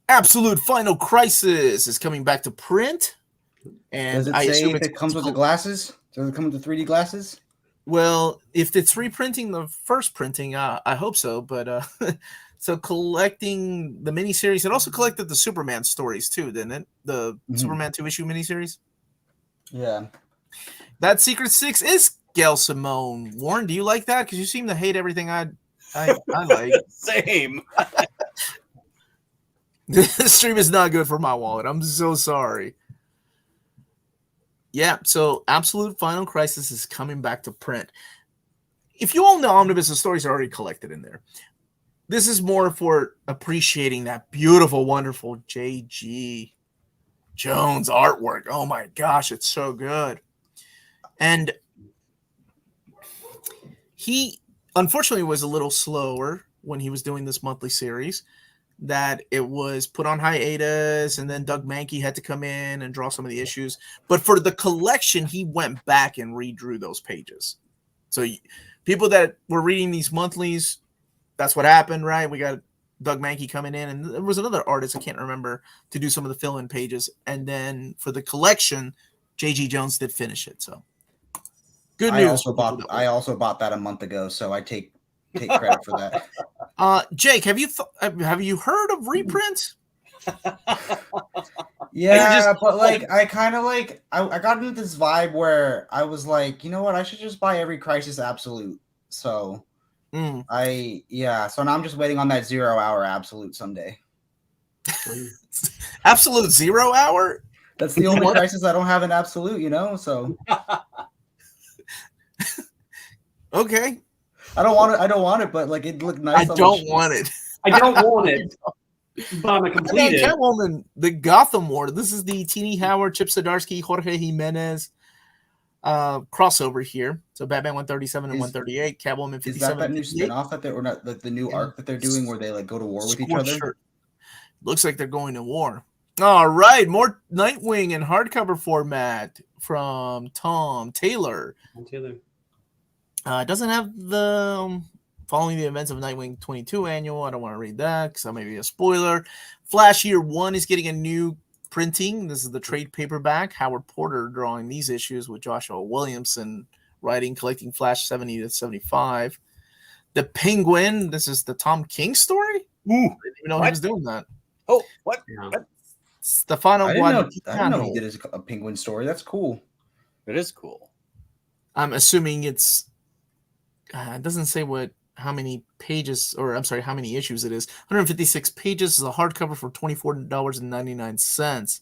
Absolute Final Crisis is coming back to print. And does it say if it comes with the glasses? Does it come with the 3D glasses? Well, if it's reprinting the first printing, I hope so. But so collecting the miniseries, it also collected the Superman stories too, didn't it? The Superman 2-issue miniseries. Yeah. That Secret Six is Gail Simone. Warren, do you like that? Because you seem to hate everything I like. Same. This stream is not good for my wallet. I'm so sorry. Yeah, so Absolute Final Crisis is coming back to print. If you own the Omnibus, the stories are already collected in there. This is more for appreciating that beautiful, wonderful J.G. Jones artwork. Oh my gosh, it's so good. And he, unfortunately, was a little slower when he was doing this monthly series, that it was put on hiatus, and then Doug Mankey had to come in and draw some of the issues. But for the collection, he went back and redrew those pages. So people that were reading these monthlies, that's what happened, right? We got Doug Mankey coming in, and there was another artist, I can't remember, to do some of the fill-in pages. And then for the collection, J.G. Jones did finish it. So good news. I also bought that a month ago, so I take credit for that. Jake, have you heard of reprints? Yeah, but like I kind of I got into this vibe where I was like, you know what, I should just buy every Crisis Absolute. So so now I'm just waiting on that 0 hour Absolute someday. Absolute 0 hour? That's the only Crisis I don't have an Absolute, you know. So okay. I don't want it, but like it looked nice. I don't want it. I don't want it. But I'm a completed. Catwoman, the Gotham War. This is the Teeny Howard, Chip Zdarsky, Jorge Jimenez crossover here. So Batman 137 and 138, Catwoman 57. Is that new spinoff that or not the new arc that they're doing where they like go to war with each other? Sure. Looks like they're going to war. All right, more Nightwing in hardcover format from Tom Taylor. It doesn't have the following the events of Nightwing 22 annual. I don't want to read that because that may be a spoiler. Flash Year 1 is getting a new printing. This is the trade paperback. Howard Porter drawing these issues with Joshua Williamson writing, collecting Flash 70 to 75. The Penguin. This is the Tom King story? Ooh, I didn't even know he was doing that. Oh, what? Yeah. Stefano I didn't know he did a Penguin story. That's cool. It is cool. I'm assuming it's it doesn't say how many pages, or I'm sorry, how many issues it is. 156 pages is a hardcover for $24.99.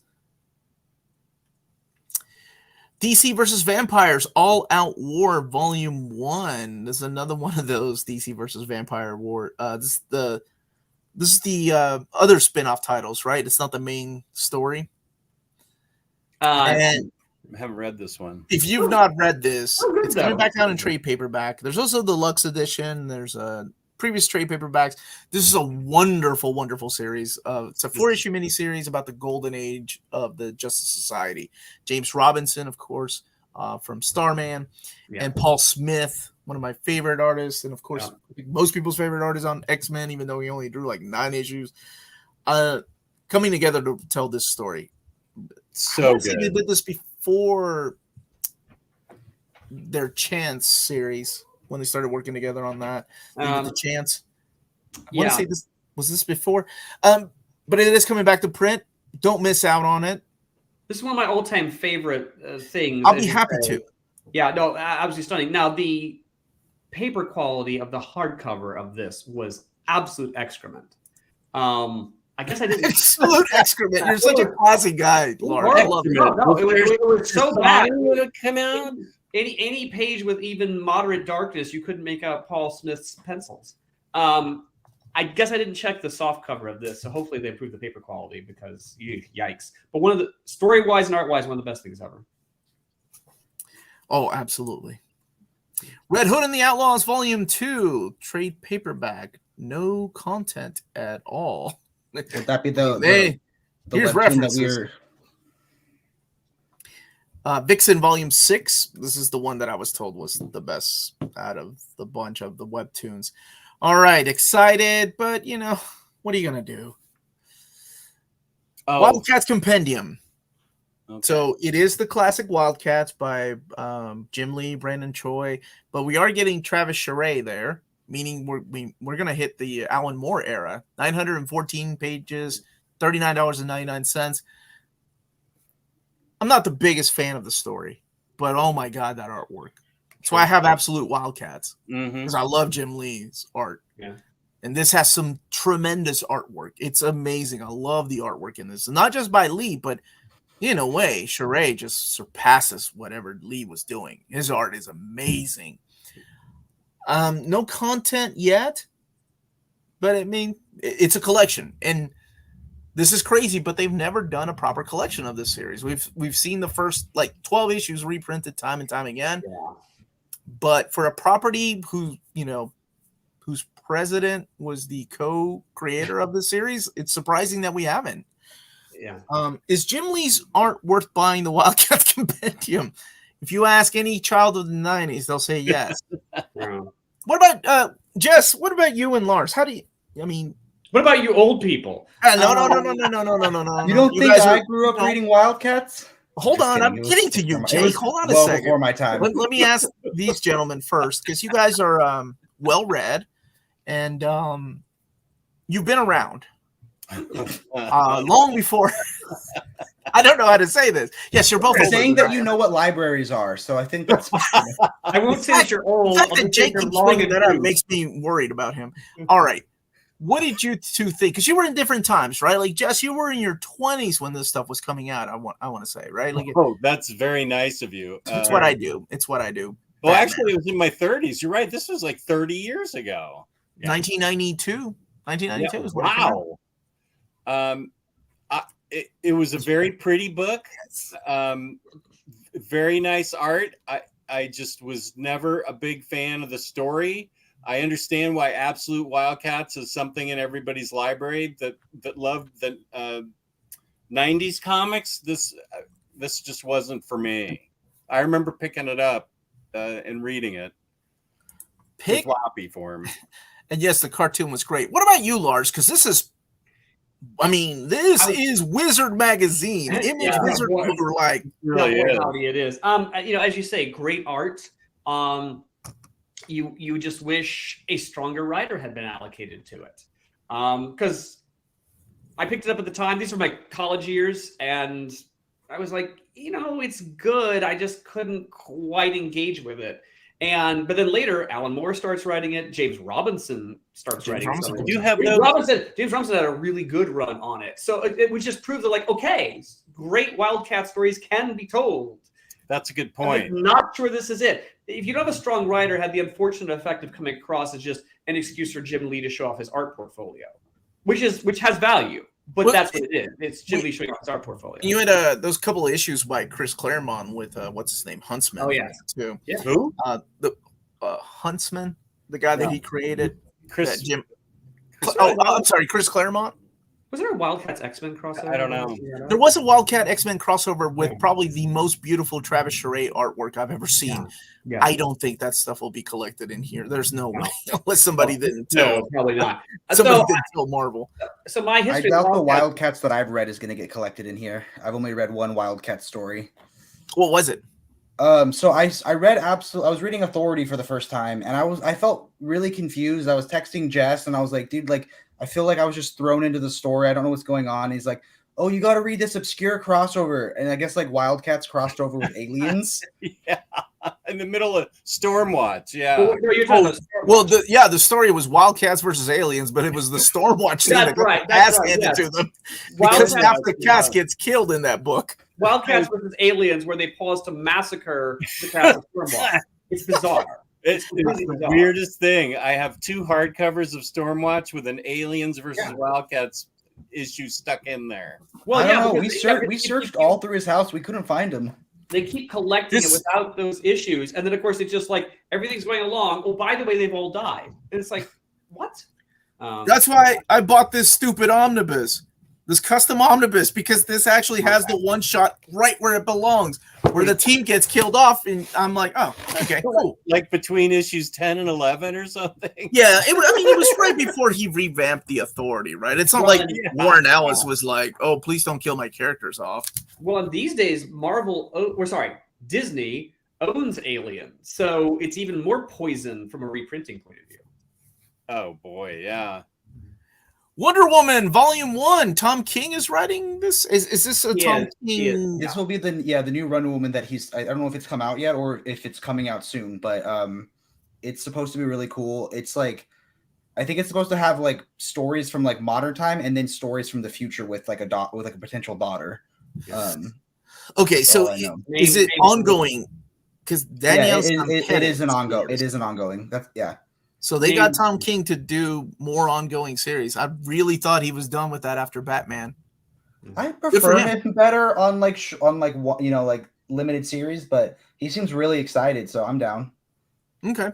DC versus Vampires All Out War Volume 1. This is another one of those DC versus Vampire War. This is the other spin-off titles, right? It's not the main story. And I haven't read this one. if you've not read this, it's coming back out in trade paperback. There's also the Lux edition. There's previous trade paperbacks. This is a wonderful, wonderful series. It's a 4-issue miniseries about the golden age of the Justice Society. James Robinson, of course, from Starman, and Paul Smith, one of my favorite artists, and of course, most people's favorite artist on X-Men, even though he only drew like 9 issues, coming together to tell this story. So good. They did this before their Chance series when they started working together on that. The Chance. I want to say this was this before, but it is coming back to print. Don't miss out on it. This is one of my all-time favorite things. I'll be happy to. Yeah, no, absolutely stunning. Now, the paper quality of the hardcover of this was absolute excrement. I guess I didn't. Absolute excrement. You're such a classy guy, Lars. I love it. No, it was so bad. Would it come out? Any page with even moderate darkness, you couldn't make out Paul Smith's pencils. I guess I didn't check the soft cover of this, so hopefully they improved the paper quality because yikes. But one of the story-wise and art-wise, one of the best things ever. Oh, absolutely. Red Hood and the Outlaws Volume 2, trade paperback, no content at all. Would that be the here's references. Vixen Volume 6. This is the one that I was told was the best out of the bunch of the Webtoons. All right, excited, but what are you gonna do? Wildcats Compendium. Okay. So it is the classic Wildcats by Jim Lee, Brandon Choi, but we are getting Travis Charest there, meaning we're gonna hit the Alan Moore era. 914 pages, $39.99. I'm not the biggest fan of the story, but oh my god, that artwork. That's why I have Absolute Wildcats, because I love Jim Lee's art. Yeah. And this has some tremendous artwork. It's amazing. I love the artwork in this. And not just by Lee, but in a way, Charest just surpasses whatever Lee was doing. His art is amazing. No content yet, but I mean, it's a collection. And this is crazy, but they've never done a proper collection of this series. We've seen the first 12 issues reprinted time and time again. Yeah. But for a property whose president was the co-creator of the series, it's surprising that we haven't. Yeah. Is Jim Lee's art worth buying the Wildcats Compendium? If you ask any child of the 90s, they'll say yes. Yeah. What about Jess? What about you and Lars? What about you old people? No. You don't think I grew up reading Wildcats? Hold on, I'm getting to you, Jake. Hold on a second. Before my time. Let me ask these gentlemen first, because you guys are well-read, and you've been around long before. I don't know how to say this. Yes, you're both saying that you know what libraries are, so I think that's. I won't say that you're old. The fact that Jake keeps bringing that up makes me worried about him. All right. What did you two think? Because you were in different times, right? Like, Jess, you were in your 20s when this stuff was coming out. I want to say, right? Like, that's very nice of you. It's what I do. It's what I do. Well, actually, it was in my 30s. You're right. This was like 30 years ago. Yeah. 1992. 1992 is what it was a very pretty book. Very nice art. I just was never a big fan of the story. I understand why Absolute Wildcats is something in everybody's library that loved the 90s comics. This just wasn't for me. I remember picking it up and reading it. In floppy form. And yes, the cartoon was great. What about you, Lars? Because this is Wizard Magazine. Image Wizard over really it is. As you say, great art. You just wish a stronger writer had been allocated to it. Because I picked it up at the time. These were my college years, and I was like, it's good. I just couldn't quite engage with it. But then later, Alan Moore starts writing it. James Robinson starts writing it. James Robinson had a really good run on it. So it would just prove that, okay, great Wildcat stories can be told. That's a good I'm point. not sure this is it. If you don't have a strong writer, had the unfortunate effect of coming across as just an excuse for Jim Lee to show off his art portfolio, which has value, but Well, that's what it is. It's Jim Lee showing off his art portfolio. You had those couple of issues by Chris Claremont with what's his name, Huntsman. Oh, yeah. Too. Yeah. Who? The Huntsman, the guy that he created. Chris. Jim. Chris I'm sorry, Chris Claremont. Was there a Wildcats X-Men crossover? I don't know. There was a Wildcat X-Men crossover with probably the most beautiful Travis Charest artwork I've ever seen. Yeah. I don't think that stuff will be collected in here. There's no way, unless somebody didn't tell. No, probably not. Somebody didn't tell Marvel. So my I history. doubt the Wildcats that I've read is going to get collected in here. I've only read one Wildcat story. What was it? So I read I was reading Authority for the first time, and I felt really confused. I was texting Jess, and I was like, dude, like I feel like I was just thrown into the story. I don't know what's going on. He's like, oh, you got to read this obscure crossover, and I guess like Wildcats crossed over with aliens. Yeah, in the middle of Stormwatch. Yeah. The story was Wildcats versus aliens, but it was the Stormwatch thing that got ass handed to them because half the cast gets killed in that book. Wildcats versus aliens, where they pause to massacre the cast of Stormwatch. It's bizarre. It's the weirdest thing. I have 2 hardcovers of Stormwatch with an aliens versus Wildcats issue stuck in there. Well, I don't know. We searched all through his house. We couldn't find him. They keep collecting it without those issues, and then of course it's just like everything's going along. Oh, by the way, they've all died, and it's like, what? That's why I bought this stupid omnibus, this custom omnibus, because this actually has the one shot right where it belongs, where the team gets killed off, and I'm like, oh, okay, cool. Like between issues 10 and 11 or something. Yeah, it was right before he revamped the Authority, right? It's not like Warren Ellis was like, oh, please don't kill my characters off. Well, and these days, Disney owns Alien, so it's even more poison from a reprinting point of view. Oh boy, yeah. Wonder Woman Volume 1. Tom King is writing this. Is this a Tom King? This will be the new Wonder Woman that I don't know if it's come out yet or if it's coming out soon, but it's supposed to be really cool. It's like I think it's supposed to have like stories from like modern time and then stories from the future with like a potential daughter. Okay, so is it ongoing? Because Danielle, it is an ongoing. It is an ongoing. So they got Tom King to do more ongoing series. I really thought he was done with that after Batman. I prefer him better on like limited series, but he seems really excited, so I'm down. Okay.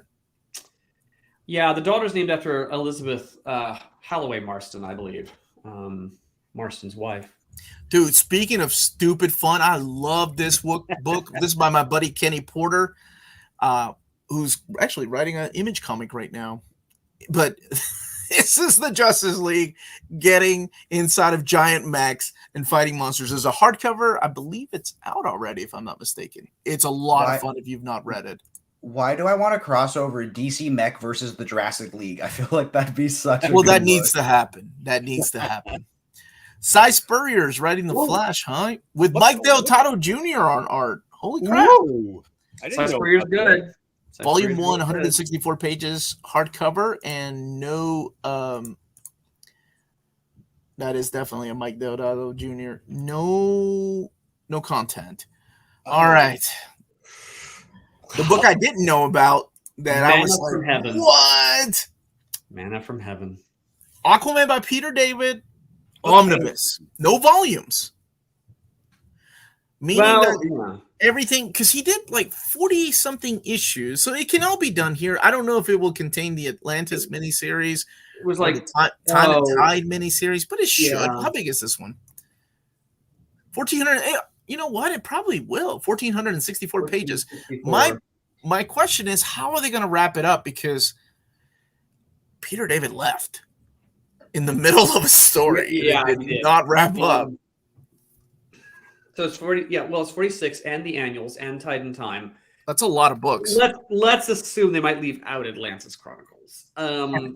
Yeah, the daughter's named after Elizabeth Holloway Marston, I believe. Marston's wife. Dude, speaking of stupid fun, I love this book. This is by my buddy Kenny Porter, who's actually writing an Image comic right now. But this is the Justice League getting inside of giant mechs and fighting monsters. There's a hardcover. I believe it's out already, if I'm not mistaken. It's a lot of fun if you've not read it. Why do I want to cross over DC Mech versus the Jurassic League? I feel like that'd be such a well, that book. needs to happen. That needs to happen. Cy Spurrier's writing The Flash, huh? With Mike Del Toro Jr. on art. Holy crap. Cy Spurrier's good. Volume 1, 164 pages, hardcover, and no that is definitely a Mike Del Toro Jr. No content. All right. The book I didn't know about that I was like, heaven. What? Manna from Heaven. Aquaman by Peter David. Omnibus. No volumes. Meaning that everything, because he did like 40-something issues, so it can all be done here. I don't know if it will contain the Atlantis miniseries. It was like Time and Tide miniseries, but it should. Yeah. How big is this one? 1,400. You know what? It probably will. 1,464 pages. My question is, how are they going to wrap it up? Because Peter David left in the middle of a story. It did not wrap up. So it's 40. Yeah, well, it's 46 and the annuals and Tide and Time. That's a lot of books. Let's assume they might leave out Atlantis Chronicles. But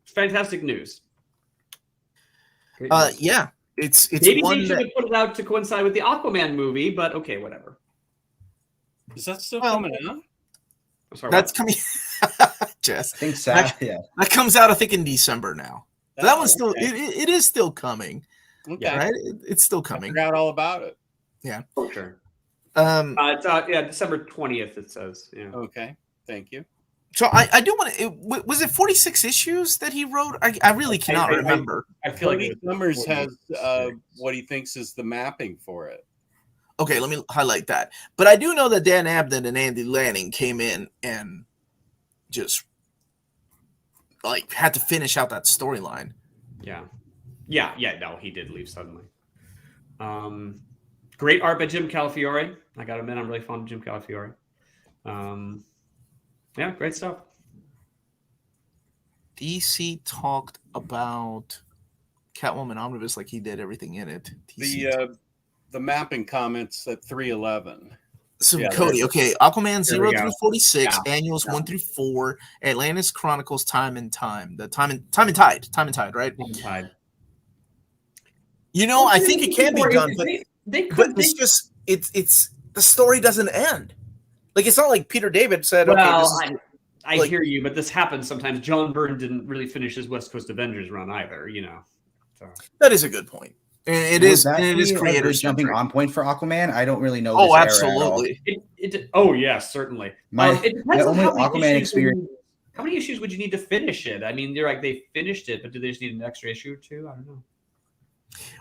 fantastic news. Yeah, it's maybe one they should have put it out to coincide with the Aquaman movie, but okay, whatever. Is that still coming out? Sorry, that's coming. Jess, I think so. That comes out, I think, in December now. That one's still. It is still coming. Okay. Right? It's still coming. I forgot all about it. Yeah. For sure. It's December 20th. It says. Yeah. Okay, thank you. So I do want to. Was it 46 issues that he wrote? I really cannot remember. I feel like Summers has what he thinks is the mapping for it. Okay, let me highlight that. But I do know that Dan Abnett and Andy Lanning came in and just like had to finish out that storyline. Yeah. No, he did leave suddenly. Great art by Jim Calafiore. I got to admit, I'm really fond of Jim Calafiore. Yeah, great stuff. DC talked about Catwoman Omnibus like he did everything in it. The mapping comments at 311. So Cody, okay, Aquaman 0 through 46, annuals 1 through 4, Atlantis Chronicles Time and Tide, right? Time and Tide. You know, I think it can be done, but it's the story doesn't end. Like, it's not like Peter David said, well, okay, I hear you, but this happens sometimes. John Byrne didn't really finish his West Coast Avengers run either, you know. So. That is a good point. It is creators jumping on point for Aquaman. I don't really know. Oh, absolutely. Yes, certainly. My only Aquaman experience. How many issues would you need to finish it? I mean, they're like they finished it, but do they just need an extra issue or two? I don't know.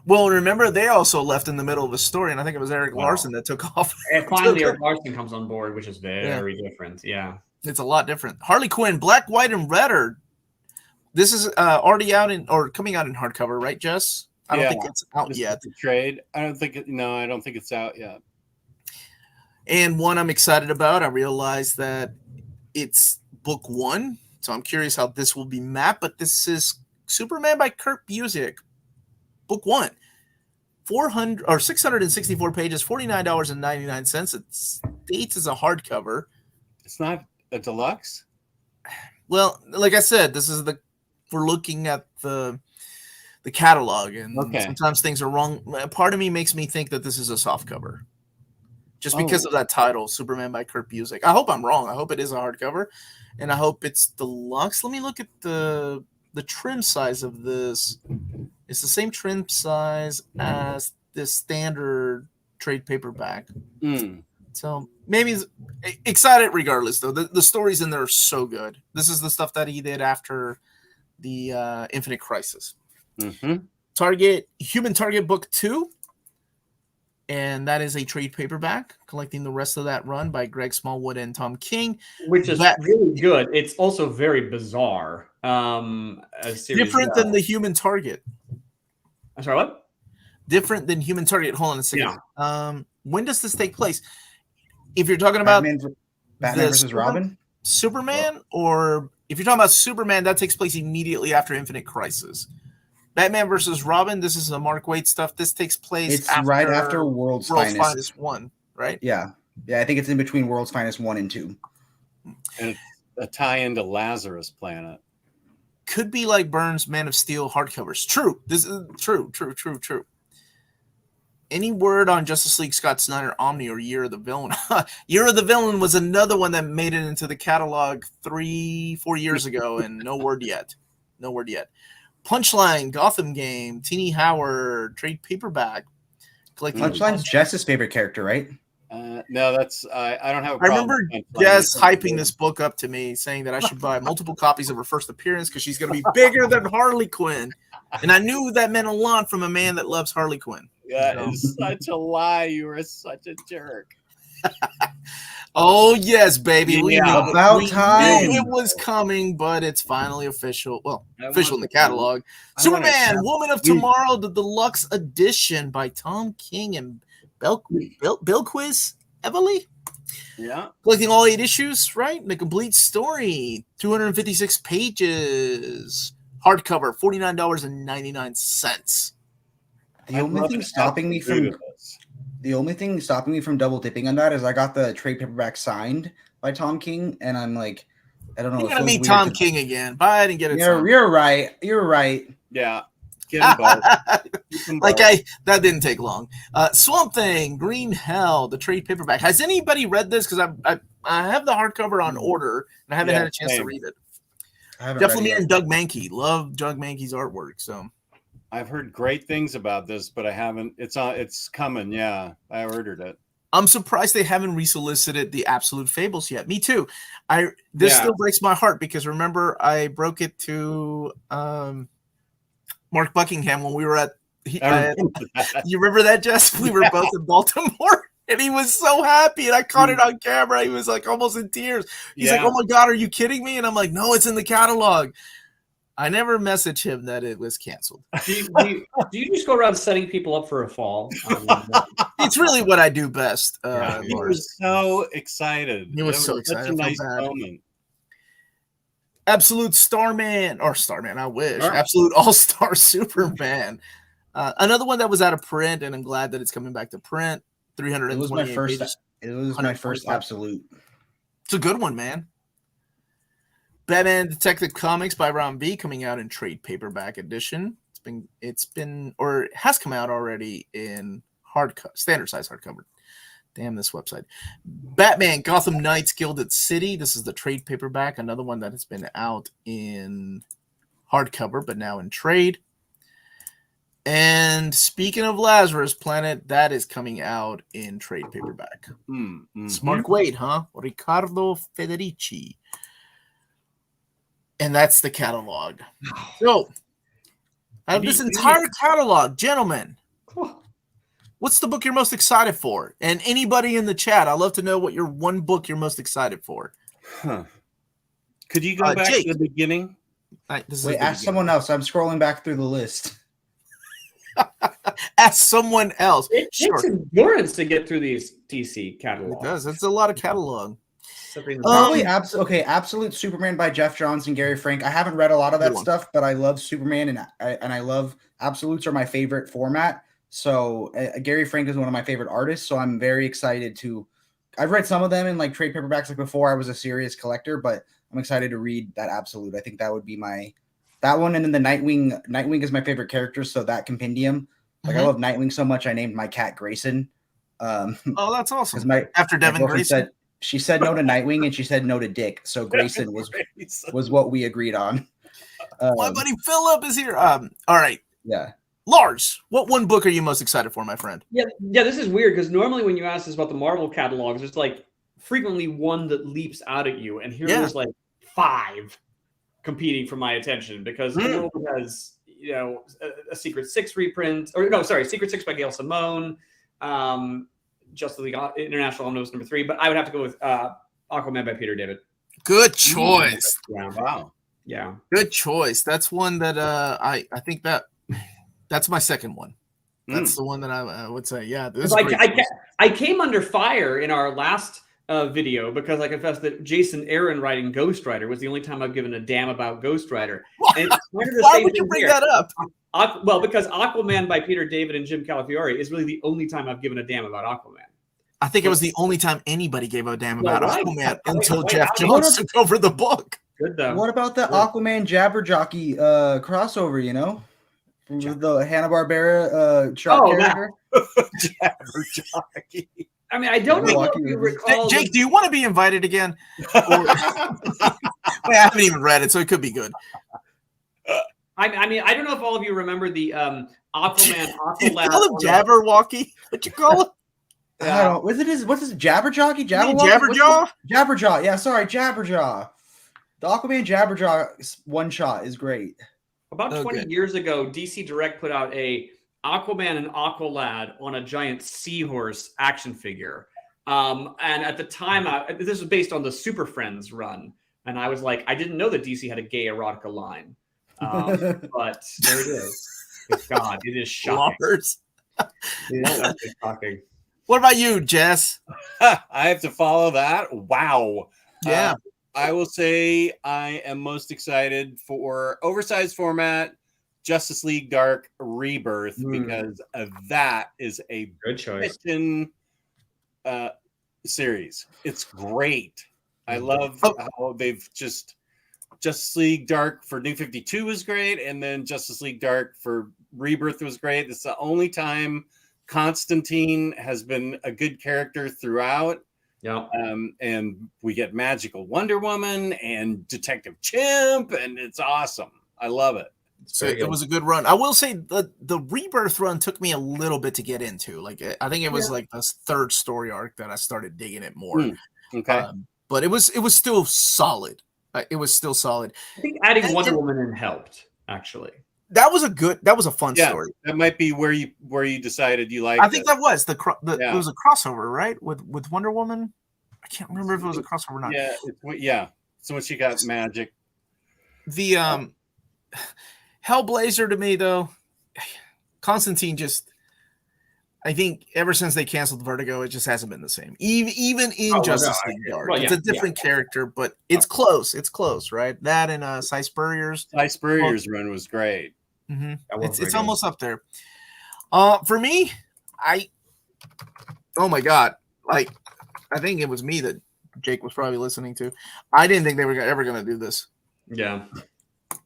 Well, remember they also left in the middle of a story, and I think it was Eric Larson that took off. And finally, Eric Larson comes on board, which is very different. Yeah, it's a lot different. Harley Quinn, Black, White, and Red are. This is already out or coming out in hardcover, right, Jess? I don't think it's out yet. The trade. I don't think it's out yet. And one I'm excited about. I realize that it's book 1, so I'm curious how this will be mapped. But this is Superman by Kurt Busiek, book 1, 664 pages, $49.99. It states as a hardcover. It's not a deluxe. Well, like I said, we're looking at the catalog, and sometimes things are wrong. Part of me makes me think that this is a soft cover, just because of that title, Superman by Kurt Busiek. I hope I'm wrong. I hope it is a hardcover, and I hope it's deluxe. Let me look at the trim size of this. It's the same trim size as this standard trade paperback. So maybe excited regardless, though. The stories in there are so good. This is the stuff that he did after the Infinite Crisis. Human Target book 2, and that is a trade paperback collecting the rest of that run by Greg Smallwood and Tom King, which is really good. It's also very bizarre. Different than the Human Target. I'm sorry, what? Different than Human Target. Hold on a second. When does this take place? If you're talking about Batman versus Robin, Superman, or if you're talking about Superman, that takes place immediately after Infinite Crisis. Batman versus Robin, this is the Mark Waid stuff. This takes place right after World's Finest 1, right? Yeah. I think it's in between World's Finest 1 and 2. And it's a tie-in to Lazarus Planet. Could be like Byrne's Man of Steel hardcovers. True. This is true. Any word on Justice League Scott Snyder Omni or Year of the Villain? Year of the Villain was another one that made it into the catalog 3-4 years ago, and no word yet. Punchline, Gotham Game, Teeny Howard, trade paperback. Punchline's Jess's favorite character, right? No, that's I don't have a I problem. remember Jess hyping this book up to me, saying that I should buy multiple copies of her first appearance because she's going to be bigger than Harley Quinn. And I knew that meant a lot from a man that loves Harley Quinn. That is such a lie. You are such a jerk. Oh, yes, baby. Time. We knew it was coming, but it's finally official. Well, official in the catalog. Superman, Woman of Tomorrow, the deluxe edition by Tom King and Bilquis Evely. Yeah. Collecting all 8 issues, right? The complete story. 256 pages. Hardcover, $49.99. The only thing stopping me from double dipping on that is I got the trade paperback signed by Tom King, and I'm like, I don't know. You're gonna meet Tom King again. Buy it and get it. You're right. Yeah. Get them both. That didn't take long. Swamp Thing, Green Hell, the trade paperback. Has anybody read this? Because I have the hardcover on order and I haven't had a chance to read it. Jeff Lemire and Doug Mankey. Love Doug Mankey's artwork. So I've heard great things about this, but I haven't. It's coming. Yeah, I ordered it. I'm surprised they haven't resolicited the Absolute Fables yet. Me too. This still breaks my heart because remember I broke it to Mark Buckingham when we were at. You remember that, Jess? We were both in Baltimore, and he was so happy, and I caught it on camera. He was like almost in tears. He's like, "Oh my god, are you kidding me?" And I'm like, "No, it's in the catalog." I never messaged him that it was canceled. Do you just go around setting people up for a fall? It's really what I do best. He was so excited. He was so excited. Such a nice moment. Absolute Starman, I wish. Absolute All-Star Superman. Another one that was out of print, and I'm glad that it's coming back to print. 320 It was my first. pages. It was my first Absolute. It's a good one, man. Batman Detective Comics by Ron B coming out in trade paperback edition. It has come out already in standard size hardcover. Damn this website. Batman Gotham Knights Gilded City. This is the trade paperback. Another one that has been out in hardcover, but now in trade. And speaking of Lazarus Planet, that is coming out in trade paperback. Smart weight, huh? Riccardo Federici. And that's the catalog. So, out of this entire catalog, gentlemen, what's the book you're most excited for? And anybody in the chat, I'd love to know what your one book you're most excited for. Could you go back Jake, to the beginning? Wait, ask someone else. I'm scrolling back through the list. Ask someone else. It takes endurance to get through these DC catalogs. It does. It's a lot of catalog. Probably Absolute Superman by Jeff Johns and Gary Frank. I haven't read a lot of that stuff, but I love Superman and I love Absolutes are my favorite format. So Gary Frank is one of my favorite artists. So I'm very excited to. I've read some of them in like trade paperbacks like before I was a serious collector, but I'm excited to read that Absolute. I think that would be that one, and then the Nightwing. Nightwing is my favorite character, so that compendium. Like I love Nightwing so much, I named my cat Grayson. Oh, that's awesome. After Devin Grayson. She said no to Nightwing and she said no to Dick. So Grayson was what we agreed on. My buddy Philip is here. All right. Yeah. Lars, what one book are you most excited for, my friend? Yeah. This is weird because normally when you ask us about the Marvel catalogs, there's like frequently one that leaps out at you, and here there's like 5 competing for my attention because the world has a Secret Six reprint, Secret Six by Gail Simone. Justice League International Omnibus number 3, but I would have to go with Aquaman by Peter David. Good choice. Yeah. Wow. Yeah. Good choice. That's one that I think that's my second one. That's the one that I would say. Yeah. I came under fire in our last video because I confessed that Jason Aaron writing Ghost Rider was the only time I've given a damn about Ghost Rider. And why would you bring that up? Well, because Aquaman by Peter David and Jim Calafiore is really the only time I've given a damn about Aquaman. I think it was the only time anybody gave a damn about Aquaman until Jeff Johns took over the book. Good though. What about the Aquaman Jabberjocky crossover, from the Hanna-Barbara character? Jabberjocky. I mean, I don't know if you recall. Jake, do you want to be invited again? I haven't even read it, so it could be good. I mean, I don't know if all of you remember the Aquaman Aqualad. You call him Jabberwocky? What you call him? I don't. What's his Jabberjocky? Jabberjaw? Jabberjaw. Yeah, sorry, Jabberjaw. The Aquaman Jabberjaw one shot is great. About 20 years ago, DC Direct put out a Aquaman and Aqualad on a giant seahorse action figure. And at the time, this was based on the Super Friends run. And I was like, I didn't know that DC had a gay erotica line. But there it is. God, it is shocking. It is shocking. What about you, Jess? I have to follow that. Wow. Yeah. I will say I am most excited for oversized format Justice League Dark Rebirth because that is a good choice. Series. It's great. I love how they've just Justice League Dark for New 52 was great, and then Justice League Dark for Rebirth was great. It's the only time Constantine has been a good character throughout. Yeah. And we get Magical Wonder Woman and Detective Chimp, and it's awesome. I love it. So it was a good run. I will say the Rebirth run took me a little bit to get into. Like I think it was like the third story arc that I started digging it more. Okay. But it was still solid. It was still solid. I think adding Wonder Woman in helped, actually. That was a fun story. That might be where you decided you liked. I think that was it was a crossover, right? With Wonder Woman. I can't remember if it was a crossover or not. Yeah. So when she got magic. The Hellblazer to me though, Constantine just, I think ever since they canceled Vertigo, it just hasn't been the same. Even in Justice League Dark, it's a different character, but it's close. It's close, right? That and Cy Spurrier's run was great. Mm-hmm. It's almost up there. For me, oh my god, like I think it was me that Jake was probably listening to. I didn't think they were ever going to do this. Yeah.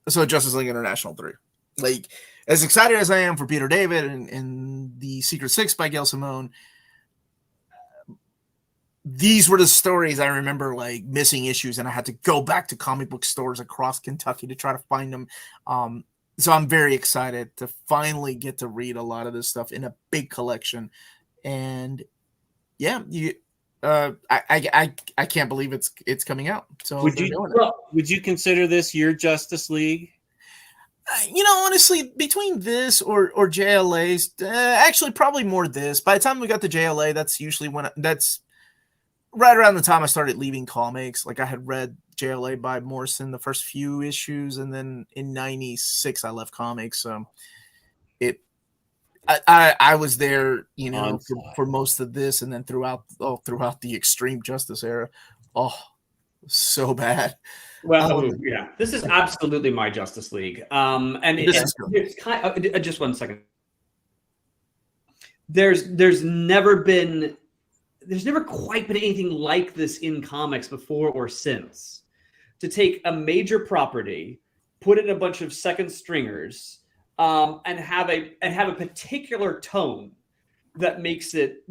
So Justice League International 3. Like, as excited as I am for Peter David and the Secret Six by Gail Simone, these were the stories I remember like missing issues, and I had to go back to comic book stores across Kentucky to try to find them. So I'm very excited to finally get to read a lot of this stuff in a big collection. And yeah, I can't believe it's coming out. So would you consider this your Justice League? Honestly, between this or JLA's, actually probably more this. By the time we got to JLA, that's usually that's right around the time I started leaving comics. Like I had read JLA by Morrison the first few issues, and then in '96 I left comics. I was there, for most of this, and then throughout the Extreme Justice era. Oh, so bad. Well, yeah, this is absolutely my Justice League. It's kind of, just 1 second. There's never quite been anything like this in comics before or since. To take a major property, put it in a bunch of second stringers, and have a particular tone that makes it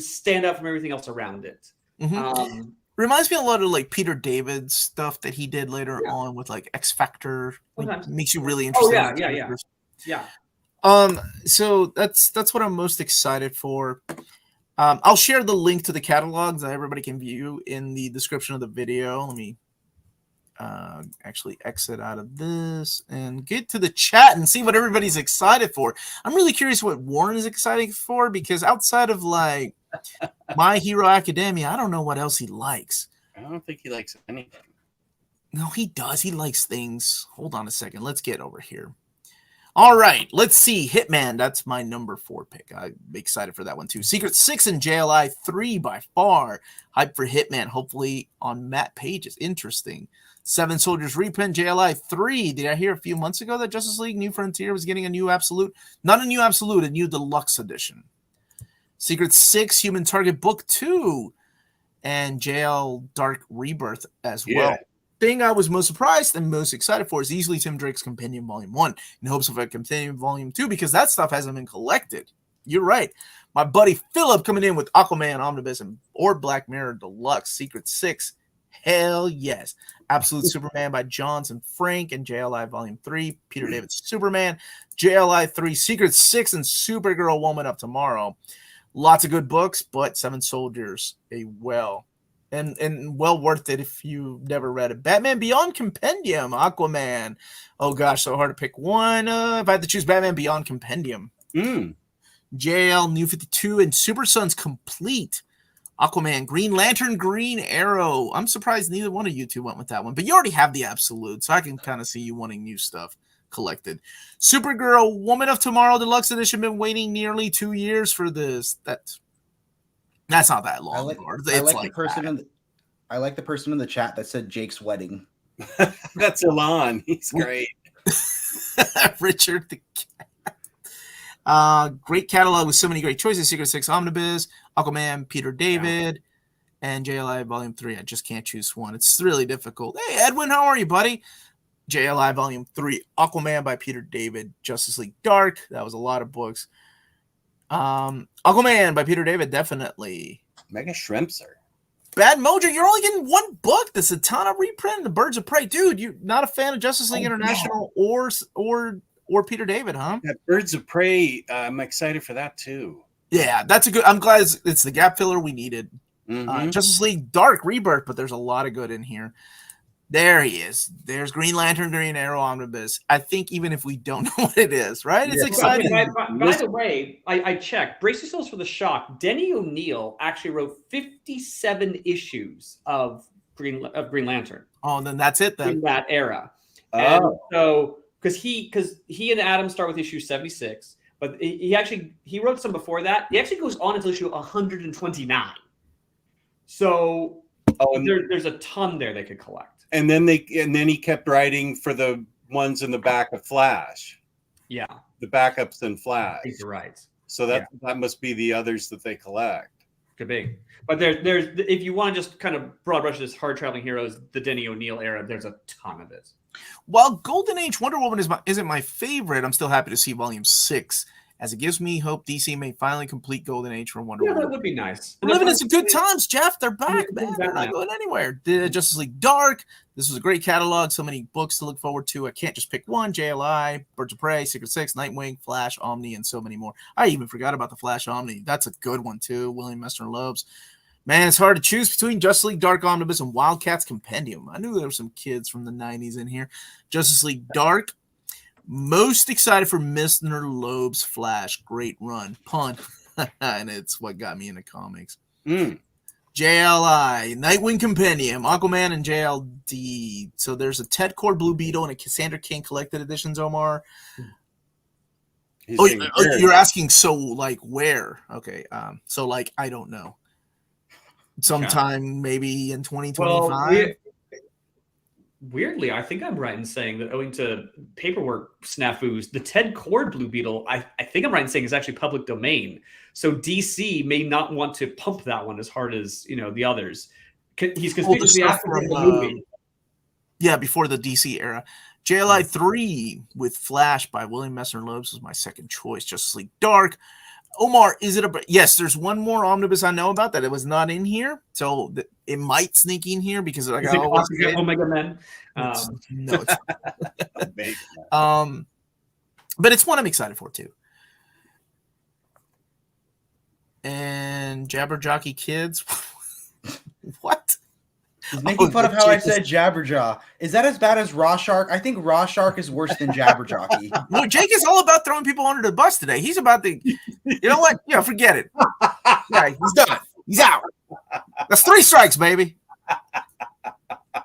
stand out from everything else around it. Mm-hmm. Reminds me a lot of like Peter David's stuff that he did later on with like X Factor. Like, makes you really interested. Yeah. So that's what I'm most excited for. I'll share the link to the catalogs that everybody can view in the description of the video. Let me actually exit out of this and get to the chat and see what everybody's excited for. I'm really curious what Warren is excited for, because outside of like My Hero Academia, I don't know what else he likes. I don't think he likes anything. No, he does. He likes things. Hold on a second. Let's get over here. All right, let's see. Hitman, that's my number 4 pick. I'm excited for that one too. Secret Six and JLI 3 by far. Hype for Hitman, hopefully on Matt Page's. Interesting. Seven Soldiers reprint, JLI 3. Did I hear a few months ago that Justice League New Frontier was getting a new Absolute? Not a new Absolute, a new deluxe edition. Secret Six, Human Target Book 2. And JL Dark Rebirth as well. Thing I was most surprised and most excited for is easily Tim Drake's Compendium Volume 1 in hopes of a Compendium Volume 2, because that stuff hasn't been collected. You're right. My buddy Philip coming in with Aquaman Omnibus or Black Mirror Deluxe. Secret Six, hell yes. Absolute Superman by Johns and Frank and JLI Volume 3. Peter David's Superman. JLI 3, Secret Six, and Supergirl Woman Up Tomorrow. Lots of good books, but Seven Soldiers, and well worth it if you've never read it. Batman Beyond Compendium, Aquaman. Oh gosh, so hard to pick one. If I had to choose Batman Beyond Compendium. JL New 52 and Super Sons Complete. Aquaman, Green Lantern, Green Arrow. I'm surprised neither one of you two went with that one, but you already have the Absolute, so I can kind of see you wanting new stuff collected. Supergirl Woman of Tomorrow Deluxe Edition. Been waiting nearly 2 years for this. That's not that long. I like the person in the chat that said Jake's wedding. That's Elon. He's great. Richard the Cat. Great catalog with so many great choices. Secret Six Omnibus, Aquaman, Peter David, and JLI Volume 3. I just can't choose one. It's really difficult. Hey, Edwin, how are you, buddy? JLI Volume 3, Aquaman by Peter David, Justice League Dark. That was a lot of books. Aquaman by Peter David, definitely. Mega Shrimpser. Bad Mojo, you're only getting one book. The Satana reprint, The Birds of Prey. Dude, you're not a fan of Justice League International or or Peter David, huh? That Birds of Prey, I'm excited for that too. Yeah, that's a good. I'm glad it's the gap filler we needed. Mhm. Justice League Dark Rebirth, but there's a lot of good in here. There he is. There's Green Lantern, Green Arrow Omnibus. I think even if we don't know what it is, right? It's Yeah. exciting. By the way, I checked. Brace yourselves for the shock. Denny O'Neil actually wrote 57 issues of Green Lantern Oh, then that's it then. in that era. Oh. And so because he and Adam start with issue 76, but he wrote some before that. He actually goes on until issue 129. So there's a ton there they could collect. And then he kept writing for the ones in the back of Flash. Yeah, The backups in Flash. I think you're right. So that must be the others that they collect. Could be. But there's if you want to just kind of broad brush this hard traveling heroes, the Denny O'Neil era, there's a ton of it. While Golden Age Wonder Woman isn't my favorite, I'm still happy to see Volume 6, as it gives me hope DC may finally complete Golden Age for Wonder Woman. That would be nice. We're living in some good times, Jeff. They're back, Yeah, man. They're not going anywhere. The Justice League Dark. This was a great catalog. So many books to look forward to. I can't just pick one. JLI, Birds of Prey, Secret Six, Nightwing, Flash, Omni, and so many more. I even forgot about the Flash Omni. That's a good one, too. William Messner Loebs. Man, it's hard to choose between Justice League Dark Omnibus and Wildcats Compendium. I knew there were some kids from the 90s in here. Justice League Dark. Most excited for Messner Loeb's Flash. Great run. Pun. And it's what got me into comics. JLI, Nightwing Compendium, Aquaman, and JLD. So there's a Ted Core Blue Beetle and a Cassandra King collected editions, Omar. You're asking, so like where? Okay. So like, I don't know. Sometime maybe in 2025. Weirdly, I think I'm right in saying that owing to paperwork snafus, the Ted Cord Blue Beetle, I think I'm right in saying is actually public domain. So DC may not want to pump that one as hard as the others. He's conspicuously after the movie. Yeah, before the DC era. JLI 3 with Flash by William Messner Loebs was my second choice. Justice League Dark. Omar, is it yes, there's one more omnibus I know about that it was not in here. So it might sneak in here because I got Omega Men. No, it's not. But it's one I'm excited for too. And Jabberjocky Kids. What? He's making fun of how I said Jabberjaw. Is that as bad as Raw Shark? I think Raw Shark is worse than Jabberjocky. No, Jake is all about throwing people under the bus today. He's about to, you know what? Yeah, forget it. Yeah, he's done. He's out. That's 3 strikes, baby.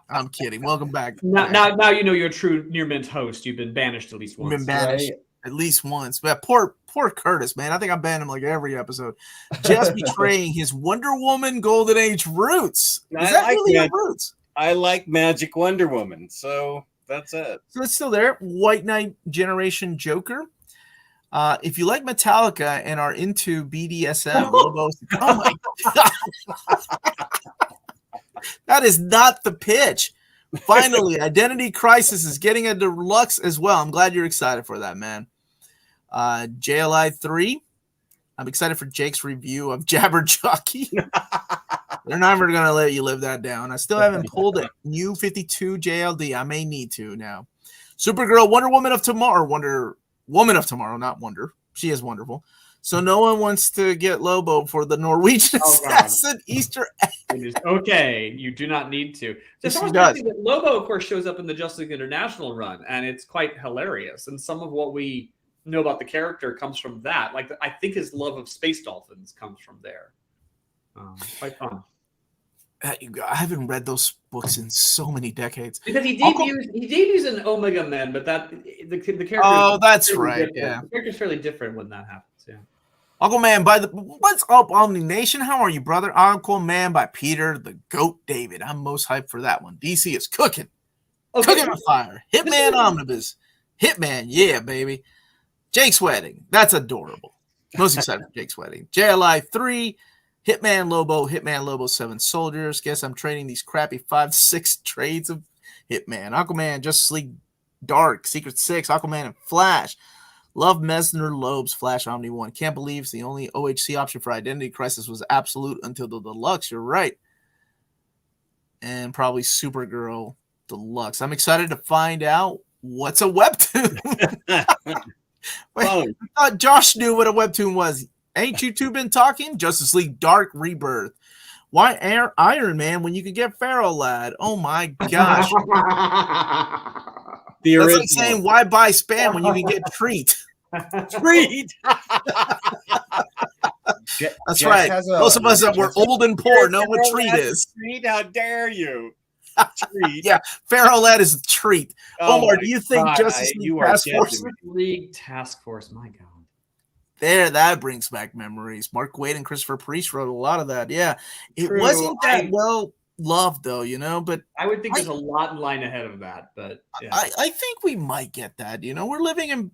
I'm kidding. Welcome back. Now you know you're a true Near Mint host. You've been banished at least once. You've been banished at least once. But poor Curtis, man. I think I banned him like every episode. Just betraying his Wonder Woman Golden Age roots. Is that really your roots? I like Magic Wonder Woman, so that's it. So it's still there. White Knight Generation Joker. If you like Metallica and are into BDSM, Lobo. Oh my God. That is not the pitch. Finally, Identity Crisis is getting a deluxe as well. I'm glad you're excited for that, man. JLI 3. I'm excited for Jake's review of Jabberjocky. They're never going to let you live that down. I still haven't pulled a new 52 JLD. I may need to now. Supergirl, Wonder Woman of Tomorrow. Wonder Woman of Tomorrow, not Wonder. She is wonderful. So no one wants to get Lobo for the Norwegian assassin Easter egg. Okay, you do not need to. Yes, he does. Lobo, of course, shows up in the Justice League International run, and it's quite hilarious. And some of what we know about the character comes from that. Like, I think his love of space dolphins comes from there. Quite fun. I haven't read those books in so many decades. Because he debuts in Omega Men, but the character. Oh, that's right. Different. Yeah, the character's fairly different when that happens. Yeah. Aquaman what's up, Omni Nation? How are you, brother? Aquaman by Peter the Goat David. I'm most hyped for that one. DC is cooking. Okay. Cooking on fire. Hitman Omnibus. Hitman, yeah, baby. Jake's Wedding. That's adorable. Most excited for Jake's Wedding. JLI 3. Hitman Lobo 7 Soldiers. Guess I'm trading these crappy 5-6 trades of Hitman. Aquaman, Justice League Dark, Secret Six, Aquaman, and Flash. Love Messner Loeb's Flash Omni 1. Can't believe the only OHC option for Identity Crisis was Absolute until the Deluxe. You're right. And probably Supergirl Deluxe. I'm excited to find out What's a webtoon? Wait, I thought Josh knew what a webtoon was. Ain't you two been talking? Justice League Dark Rebirth. Why Iron Man when you could get Pharaoh Lad? Oh my gosh. The That's original. like saying why buy Spam when you can get Treat? Treat. That's right. Most of us that were old and poor know what Treat is. Treat? How dare you? Treat. Yeah, Pharaoh Lad is a treat. Oh Omar, do you think God, Justice League Task Force? League Task Force, my God. There, that brings back memories. Mark Waid and Christopher Priest wrote a lot of that. Yeah, it True. wasn't that well loved though, you know. But I would think there's a lot in line ahead of that. But yeah. I think we might get that. You know, we're living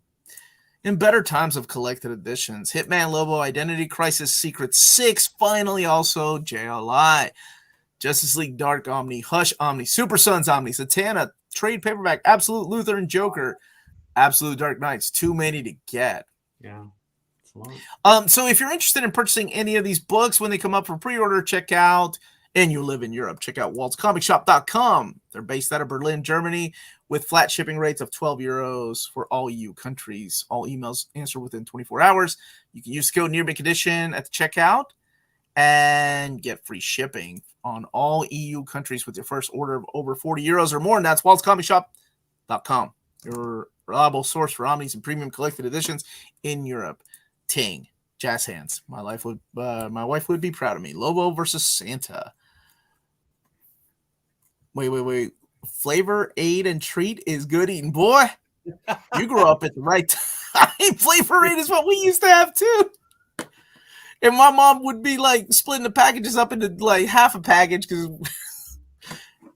in better times of collected editions. Hitman, Lobo, Identity Crisis, Secret 6, finally also JLI. Justice League Dark Omni, Hush Omni, Super Sons Omni, Satana, Trade Paperback, Absolute Luthor and Joker, Absolute Dark Knights. Too many to get. Yeah. It's a lot. So if you're interested in purchasing any of these books when they come up for pre-order, check out, and you live in Europe, check out waltzcomicshop.com. They're based out of Berlin, Germany, with flat shipping rates of 12 euros for all EU countries. All emails answered within 24 hours. You can use code NearMintCon at the checkout and get free shipping on all EU countries with your first order of over 40 euros or more. And that's waltzcomicshop.com, your reliable source for omnis and premium collected editions in Europe. Ting, jazz hands. My wife would be proud of me. Lobo versus Santa. Wait. Flavor, Aid, and Treat is good eating. Boy, you grew up at the right time. Flavor Aid is what we used to have too. And my mom would be like splitting the packages up into like half a package because,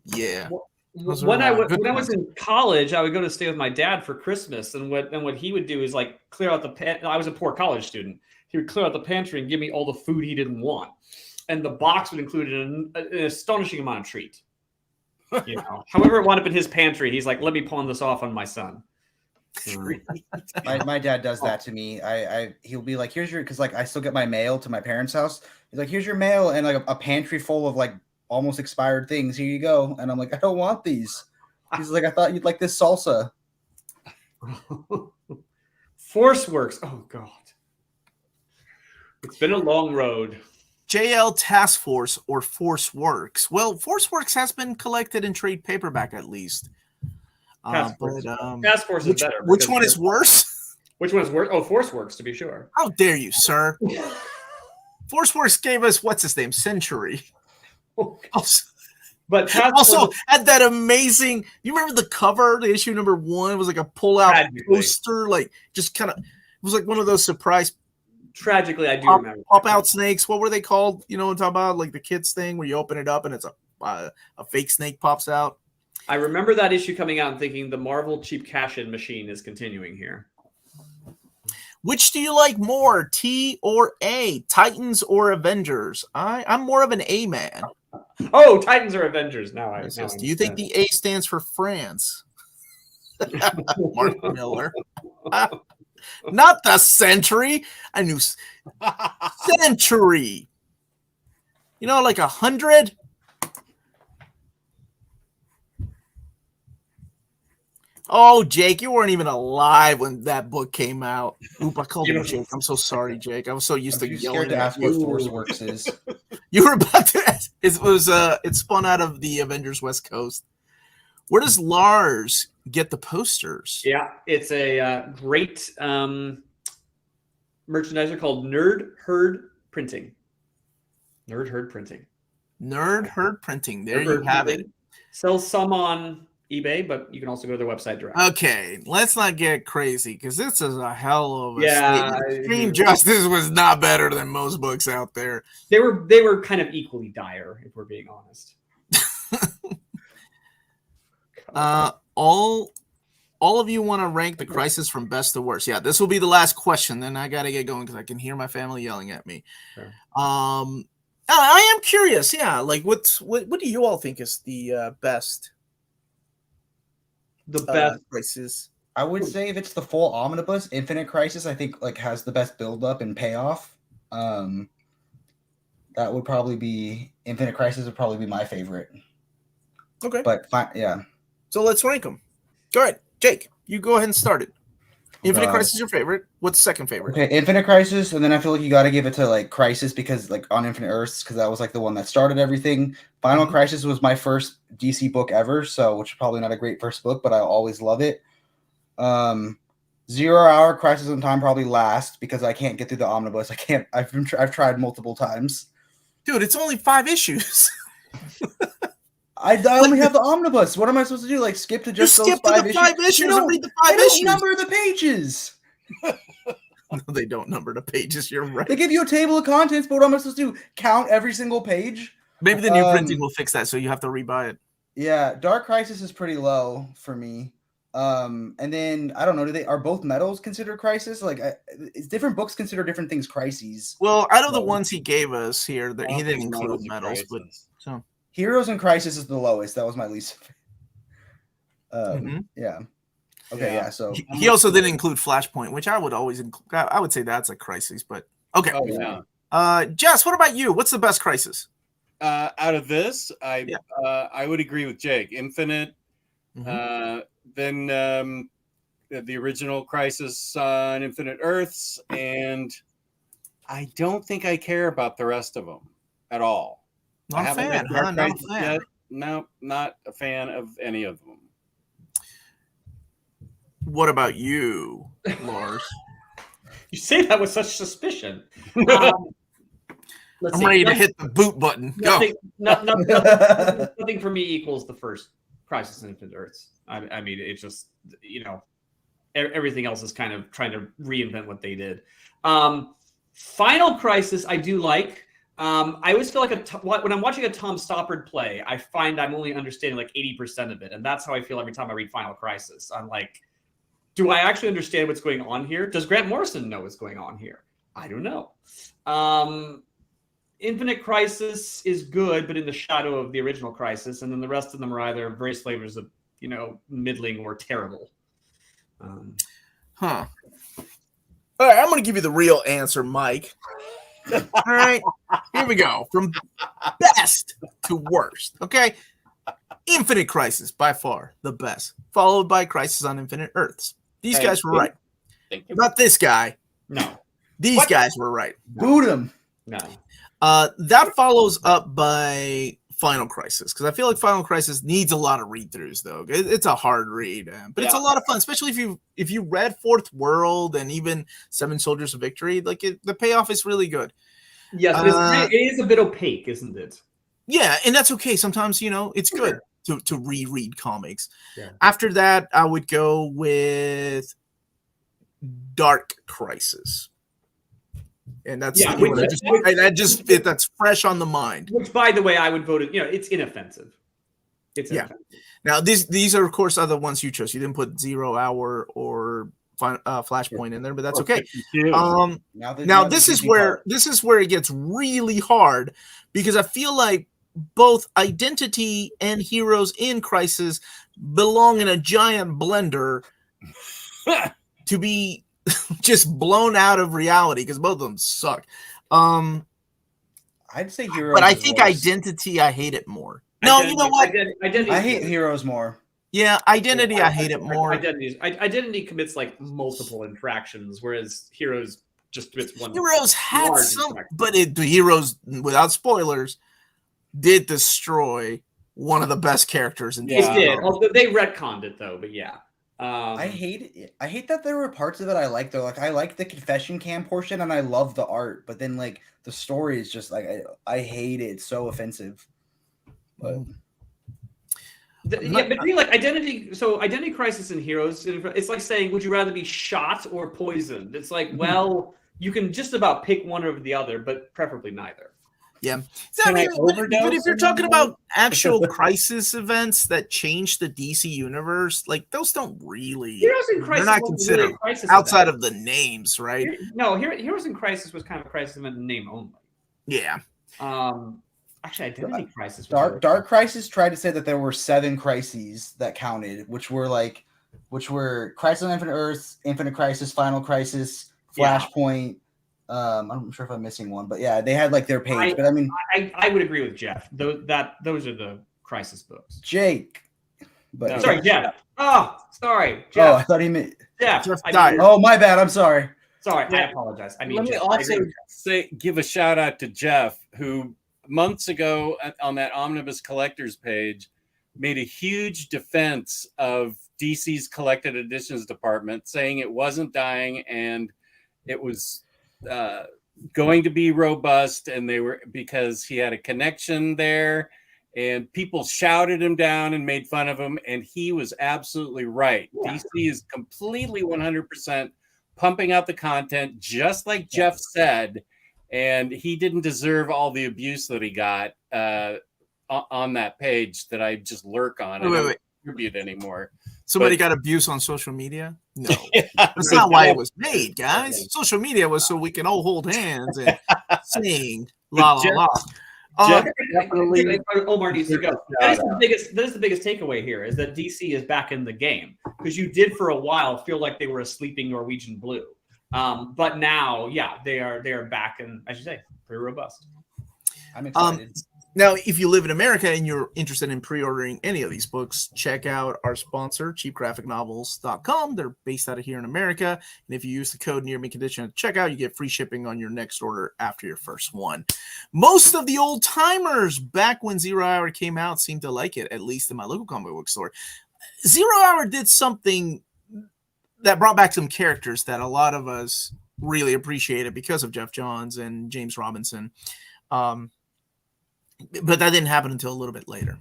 yeah. When I was in college, I would go to stay with my dad for Christmas, and what he would do is like clear out the I was a poor college student. He would clear out the pantry and give me all the food he didn't want, and the box would include an astonishing amount of treat. You know, however it wound up in his pantry, he's like, "Let me pawn this off on my son." My dad does that to me. He'll be like, here's your, because like I still get my mail to my parents' house. He's like, here's your mail, and like a pantry full of like almost expired things. Here you go. And I'm like, I don't want these. He's like, I thought you'd like this salsa. Forceworks. Oh God, it's been a long road. JL Task Force or Forceworks. Well, Forceworks has been collected in trade paperback at least. Task Force is better. Which one is worse? Which one is worse? Oh, Forceworks, to be sure. How dare you, sir? Forceworks gave us, what's his name? Century. But also had that amazing, you remember the cover, the issue number 1? It was like a pull-out poster, like just kind of, it was like one of those surprise. Tragically, I do remember. Pop-out snakes. What were they called? You know what I'm talking about? Like the kids thing where you open it up and it's a fake snake pops out. I remember that issue coming out and thinking the Marvel cheap cash-in machine is continuing here. Which do you like more, T or A? Titans or Avengers? I'm more of an A man. Oh, Titans or Avengers? Do you think the A stands for France? Mark Miller. Not the Century. I knew Century. You know, like 100. Oh, Jake, you weren't even alive when that book came out. Oop, I called him Jake. I'm so sorry, Jake. I was so used to yelling to ask what Forceworks is. You were about to ask. It spun out of the Avengers West Coast. Where does Lars get the posters? Yeah, it's a great merchandiser called Nerd Herd Printing. Nerd Herd Printing. Nerd Herd Printing. There you have it. Sells some on eBay, but you can also go to their website direct. Okay, let's not get crazy because this is a hell of a statement. Extreme Justice was not better than most books out there. They were kind of equally dire, if we're being honest. All of you want to rank the Crisis from best to worst. Yeah, this will be the last question. Then I got to get going because I can hear my family yelling at me. Sure. I am curious. Yeah, like what do you all think is the best? The best Crisis. I would say if it's the full omnibus, Infinite Crisis, I think like has the best build up and payoff. That would probably be Infinite Crisis would probably be my favorite. Okay, but yeah. So let's rank them. Go ahead. Jake, you go ahead and start it. Infinite God. Crisis is your favorite. What's second favorite? Okay, Infinite Crisis, and then I feel like you got to give it to like Crisis because like on Infinite Earths because that was like the one that started everything. Final Crisis was my first DC book ever, so which is probably not a great first book, but I always love it. 0 Hour Crisis on Time probably last because I can't get through the omnibus. I can't. I've tried multiple times. Dude, it's only 5 issues. I only have the omnibus. What am I supposed to do? Like skip to just those 5 issues and read the 5 they don't issues. number the pages. No, they don't number the pages. You're right. They give you a table of contents, but what am I supposed to do? Count every single page? Maybe the new printing will fix that, so you have to rebuy it. Yeah, Dark Crisis is pretty low for me. And then I don't know. Are both metals considered crisis? Like, it's different books consider different things crises. Well, out of the ones he gave us here, that he didn't think include metals metals, are but so Heroes and Crisis is the lowest. That was my least. Yeah. Okay. Yeah. So he also didn't include Flashpoint, which I would always include. I would say that's a crisis, but okay. Oh, yeah. Jess, what about you? What's the best crisis? Out of this, I would agree with Jake. Infinite. Then the original Crisis on Infinite Earths, and I don't think I care about the rest of them at all. Not a fan, huh? Not a fan. Yet. No, not a fan of any of them. What about you, Lars? You say that with such suspicion. I'm ready to hit the boot button. Go. Nothing for me equals the first Crisis on Infinite Earths. I mean, it's just, everything else is kind of trying to reinvent what they did. Final Crisis, I do like. I always feel like when I'm watching a Tom Stoppard play, I find I'm only understanding like 80% of it. And that's how I feel every time I read Final Crisis. I'm like, do I actually understand what's going on here? Does Grant Morrison know what's going on here? I don't know. Infinite Crisis is good, but in the shadow of the original Crisis. And then the rest of them are either various flavors of, middling or terrible. All right, I'm going to give you the real answer, Mike. All right, here we go. From best to worst, okay? Infinite Crisis, by far the best, followed by Crisis on Infinite Earths. These guys were right. Not this guy. No. These guys were right. Boot him. No. That follows up by Final Crisis, because I feel like Final Crisis needs a lot of read-throughs, though. It's a hard read, but it's a lot of fun, especially if you read Fourth World and even Seven Soldiers of Victory. Like the payoff is really good. Yes, it is a bit opaque, isn't it? Yeah, and that's okay. Sometimes it's good to reread comics. Yeah. After that, I would go with Dark Crisis. And that's that's fresh on the mind. Which, by the way, I would vote it. It's inoffensive. It's inoffensive. Now these are of course other ones you chose. You didn't put 0 Hour or Flashpoint in there, but that's okay. Now this is where it gets really hard, because I feel like both Identity and Heroes in Crisis belong in a giant blender to be just blown out of reality, because both of them suck. I'd say Heroes, but I think Identity, I hate it more. No, you know what? I hate Heroes more. Yeah, Identity, I hate it more. Identity commits like multiple infractions, whereas Heroes just commits one. Heroes had some, but the Heroes, without spoilers, did destroy one of the best characters in DC. It did. Although they retconned it, though. But yeah. I hate that there were parts of it I like, though. Like, I like the confession cam portion and I love the art, but then like the story is just like I hate it. It's so offensive. But between like Identity Crisis and Heroes, it's like saying, would you rather be shot or poisoned? It's like, well, you can just about pick one over the other, but preferably neither. Yeah. But if you're talking about actual crisis events that change the DC universe, like those don't really. Heroes in Crisis, they're not considered really outside of the names, right? No, Heroes in Crisis was kind of a crisis event in name only. Yeah. Actually, Identity Crisis. Dark Crisis tried to say that there were 7 crises that counted, which were Crisis on Infinite Earths, Infinite Crisis, Final Crisis, Flashpoint. I'm not sure if I'm missing one, but yeah, they had like their page. I would agree with Jeff. Those are the Crisis books. Jake, But No. Sorry, Jeff. Oh, sorry, Oh, Jeff. I thought he meant. Jeff. Jeff I died. mean, Oh, my bad. I'm sorry. sorry, I Yeah. apologize. I mean, Let me Jeff. also give a shout out to Jeff, who months ago on that Omnibus Collectors page made a huge defense of DC's collected editions department, saying it wasn't dying and it was going to be robust, and they were, because he had a connection there, and people shouted him down and made fun of him, and he was absolutely right. Yeah. DC is completely 100% pumping out the content, just like Jeff said, and he didn't deserve all the abuse that he got on that page that I just lurk on and don't contribute anymore. Somebody got abuse on social media? No. Yeah, That's not why it was made, guys. Social media was so we can all hold hands and sing la la la. Jeff definitely, Omar needs to go. That is Shout the biggest takeaway here, is that DC is back in the game, because you did for a while feel like they were a sleeping Norwegian blue, but now, yeah, they are back, and as you say, pretty robust. I'm excited. Now, if you live in America and you're interested in pre-ordering any of these books, check out our sponsor, cheapgraphicnovels.com. They're based out of here in America. And if you use the code nearmintcon at checkout, you get free shipping on your next order after your first one. Most of the old timers back when Zero Hour came out seemed to like it, at least in my local comic book store. Zero Hour did something that brought back some characters that a lot of us really appreciated because of Jeff Johns and James Robinson. But that didn't happen until a little bit later.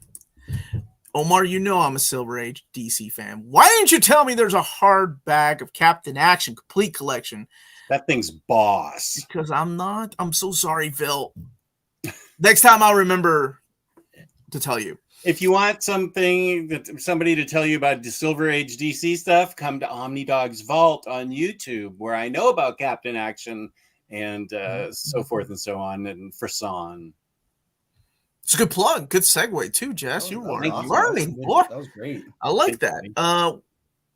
Omar, you know I'm a Silver Age DC fan. Why didn't you tell me there's a hardback of Captain Action complete collection? That thing's boss. Because I'm not. I'm so sorry, Phil. Next time I'll remember to tell you. If you want somebody to tell you about the Silver Age DC stuff, come to Omnidog's Vault on YouTube, where I know about Captain Action and so forth and so on, and Frisson. It's a good plug. Good segue too, Jess. You are learning, boy. That was great. I like that.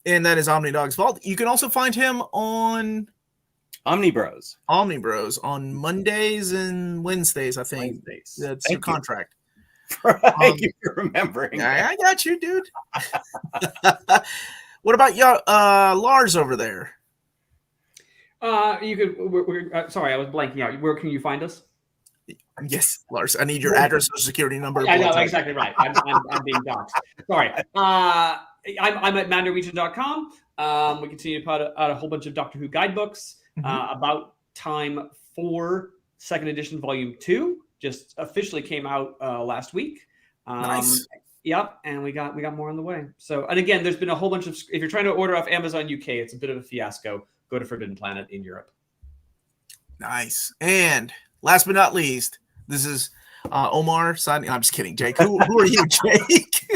And that is Omnidog's Vault. You can also find him on Omnibros on Mondays and Wednesdays, I think. That's your contract. Thank you for remembering. I got you, dude. What about Lars over there? You could. Sorry, I was blanking out. Where can you find us? Yes, Lars. I need your address, social security number. I know, exactly right. I'm being doxxed. Sorry. I'm at madnorwegian.com. We continue to put out a whole bunch of Doctor Who guidebooks. About Time 4, second edition, volume 2, just officially came out last week. Nice. Yep, and we got more on the way. So, and again, there's been a whole bunch of. If you're trying to order off Amazon UK, it's a bit of a fiasco. Go to Forbidden Planet in Europe. Nice. And last but not least, this is Omar signing. I'm just kidding, Jake. Who are you, Jake?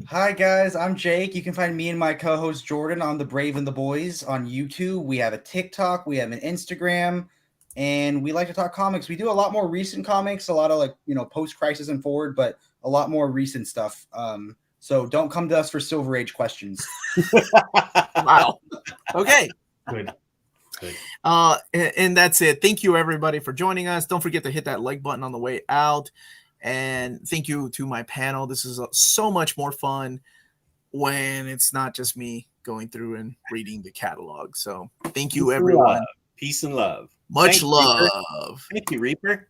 Hi, guys. I'm Jake. You can find me and my co-host Jordan on The Brave and the Boys on YouTube. We have a TikTok. We have an Instagram. And we like to talk comics. We do a lot more recent comics, a lot of post-crisis and forward, but a lot more recent stuff. So don't come to us for Silver Age questions. Wow. Okay. Good. And that's it. Thank you, everybody, for joining us. Don't forget to hit that like button on the way out. And thank you to my panel. This is so much more fun when it's not just me going through and reading the catalog. So thank you, everyone. Peace and love. Much love. Thank you, Reaper.